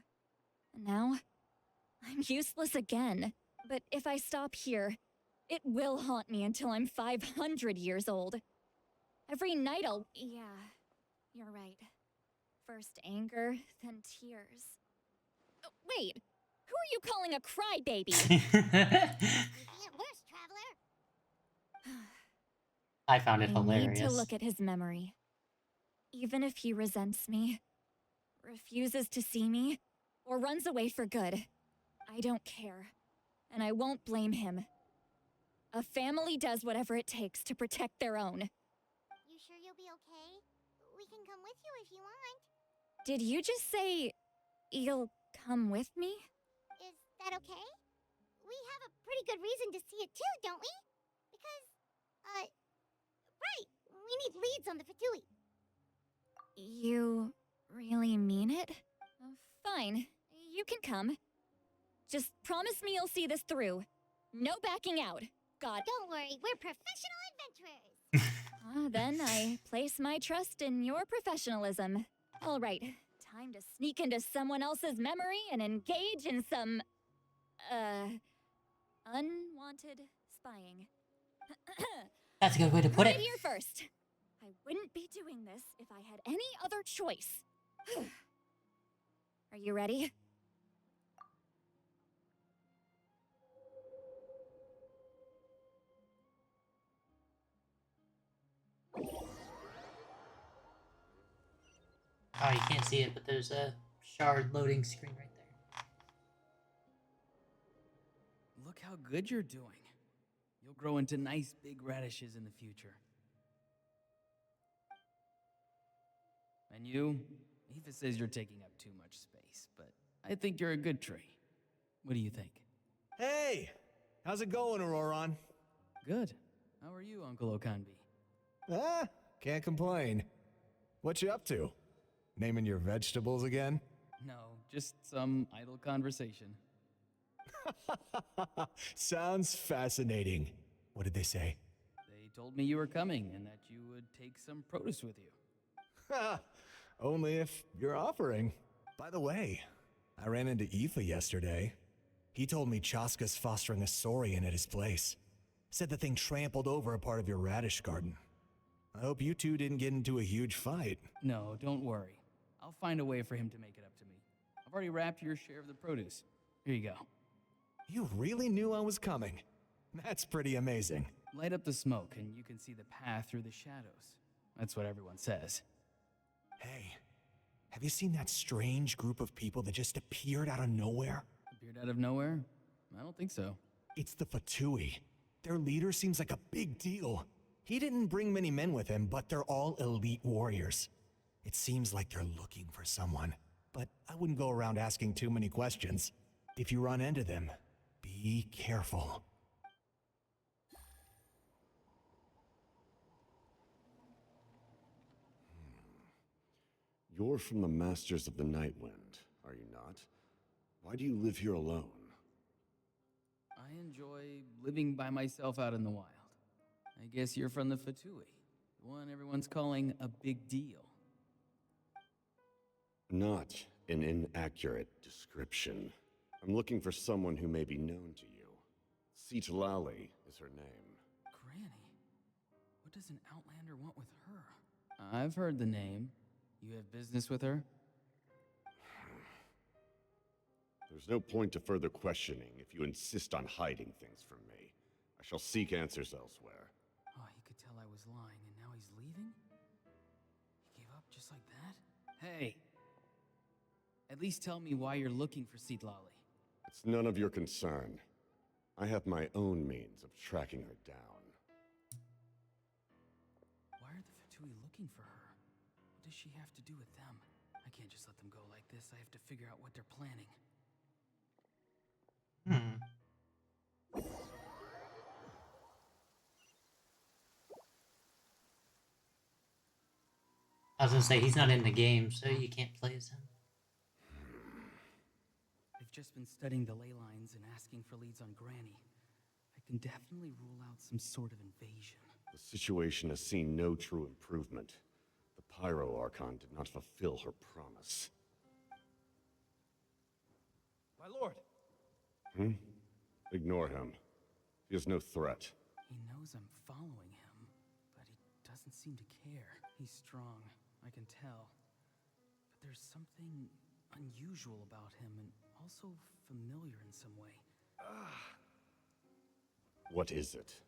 D: And now, I'm useless again. But if I stop here, it will haunt me until I'm 500 years old. Every night Yeah, you're right. First anger, then tears. Oh, wait! Who are you calling a crybaby?
C: It worse, traveler.
A: I found it
D: I
A: hilarious.
D: need to look at his memory. Even if he resents me, refuses to see me, or runs away for good, I don't care. And I won't blame him. A family does whatever it takes to protect their own.
C: You sure you'll be okay? We can come with you if you want.
D: Did you just say you'll come with me?
C: Is that okay? We have a pretty good reason to see it too, don't we? Because, right, we need leads on the Fatui.
D: You really mean it? Fine, you can come. Just promise me you'll see this through. No backing out. God.
C: Don't worry, we're professional adventurers.
D: Then I place my trust in your professionalism. All right, time to sneak into someone else's memory and engage in some, unwanted spying.
A: That's a good way to put
D: right
A: it.
D: here first. I wouldn't be doing this if I had any other choice. Are you ready?
A: Oh, you can't see it, but there's a shard loading screen right there.
E: Look how good you're doing. You'll grow into nice big radishes in the future. And you? Aoife says you're taking up too much space, but I think you're a good tree. What do you think?
H: Hey! How's it going, Auroron?
E: Good. How are you, Uncle Okanbi?
H: Can't complain. What you up to? Naming your vegetables again?
E: No, just some idle conversation.
H: Sounds fascinating. What did they say?
E: They told me you were coming and that you would take some produce with you.
H: Only if you're offering. By the way, I ran into Aoife yesterday. He told me Chaska's fostering a saurian at his place. Said the thing trampled over a part of your radish garden. I hope you two didn't get into a huge fight.
E: No, don't worry. I'll find a way for him to make it up to me. I've already wrapped your share of the produce. Here you go.
H: You really knew I was coming. That's pretty amazing.
E: Light up the smoke and you can see the path through the shadows. That's what everyone says.
H: Hey, have you seen that strange group of people that just appeared out of nowhere?
E: Appeared out of nowhere? I don't think so.
H: It's the Fatui. Their leader seems like a big deal. He didn't bring many men with him, but they're all elite warriors. It seems like they're looking for someone, but I wouldn't go around asking too many questions. If you run into them, be careful.
F: You're from the Masters of the Nightwind, are you not? Why do you live here alone?
E: I enjoy living by myself out in the wild. I guess you're from the Fatui, the one everyone's calling a big deal.
F: Not an inaccurate description. I'm looking for someone who may be known to you. Citlali is her name.
E: Granny? What does an Outlander want with her? I've heard the name. You have business with her?
F: There's no point to further questioning if you insist on hiding things from me. I shall seek answers elsewhere.
E: Oh, he could tell I was lying, and now he's leaving? He gave up just like that? Hey! At least tell me why you're looking for Seedlolly.
F: It's none of your concern. I have my own means of tracking her down.
E: Why are the Fatui looking for her? What does she have to do with them? I can't just let them go like this. I have to figure out what they're planning.
A: I was gonna say, he's not in the game, so you can't play as him.
E: They've just been studying the ley lines and asking for leads on Granny. I can definitely rule out some sort of invasion.
F: The situation has seen no true improvement. The Pyro Archon did not fulfill her promise.
M: My lord!
F: Ignore him. He is no threat.
E: He knows I'm following him, but he doesn't seem to care. He's strong, I can tell. But there's something unusual about him and also familiar in some way.
F: What is it?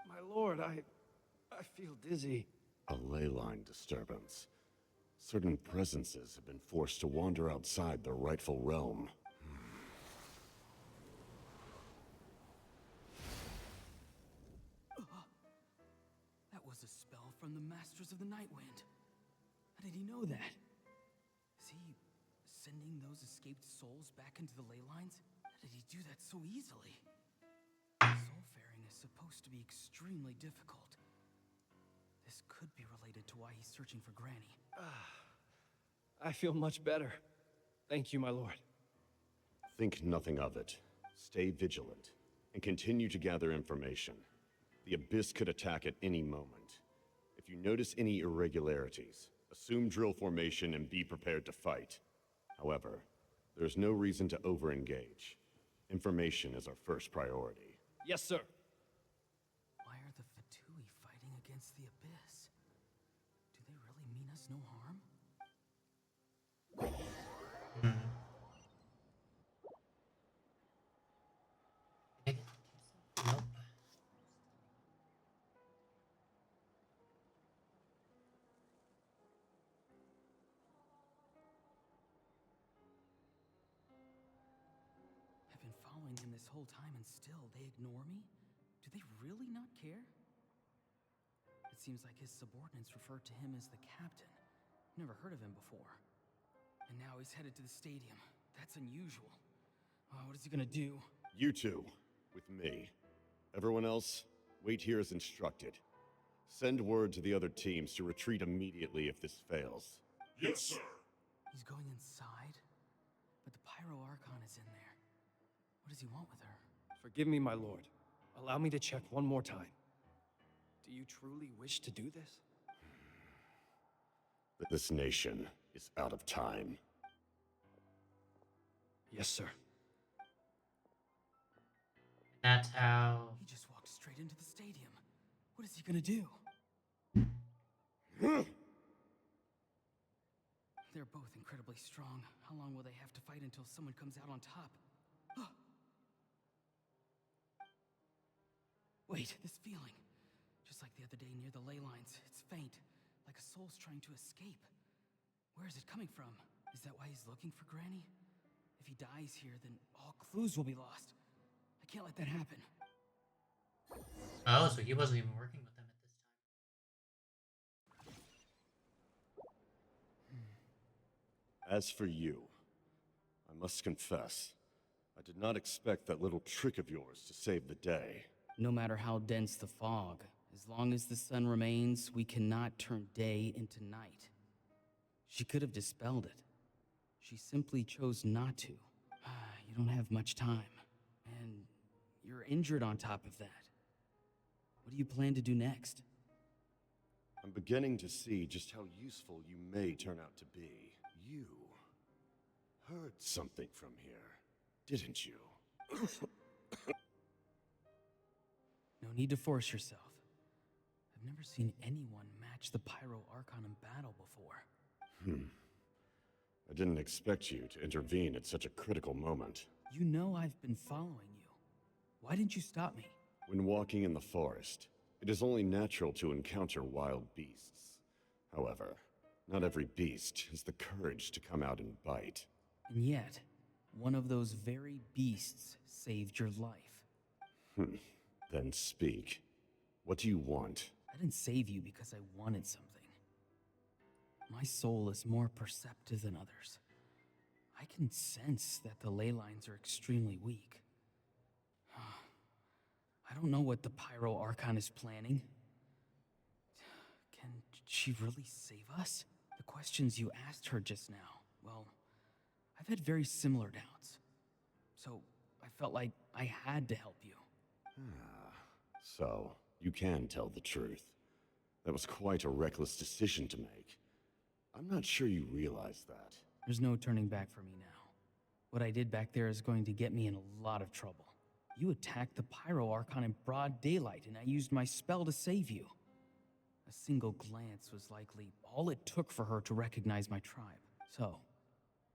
M: My lord, I feel dizzy.
F: A ley line disturbance. Certain presences have been forced to wander outside their rightful realm.
E: That was a spell from the Masters of the Nightwind. How did he know that? Is he sending those escaped souls back into the ley lines? How did he do that so easily? Soulfaring is supposed to be extremely difficult. This could be related to why he's searching for Granny.
M: I feel much better. Thank you, my lord.
F: Think nothing of it. Stay vigilant, and continue to gather information. The Abyss could attack at any moment. If you notice any irregularities, assume drill formation and be prepared to fight. However, there's no reason to over-engage. Information is our first priority.
M: Yes, sir.
E: Why are the Fatui fighting against the Abyss? Do they really mean us no harm?
A: Nope.
E: I've been following him this whole time and still they ignore me? Do they really not care? It seems like his subordinates refer to him as the captain. Never heard of him before. And now he's headed to the stadium. That's unusual. Oh, what is he gonna do?
F: You two, with me. Everyone else, wait here as instructed. Send word to the other teams to retreat immediately if this fails.
G: Yes, sir.
E: He's going inside? But the Pyro Archon is in there. What does he want with her?
M: Forgive me, my lord. Allow me to check one more time. Do you truly wish to do this?
F: This nation is out of time.
M: Yes, sir.
A: That's how...
E: He just walked straight into the stadium. What is he gonna do? They're both incredibly strong. How long will they have to fight until someone comes out on top? Wait, this feeling. Just like the other day near the ley lines. It's faint, like a soul's trying to escape. Where is it coming from? Is that why he's looking for Granny? If he dies here, then all clues will be lost. I can't let that happen.
A: Oh, so he wasn't even working with them at this time.
F: As for you, I must confess, I did not expect that little trick of yours to save the day.
E: No matter how dense the fog, as long as the sun remains, we cannot turn day into night. She could have dispelled it. She simply chose not to. You don't have much time. And you're injured on top of that. What do you plan to do next?
F: I'm beginning to see just how useful you may turn out to be. You heard something from here, didn't you?
E: No need to force yourself. I've never seen anyone match the Pyro Archon in battle before.
F: I didn't expect you to intervene at such a critical moment.
E: You know I've been following you. Why didn't you stop me?
F: When walking in the forest, it is only natural to encounter wild beasts. However, not every beast has the courage to come out and bite.
E: And yet, one of those very beasts saved your life.
F: Then speak. What do you want?
E: I didn't save you because I wanted something. My soul is more perceptive than others. I can sense that the ley lines are extremely weak. I don't know what the Pyro Archon is planning. Can she really save us? The questions you asked her just now, well, I've had very similar doubts. So I felt like I had to help you.
F: So, you can tell the truth. That was quite a reckless decision to make. I'm not sure you realize that.
E: There's no turning back for me now. What I did back there is going to get me in a lot of trouble. You attacked the Pyro Archon in broad daylight, and I used my spell to save you. A single glance was likely all it took for her to recognize my tribe. So,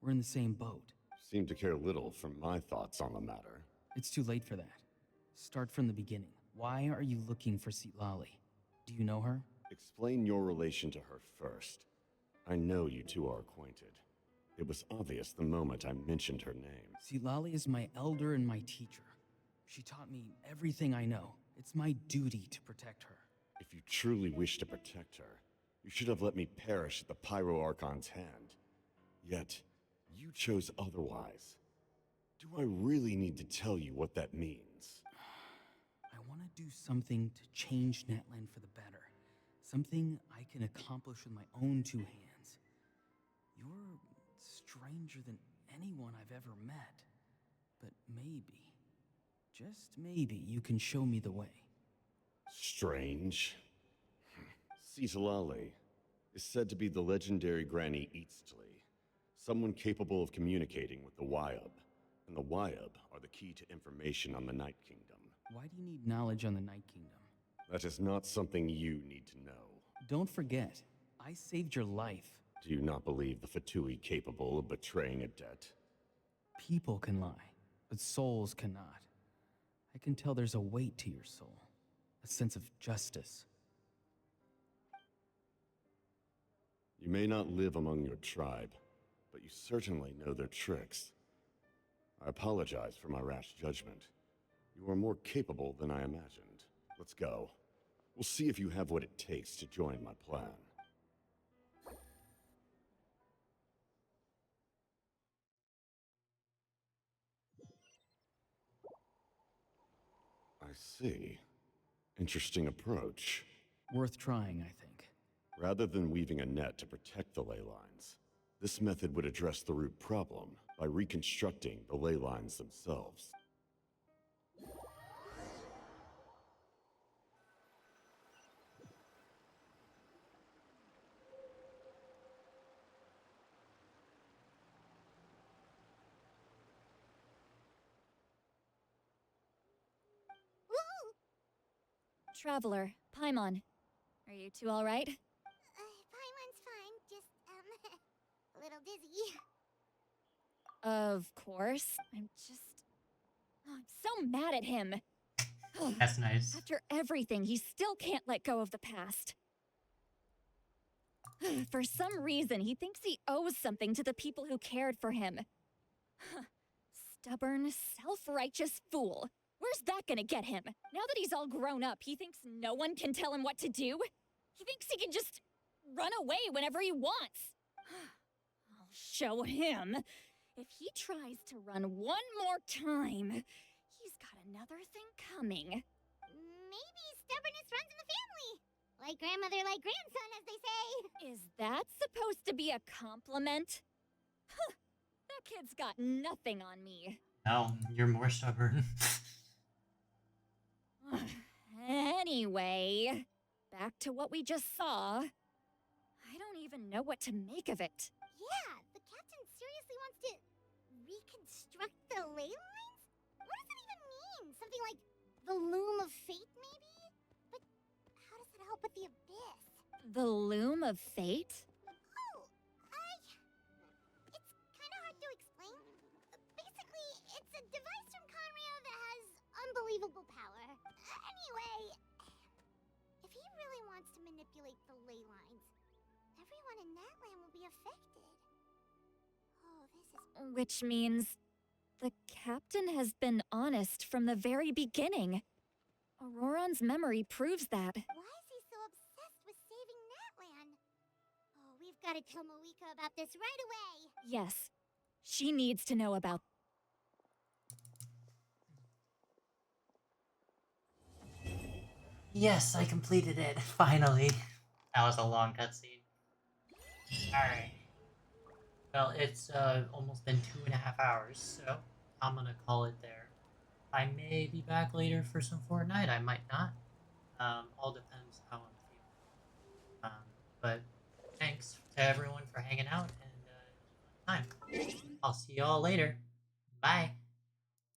E: we're in the same boat.
F: You seem to care little for my thoughts on the matter.
E: It's too late for that. Start from the beginning. Why are you looking for Sitlali? Do you know her?
F: Explain your relation to her first. I know you two are acquainted. It was obvious the moment I mentioned her name.
E: Sitlali is my elder and my teacher. She taught me everything I know. It's my duty to protect her.
F: If you truly wish to protect her, you should have let me perish at the Pyro Archon's hand. Yet, you chose otherwise. Do I really need to tell you what that means?
E: I want to do something to change Natlan for the better. Something I can accomplish with my own two hands. You're stranger than anyone I've ever met. But maybe, just maybe, you can show me the way.
F: Strange. Sitlali is said to be the legendary Granny Eastly, someone capable of communicating with the Wyab. And the Wyab are the key to information on the Night Kingdom.
E: Why do you need knowledge on the Night Kingdom?
F: That is not something you need to know.
E: Don't forget, I saved your life.
F: Do you not believe the Fatui capable of betraying a debt?
E: People can lie, but souls cannot. I can tell there's a weight to your soul, a sense of justice.
F: You may not live among your tribe, but you certainly know their tricks. I apologize for my rash judgment. You are more capable than I imagined. Let's go. We'll see if you have what it takes to join my plan. I see. Interesting approach.
E: Worth trying, I think.
F: Rather than weaving a net to protect the ley lines, this method would address the root problem by reconstructing the ley lines themselves.
D: Traveler, Paimon. Are you two alright?
C: Paimon's fine, just, a little dizzy.
D: Of course. I'm so mad at him.
A: That's nice.
D: After everything, he still can't let go of the past. For some reason, he thinks he owes something to the people who cared for him. Stubborn, self-righteous fool. Where's that gonna get him? Now that he's all grown up, he thinks no one can tell him what to do? He thinks he can just run away whenever he wants. I'll show him. If he tries to run one more time, he's got another thing coming.
C: Maybe stubbornness runs in the family. Like grandmother, like grandson, as they say.
D: Is that supposed to be a compliment? Huh, that kid's got nothing on me.
A: No, you're more stubborn.
D: Anyway, back to what we just saw. I don't even know what to make of it.
C: Yeah, the captain seriously wants to reconstruct the ley lines? What does that even mean? Something like the loom of fate, maybe? But how does that help with the abyss?
D: The loom of fate?
C: Oh, it's kind of hard to explain. Basically, it's a device from Conrio that has unbelievable unbelievable power. Anyway, if he really wants to manipulate the ley lines, everyone in Natlan will be affected. Oh, this is...
D: Which means the captain has been honest from the very beginning. Auroron's memory proves that.
C: Why is he so obsessed with saving Natlan? Oh, we've got to tell Moika about this right away.
D: Yes, she needs to know about.
A: Yes, I completed it, finally. That was a long cutscene. Alright. Well, it's almost been 2.5 hours, so I'm gonna call it there. I may be back later for some Fortnite, I might not. All depends how I'm feeling. But thanks to everyone for hanging out, and it was a fun time. I'll see y'all later. Bye.